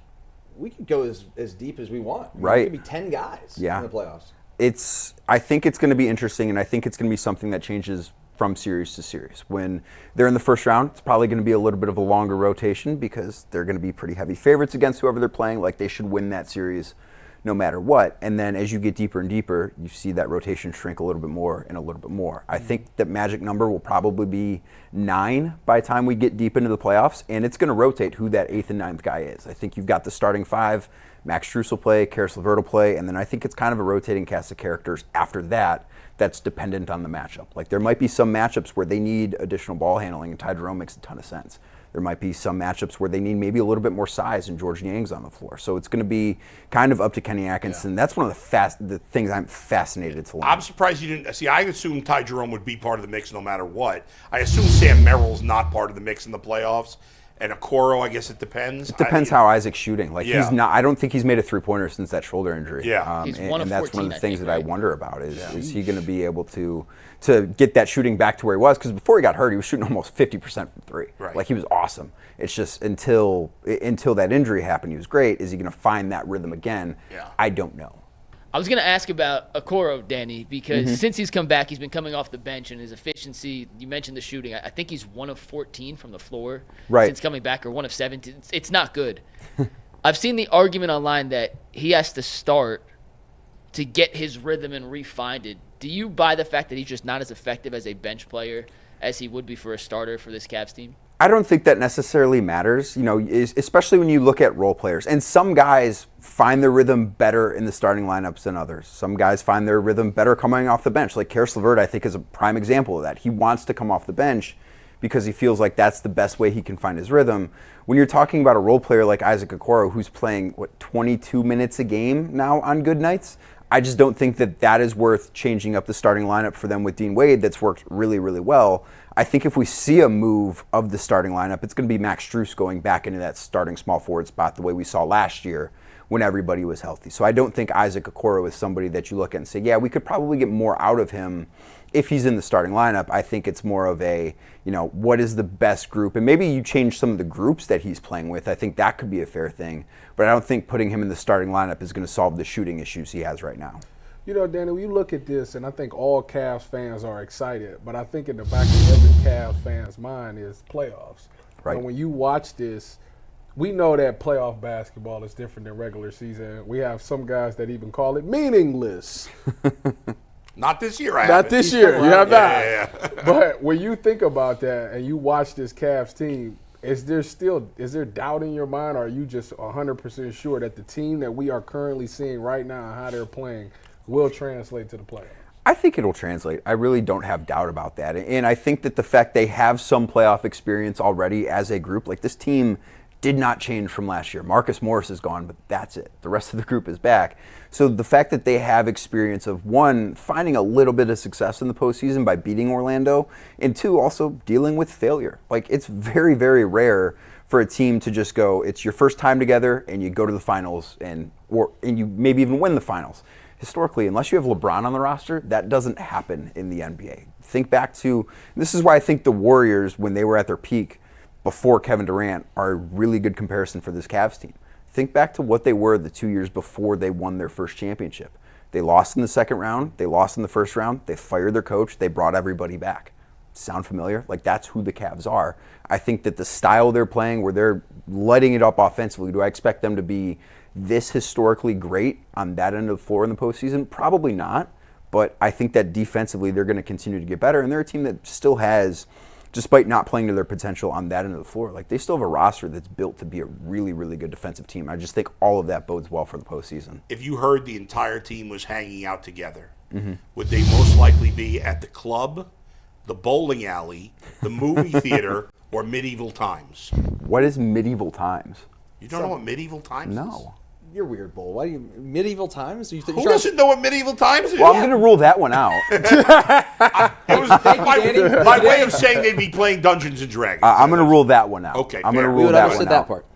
we could go as deep as we want.
Right.
It could be 10 guys in the playoffs.
I think it's going to be interesting, and I think it's going to be something that changes from series to series. When they're in the first round, it's probably going to be a little bit of a longer rotation because they're going to be pretty heavy favorites against whoever they're playing. Like, they should win that series no matter what. And then as you get deeper and deeper, you see that rotation shrink a little bit more and a little bit more. I think that magic number will probably be 9 by the time we get deep into the playoffs, and it's going to rotate who that 8th and 9th guy is. I think you've got the starting 5, Max Strus will play, Karis LeVert will play, and then I think it's kind of a rotating cast of characters after that that's dependent on the matchup. Like, there might be some matchups where they need additional ball handling, and Ty Jerome makes a ton of sense. There might be some matchups where they need maybe a little bit more size and George Niang's on the floor. So it's going to be kind of up to Kenny Atkinson. That's one of the things I'm fascinated to learn.
I'm surprised you didn't see. I assumed Ty Jerome would be part of the mix no matter what. I assume Sam Merrill's not part of the mix in the playoffs. And Okoro, I guess it depends.
It depends how Isaac's shooting. Like
Yeah.
he's not. I don't think he's made a 3-pointer since that shoulder injury.
Yeah.
He's
and,
one of
and that's
14,
one of the things
I think,
that I
right?
wonder about is he going to be able to get that shooting back to where he was? Because before he got hurt, he was shooting almost 50% from three.
Right.
Like he was awesome. It's just until that injury happened, he was great. Is he going to find that rhythm again?
Yeah.
I don't know.
I was going to ask about Okoro, Danny, because
Mm-hmm.
since he's come back, he's been coming off the bench, and his efficiency, you mentioned the shooting. I think he's 1 of 14 from the floor
Right.
since coming back, or 1 of 17. It's not good. I've seen the argument online that he has to start to get his rhythm and re-find it. Do you buy the fact that he's just not as effective as a bench player as he would be for a starter for this Cavs team?
I don't think that necessarily matters, especially when you look at role players. And some guys find their rhythm better in the starting lineups than others. Some guys find their rhythm better coming off the bench. Like Karis LeVert, I think, is a prime example of that. He wants to come off the bench because he feels like that's the best way he can find his rhythm. When you're talking about a role player like Isaac Okoro, who's playing, 22 minutes a game now on good nights, I just don't think that is worth changing up the starting lineup for them with Dean Wade. That's worked really, really well. I think if we see a move of the starting lineup, it's going to be Max Strus going back into that starting small forward spot the way we saw last year when everybody was healthy. So I don't think Isaac Okoro is somebody that you look at and say, yeah, we could probably get more out of him if he's in the starting lineup. I think it's more of a, what is the best group? And maybe you change some of the groups that he's playing with. I think that could be a fair thing. But I don't think putting him in the starting lineup is going to solve the shooting issues he has right now.
Danny, when you look at this, and I think all Cavs fans are excited, but I think in the back of every Cavs fan's mind is playoffs.
Right.
And when you watch this, we know that playoff basketball is different than regular season. We have some guys that even call it meaningless.
Not this year,
Not this year. You have not.
Yeah.
But when you think about that and you watch this Cavs team, is there doubt in your mind, or are you just 100% sure that the team that we are currently seeing right now and how they're playing will translate to the playoffs?
I think it'll translate. I really don't have doubt about that. And I think that the fact they have some playoff experience already as a group, like this team did not change from last year. Marcus Morris is gone, but that's it. The rest of the group is back. So the fact that they have experience of, one, finding a little bit of success in the postseason by beating Orlando, and two, also dealing with failure. Like, it's very, very rare for a team to just go, it's your first time together and you go to the finals and you maybe even win the finals. Historically, unless you have LeBron on the roster, that doesn't happen in the NBA. Think back to, this is why I think the Warriors, when they were at their peak before Kevin Durant, are a really good comparison for this Cavs team. Think back to what they were the 2 years before they won their first championship. They lost in the second round, they lost in the first round, they fired their coach, they brought everybody back. Sound familiar? Like, that's who the Cavs are. I think that the style they're playing, where they're lighting it up offensively, do I expect them to be this historically great on that end of the floor in the postseason? Probably not, but I think that defensively they're going to continue to get better, and they're a team that still has, despite not playing to their potential on that end of the floor, like, they still have a roster that's built to be a really, really good defensive team. I just think all of that bodes well for the postseason.
If you heard the entire team was hanging out together, would they most likely be at the club, the bowling alley, the movie theater, or medieval times?
What is medieval times?
You don't know what medieval times is?
No.
You're weird, Bull. Why do you medieval times?
Who doesn't know what medieval times is?
Well, I'm going to rule that one out.
It was my way of saying they'd be playing Dungeons and Dragons.
I'm going to rule that one out.
Okay,
I'm going to
fair.
rule
We
that
understood
one
that
out.
part.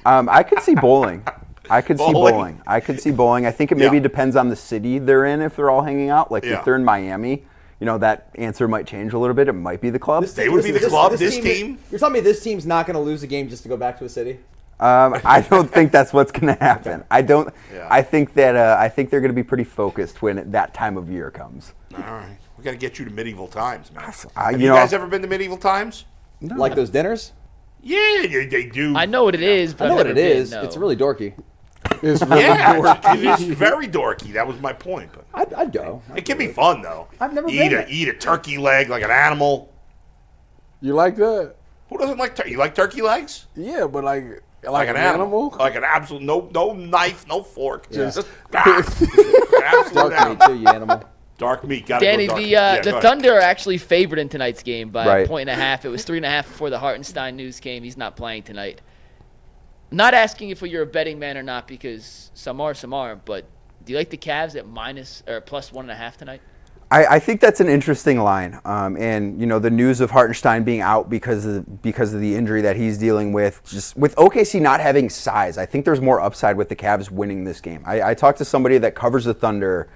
I could see bowling. I could see
Bowling?
bowling. I could see bowling. I think it maybe depends on the city they're in if they're all hanging out. Like,
Yeah.
if they're in Miami, that answer might change a little bit. It might be the club.
They would be the club, this team?
You're telling me this team's not going to lose a game just to go back to a city?
I don't think that's what's going to happen. I don't.
Yeah.
I think that I think they're going to be pretty focused when that time of year comes.
All right. We got to get you to medieval times, man.
You
You
know-
guys ever been to medieval times?
Like those dinners?
Yeah, they do.
I know what it is, but
I know
I've
what
never
it
been,
is.
no.
It's really dorky.
It's really
Yeah, it's very dorky. That was my point. But
I'd go.
it can be fun, though.
I've never
eat
been.
Eat a turkey leg like an animal.
You like that?
Who doesn't like turkey? You like turkey legs?
Yeah, but like
An animal? Like an absolute, no knife, no fork.
Yeah.
Just absolute
Dark
animal.
meat too, you animal.
Dark meat. Gotta
Danny,
go dark
the
meat. Yeah, go
the
ahead.
Thunder are actually favored in tonight's game by
Right.
a point and a half. It was 3.5 before the Hartenstein news came. He's not playing tonight. Not asking if you're a betting man or not, because some are, but do you like the Cavs at minus or plus 1.5 tonight?
I think that's an interesting line, and the news of Hartenstein being out because of the injury that he's dealing with, just with OKC not having size, I think there's more upside with the Cavs winning this game. I talked to somebody that covers the Thunder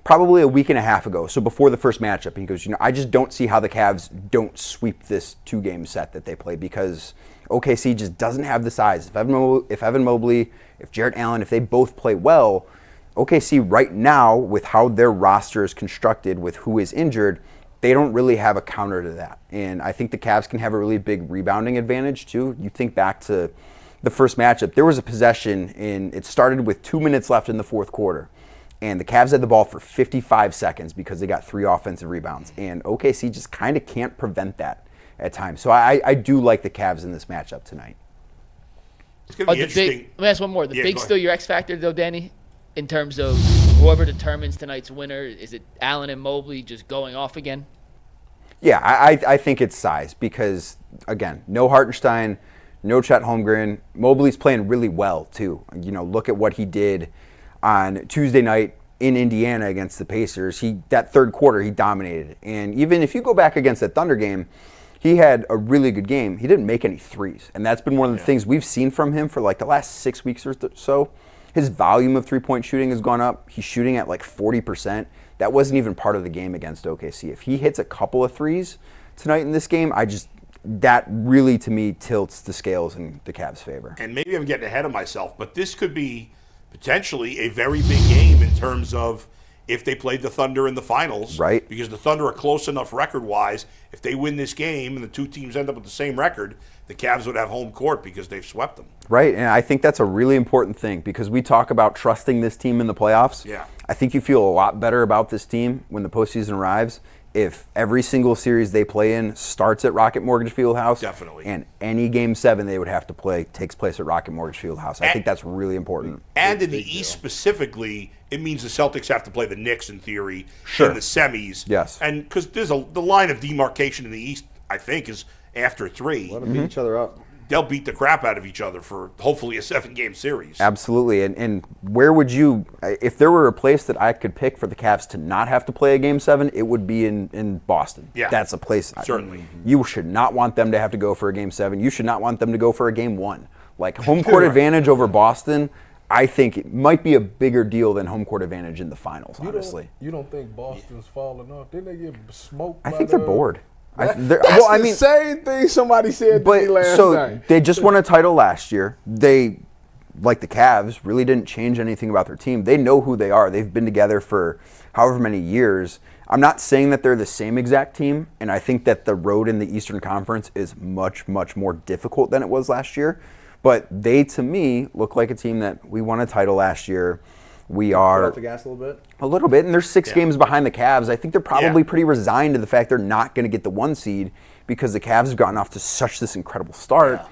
probably a week and a half ago, so before the first matchup, and he goes, I just don't see how the Cavs don't sweep this 2-game set that they play because OKC just doesn't have the size. If Evan Mobley, if Jarrett Allen, if they both play well, OKC right now, with how their roster is constructed, with who is injured, they don't really have a counter to that. And I think the Cavs can have a really big rebounding advantage, too. You think back to the first matchup, there was a possession, it started with 2 minutes left in the fourth quarter. And the Cavs had the ball for 55 seconds because they got 3 offensive rebounds. And OKC just kind of can't prevent that at times. So I do like the Cavs in this matchup tonight.
It's going to be interesting.
Let me ask one more. The big still your X factor, though, Danny? In terms of whoever determines tonight's winner, is it Allen and Mobley just going off again?
Yeah, I think it's size because, again, no Hartenstein, no Chet Holmgren. Mobley's playing really well, too. Look at what he did on Tuesday night in Indiana against the Pacers. That third quarter, he dominated. And even if you go back against that Thunder game, he had a really good game. He didn't make any threes. And that's been one of the things we've seen from him for like the last 6 weeks or so. His volume of three-point shooting has gone up. He's shooting at like 40%. That wasn't even part of the game against OKC. If he hits a couple of threes tonight in this game, that really, to me, tilts the scales in the Cavs' favor.
And maybe I'm getting ahead of myself, but this could be potentially a very big game in terms of if they played the Thunder in the finals.
Right.
Because the Thunder are close enough record-wise. If they win this game and the two teams end up with the same record, the Cavs would have home court because they've swept them.
Right, and I think that's a really important thing because we talk about trusting this team in the playoffs.
Yeah.
I think you feel a lot better about this team when the postseason arrives if every single series they play in starts at Rocket Mortgage Fieldhouse.
Definitely.
And any Game 7 they would have to play takes place at Rocket Mortgage Fieldhouse. I think that's really important.
And in the East specifically, it means the Celtics have to play the Knicks in theory
Sure.
in the semis.
Yes.
And because the line of demarcation in the East, I think, is after 3.
Let them beat each other up.
They'll beat the crap out of each other for hopefully a 7-game series.
Absolutely. And where would you, if there were a place that I could pick for the Cavs to not have to play a Game 7, it would be in Boston.
Yeah.
That's a place.
Certainly.
You should not want them to have to go for a Game 7. You should not want them to go for a Game 1. Like home court advantage over Boston, I think it might be a bigger deal than home court advantage in the finals, honestly.
You don't think Boston's falling off? Didn't they get smoked?
I think they're bored.
That's the same thing somebody said to me last night.
They just won a title last year. They, like the Cavs, really didn't change anything about their team. They know who they are. They've been together for however many years. I'm not saying that they're the same exact team, and I think that the road in the Eastern Conference is much, much more difficult than it was last year. But they, to me, look like a team that we won a title last year. We are
off the gas a little bit.
A little bit, and they're 6 games behind the Cavs. I think they're probably pretty resigned to the fact they're not going to get the 1 seed because the Cavs have gotten off to such this incredible start. Yeah.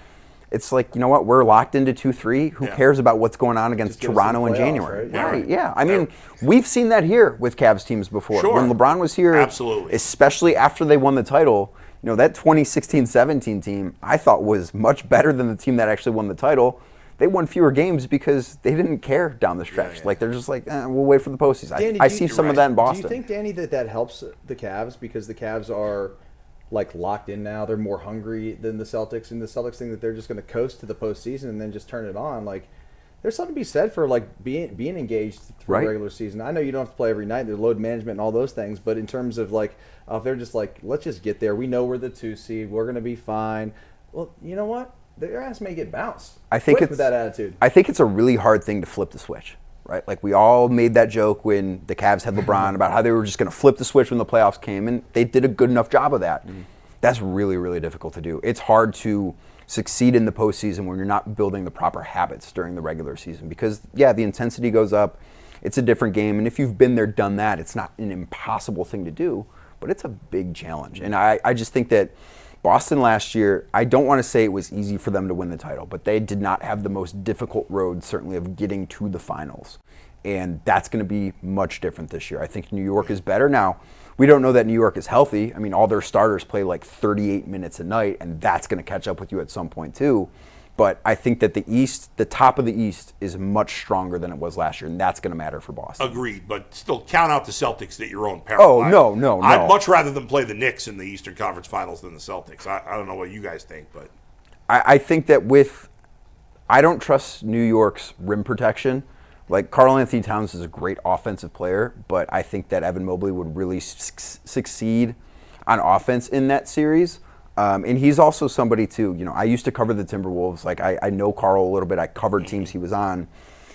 It's like, you know what, we're locked into 2-3. Who cares about what's going on against Toronto in January? Right, yeah. I mean, we've seen that here with Cavs teams before.
Sure.
When LeBron was here,
absolutely,
especially after they won the title, that 2016-17 team I thought was much better than the team that actually won the title. They won fewer games because they didn't care down the stretch. Yeah. Like, they're just like, we'll wait for the postseason.
Danny,
I see some of that in Boston.
Do you think, Danny, that helps the Cavs because the Cavs are like locked in now? They're more hungry than the Celtics, and the Celtics think that they're just going to coast to the postseason and then just turn it on. Like, there's something to be said for like being engaged through the regular season. I know you don't have to play every night. There's load management and all those things, but in terms of like, if they're just like, let's just get there. We know we're the 2 seed. We're going to be fine. Well, you know what? Their ass may get bounced.
I think it's
with that attitude.
I think it's a really hard thing to flip the switch, right? Like, we all made that joke when the Cavs had LeBron about how they were just going to flip the switch when the playoffs came, and they did a good enough job of that. That's really, really difficult to do. It's hard to succeed in the postseason when you're not building the proper habits during the regular season because, the intensity goes up. It's a different game, and if you've been there, done that, it's not an impossible thing to do, but it's a big challenge. And I just think that Boston last year, I don't want to say it was easy for them to win the title, but they did not have the most difficult road, certainly, of getting to the finals. And that's going to be much different this year. I think New York is better. Now, we don't know that New York is healthy. I mean, all their starters play like 38 minutes a night, and that's going to catch up with you at some point, too. But I think that the East, the top of the East, is much stronger than it was last year, and that's going to matter for Boston.
Agreed, but still count out the Celtics at your own peril.
Oh, no.
I'd much rather them play the Knicks in the Eastern Conference Finals than the Celtics. I don't know what you guys think, but
I think that I don't trust New York's rim protection. Like, Karl Anthony Towns is a great offensive player, but I think that Evan Mobley would really succeed on offense in that series. And he's also somebody, too. I used to cover the Timberwolves. Like, I know Karl a little bit. I covered teams he was on.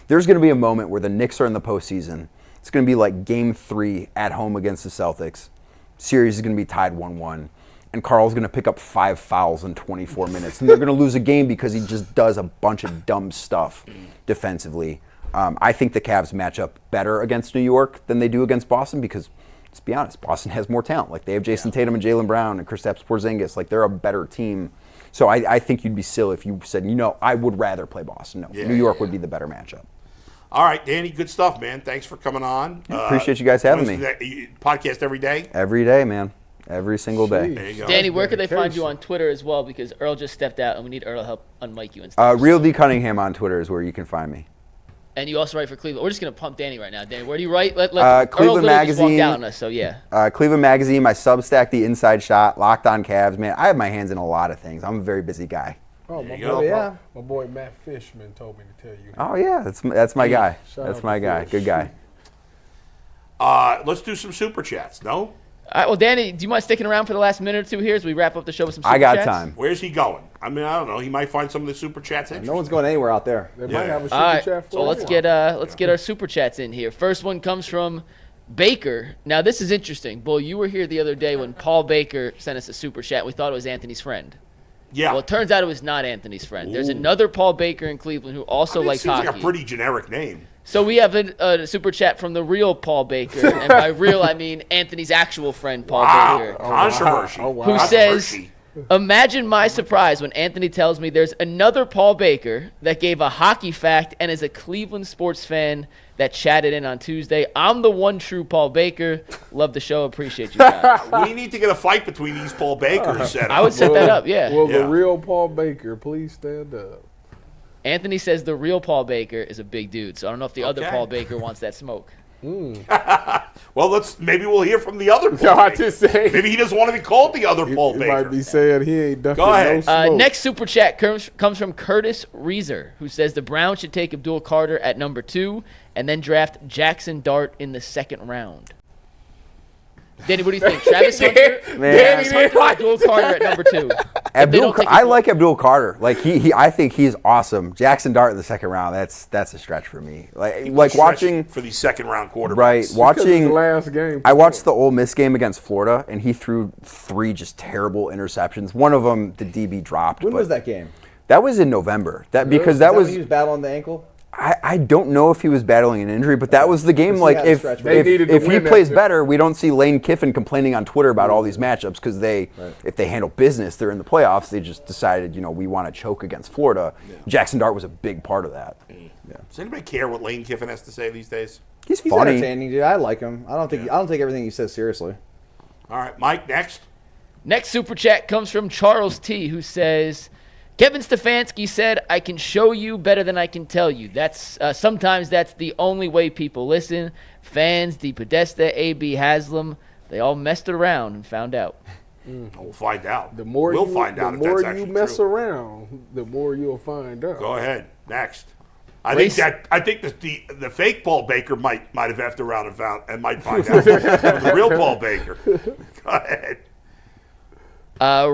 There's going to be a moment where the Knicks are in the postseason. It's going to be like Game 3 at home against the Celtics. Series is going to be tied 1-1. And Karl's going to pick up 5 fouls in 24 minutes. And they're going to lose a game because he just does a bunch of dumb stuff defensively. I think the Cavs match up better against New York than they do against Boston because, let's be honest, Boston has more talent. Like, they have Jason Tatum and Jaylen Brown and Kristaps Porzingis. Like, they're a better team. So I think you'd be silly if you said, I would rather play Boston. No, New York would be the better matchup.
All right, Danny, good stuff, man. Thanks for coming on.
Appreciate you guys having me.
Podcast every day?
Every day, man. Every single day.
There you go.
Danny, where could they find you on Twitter as well? Because Earl just stepped out, and we need Earl to help unmic you and stuff.
Real D Cunningham on Twitter is where you can find me.
And you also write for Cleveland. We're just going to pump Danny right now. Danny, where do you write? Let
Cleveland Magazine.
Just walked out on us, so yeah.
Cleveland Magazine, my Substack, The Inside Shot, Locked on Cavs. Man, I have my hands in a lot of things. I'm a very busy guy.
Oh, my boy Matt Fishman told me to tell you.
Oh, yeah, that's my guy. That's my guy. Good guy.
Let's do some Super Chats, no?
All right, well, Danny, do you mind sticking around for the last minute or two here as we wrap up the show with some Super
Chats? I got
Chats?
time.
Where's he going? I mean, I don't know. He might find some of the Super Chats interesting.
No one's going anywhere out there.
They might have a Super Chat for
so let's get our Super Chats in here. First one comes from Baker. Now, this is interesting. Bull, you were here the other day when Paul Baker sent us a Super Chat. We thought it was Anthony's friend.
Yeah.
Well, it turns out it was not Anthony's friend. There's another Paul Baker in Cleveland who also likes hockey.
Seems like a pretty generic name.
So we have a Super Chat from the real Paul Baker. And by real, I mean Anthony's actual friend, Paul Baker.
Controversy.
Who says, imagine my surprise when Anthony tells me there's another Paul Baker that gave a hockey fact and is a Cleveland sports fan that chatted in on Tuesday. I'm the one true Paul Baker. Love the show. Appreciate you guys.
We need to get a fight between these Paul Bakers.
I would set that up, yeah.
Will the real Paul Baker please stand up?
Anthony says the real Paul Baker is a big dude, so I don't know if the other Paul Baker wants that smoke.
Well, maybe we'll hear from the other Paul Baker. Maybe he doesn't want to be called the other Paul Baker.
He might be saying he ain't ducking
Go ahead.
no smoke.
Next Super Chat comes from Curtis Reeser, who says the Browns should take Abdul Carter at number 2 and then draft Jackson Dart in the 2nd round. Danny, what do you think? Travis Hunter? Travis Hunter or Abdul Carter at number 2?
I like Abdul Carter. Like I think he's awesome. Jackson Dart in the 2nd round. That's a stretch for me. Like watching
for these 2nd round quarterbacks.
Right, watching
the last game.
I watched the Ole Miss game against Florida, and he threw 3 just terrible interceptions. One of them the DB dropped.
When was that game?
That was in November. When he was
battling the ankle.
I don't know if he was battling an injury, but that was the game. Like, if he plays better, we don't see Lane Kiffin complaining on Twitter about all these matchups because if they handle business, they're in the playoffs. They just decided, we want to choke against Florida. Yeah. Jackson Dart was a big part of that.
Yeah. Does anybody care what Lane Kiffin has to say these days?
He's
funny.
Entertaining, dude. I like him. I don't take everything he says seriously.
All right, Mike, next.
Next Super Chat comes from Charles T., who says, Kevin Stefanski said, I can show you better than I can tell you. Sometimes that's the only way people listen. Fans, DePodesta, A.B. Haslam, they all messed around and found out.
We'll find out.
We'll
find out if
the
that's
more you
actually
mess
true.
around, the more you'll find out.
Go ahead. Next. I think the fake Paul Baker might have effed around and might find out the real Paul Baker. Go ahead.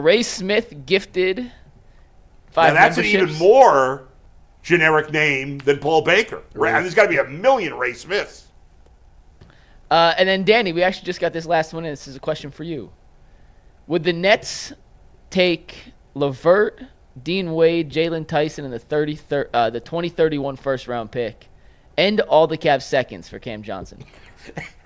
Ray Smith gifted 5
now that's
memberships.
an even more generic name than Paul Baker. There's got to be a million Ray Smiths.
And then, Danny, we actually just got this last one, and this is a question for you. Would the Nets take LeVert, Dean Wade, Jalen Tyson, and the 2031 first-round pick, and all the Cavs seconds for Cam Johnson?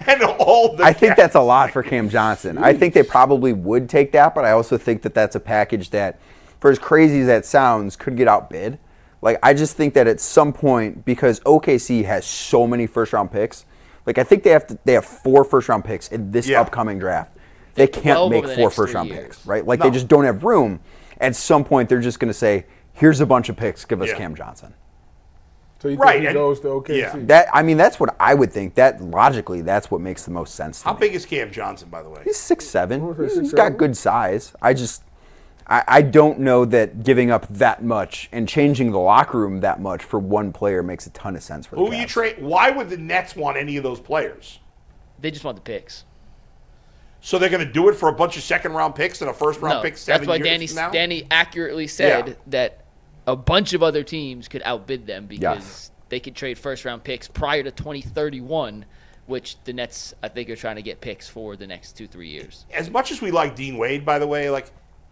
I think that's a lot for Cam Johnson. I think they probably would take that, but I also think that that's a package that, for as crazy as that sounds, could get outbid. Like, I just think that at some point, because OKC has so many first-round picks, like I think they have 4 first-round picks in this upcoming draft. They can't make 4 first-round picks, right? Like they just don't have room. At some point, they're just going to say, here's a bunch of picks, give us
Yeah.
Cam Johnson.
So you think he goes to OKC?
Yeah.
That's what I would think. That logically, that's what makes the most sense to
How
me.
big is Cam Johnson, by the way?
He's 6'7". He's
6'7"?
got good size. I don't know that giving up that much and changing the locker room that much for one player makes a ton of sense for the
Who you
Cavs.
trade? Why would the Nets want any of those players?
They just want the picks.
So they're going to do it for a bunch of second-round picks and a first-round pick 7
that's why
years from now?
Danny accurately said
Yeah.
that a bunch of other teams could outbid them because they could trade first-round picks prior to 2031, which the Nets, I think, are trying to get picks for the next 2-3 years.
As much as we like Dean Wade, by the way, like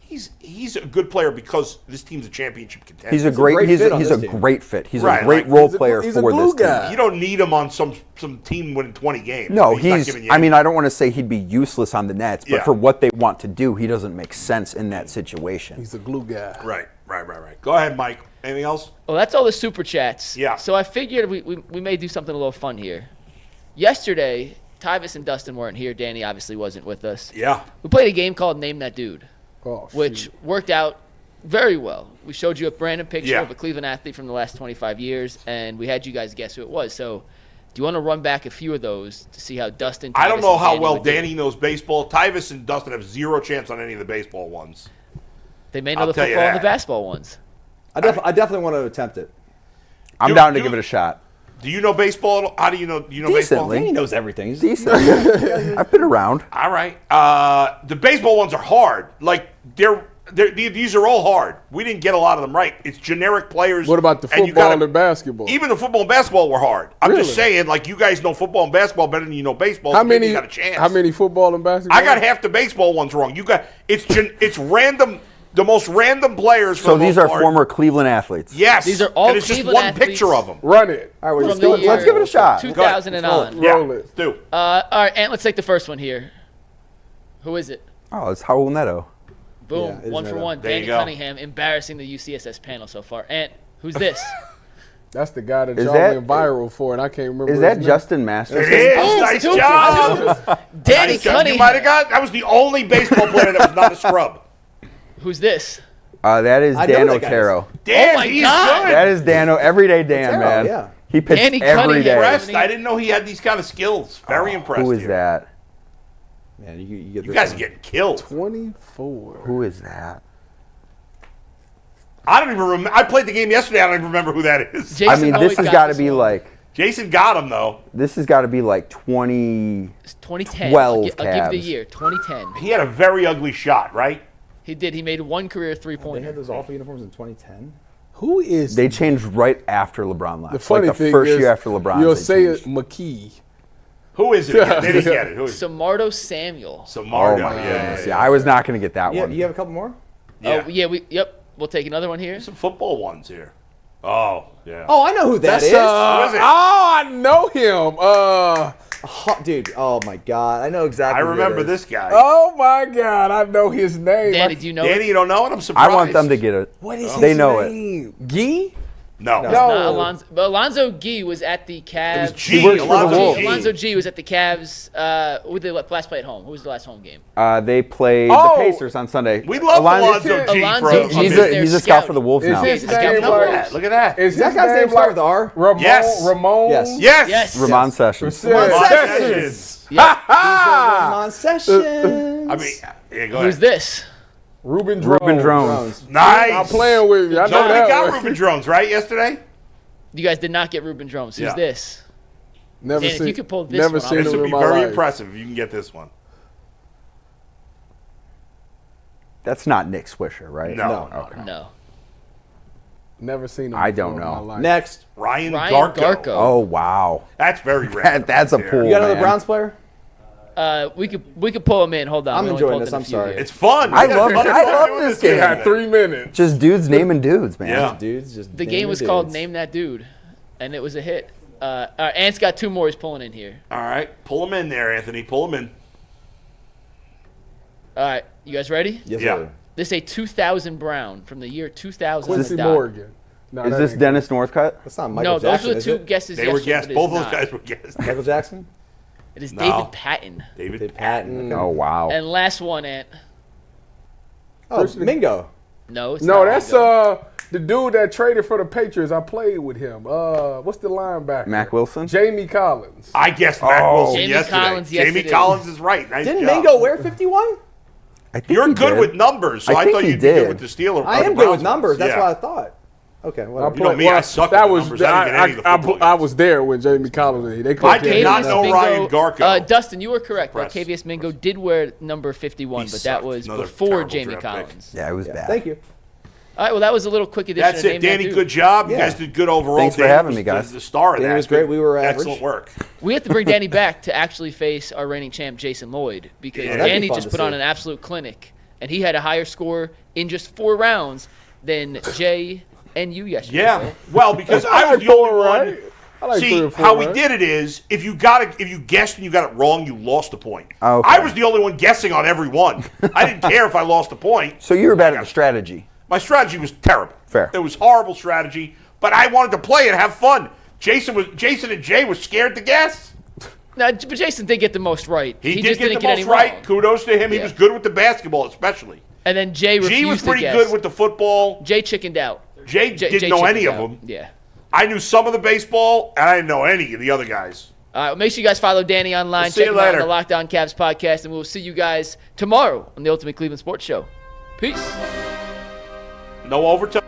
he's a good player because this team's a championship contender.
He's a great
fit on
he's
this
a
team.
great fit. He's
Right,
a great
like,
role player
he's a
for
glue
this team.
guy.
You don't need him on some team winning 20 games.
No,
not giving you
I mean,
anything.
I don't want to say he'd be useless on the Nets, but
Yeah.
for what they want to do, he doesn't make sense in that situation.
He's a glue guy.
Right. Go ahead, Mike. Anything else?
Well, that's all the super chats.
Yeah.
So I figured we may do something a little fun here. Yesterday, Tyvis and Dustin weren't here. Danny obviously wasn't with us.
Yeah.
We played a game called Name That Dude,
Oh,
which
shoot.
worked out very well. We showed you a random picture
Yeah.
of a Cleveland athlete from the last 25 years, and we had you guys guess who it was. So do you want to run back a few of those to see how Dustin,
I don't
Tyvis,
know
and
how
Danny
well
would do?
Danny knows baseball. Tyvis and Dustin have zero chance on any of the baseball ones.
They may know
I'll
the
tell you
football and the
that.
basketball ones.
I definitely want to attempt it.
I'm down to give it a shot.
Do you know baseball? How do you know? You know
Decently.
He
baseball?
knows everything. He's
Decent. I've been around.
All right. The baseball ones are hard. Like these are all hard. We didn't get a lot of them right. It's generic players.
What about the
and you
football
gotta-
and basketball?
Even the football and basketball were hard. I'm
Really?
just saying, like, you guys know football and basketball better than you know baseball.
How
so maybe
many?
you got a chance.
How many football and basketball?
I got half the baseball ones wrong. You got it's random. The most random players. For
So
the
these
most
are
part.
former Cleveland athletes.
Yes.
These are all
and it's just
Cleveland
one
athletes.
picture of them.
Run it.
All right,
From the year
Let's give it a shot.
2000 and on.
Roll it.
Let's do.
All right, Ant, let's take the first one here. Who is it?
Oh, it's Raul Neto.
Boom,
Yeah, it is
1 for
Neto.
1.
There you
Danny
go.
Cunningham embarrassing the UCSS panel so far. Ant, who's this?
That's the guy that
Is
y'all
that-
went viral for, and I can't remember.
Is
his
that
name.
Justin Masters?
It is.
Oh,
Nice
2 for
job.
2. Danny
Nice job. You
Cunningham.
might have got. That was the only baseball player that was not a scrub.
Who's this?
That is
I know
Dan
that guy.
Otero.
Damn,
my
he's
God.
good.
That is Dan, everyday Dan,
Otero,
man.
yeah.
He pitched
Danny
every
Cunningham.
day.
Impressed. I didn't know he had these kind of skills. Very impressed.
Who is
here.
that?
Man, you get
You
this
guys are
one.
getting killed.
24.
Who is that?
I don't even remember. I played the game yesterday. I don't even remember who that is.
Jason
I mean, this
Lloyd
has
got
got to
this
be
one.
like
Jason got him though.
20.
It's 2010.
12
I'll give the
Cavs.
year. 2010.
He had a very ugly shot, right?
He did. He made one career
They
three-pointer.
had those awful uniforms in 2010.
Who is
They changed right after LeBron left.
the funny
like the
thing
first
is,
year after LeBron.
you'll
they
say it
changed.
McKee.
Who is it? Again? They didn't get it. Who is it?
Samardo Samuel.
Samardo.
Oh my
yeah,
goodness! Yeah, I was not going to get that
Yeah,
one.
you have a couple more?
yeah.
Oh, yeah. We'll take another one here.
Some football ones here. Oh, yeah.
Oh, I know who that is.
Who is it?
Oh, I know him.
Dude, oh my God. I know exactly
I
who that
remember
is.
this guy.
Oh my God, I know his name.
Danny, do you know
Danny,
it?
you don't know it? I'm surprised.
I want them to get it.
What is
They
his
know it.
name? Gee?
No.
No.
Not Alonzo. But Alonzo Gee was at the Cavs.
It was G.
works for the
Alonzo
Wolves.
G.
Alonzo Gee was at the Cavs. Who did the last play at home? Who was the last home game?
They played
Oh!
the Pacers on Sunday.
We love Alonzo G.
Alonzo
from
G.
He's
He's
a scout
scouting.
for the Wolves
Is
now.
his
He's got
name
no
like?
ass.
Look at that.
Is
That
his
guy's
name
name start
like
with R?
Ramon?
Yes.
Ramon?
Yes.
Yes.
Yes.
Ramon Sessions.
Ramon
Sessions.
On session.
I mean, yeah, go
Who's
ahead.
this?
Ruben Drones.
Ruben Drones.
Nice.
I'm playing with you. I know
No, we
that
got
one.
Ruben Drones, right, yesterday?
You guys did not get Ruben Drones. Who's
Yeah.
this?
Never
Dan, if
seen,
you could pull this
never
one off.
seen
This
him
would
in
be
my
very
life.
impressive if you can get this one.
That's not Nick Swisher, right?
No.
No.
Never seen him.
I don't
before in
know.
my life.
Next.
Ryan
Ryan
Garko.
Garko.
Oh wow,
That's very rare.
that's a pull.
You got another
man.
Browns player?
We could pull him in. Hold on.
I'm
We only
enjoying
pulled
this.
in a
I'm
few
sorry.
here.
It's fun.
I
You guys
love
have
it.
fun
I love
doing
this
He
game.
had 3 minutes.
Just dudes naming dudes, man.
Yeah.
Dudes, just
The
name
game
the
was called
dudes.
Name That Dude, and it was a hit. All right, Ant's got 2 more he's pulling in here.
All right. Pull him in there, Anthony. Pull him in.
All right, you guys ready?
Yes,
Yeah.
sir.
This is a 2000 Brown from the year 2000.
Quincy
stock.
Morgan. No,
Is
that
this
ain't-
Dennis Northcutt?
That's not Michael
No, those
Jackson,
were the
is
2
it?
guesses.
They were
yesterday,
guessed.
but it
Both
is
those
not.
guys were guessed.
Michael Jackson?
It is
No.
David Patton.
David
Patton. Okay.
Oh wow.
And last one, Ant.
Oh, Mingo.
No, it's
No,
not
that's
Mingo.
The dude that traded for the Patriots, I played with him. What's the linebacker?
Mac Wilson?
Jamie Collins.
I guessed Mac Wilson
Jamie
yesterday.
Collins yesterday.
Jamie Collins is right. Nice
Didn't
job.
Mingo wear 51?
I think
You're
he
good
did.
with numbers, so
I
I
think
thought
he
you'd be good
did.
with the Steelers.
I am good with numbers. That's
Yeah.
what I thought. Okay, whatever.
You know me, I suck
that
with
was
numbers. I didn't get any of the football
I
games.
was there when Jamie Collins. They
I
couldn't
did
get
not
him.
know Ryan Garko.
Dustin, you were correct.
Press.
Latavius Mingo did wear number 51,
He
but that
sucked.
was
Another
before
terrible
Jamie
draft pick.
Collins.
Yeah, it was bad.
Thank you.
All right, well, that was a little quick edition.
That's
of
it,
Name That
Danny.
Dude.
Good job. You
Yeah.
guys did good overall.
Thanks for
Danny
having
was
me, guys.
The star of
Danny
that.
was great. We were average.
Excellent work.
We have to bring Danny back to actually face our reigning champ, Jason Lloyd, because
Yeah, that'd be
Danny
fun
just
to
put on
see.
an absolute clinic, and he had a higher score in just 4 rounds than Jay and you yesterday.
Yeah.
Bill.
Well, because I was
like
the only
4,
one.
right? I like 3
See,
or 4,
how we
right?
did it is if you guessed and you got it wrong, you lost a point.
Okay.
I was the only one guessing on every one. I didn't care if I lost a point.
So you were bad at the strategy.
My strategy was terrible.
Fair.
It was horrible strategy, but I wanted to play and have fun. Jason and Jay were scared to guess.
No, but Jason did get the most right.
He did
just
get
didn't
the
get any
most right.
wrong.
Kudos to him. He
Yeah.
was good with the basketball, especially.
And then Jay refused
G was
to
pretty
guess.
good with the football.
Jay chickened out.
Jay didn't know any
chickened
of
out.
them.
Yeah.
I knew some of the baseball, and I didn't know any of the other guys.
All right, well, make sure you guys follow Danny online.
We'll see
Check
you
him out on
later.
the Locked On Cavs podcast, and we'll see you guys tomorrow on the Ultimate Cleveland Sports Show. Peace.
No overtime.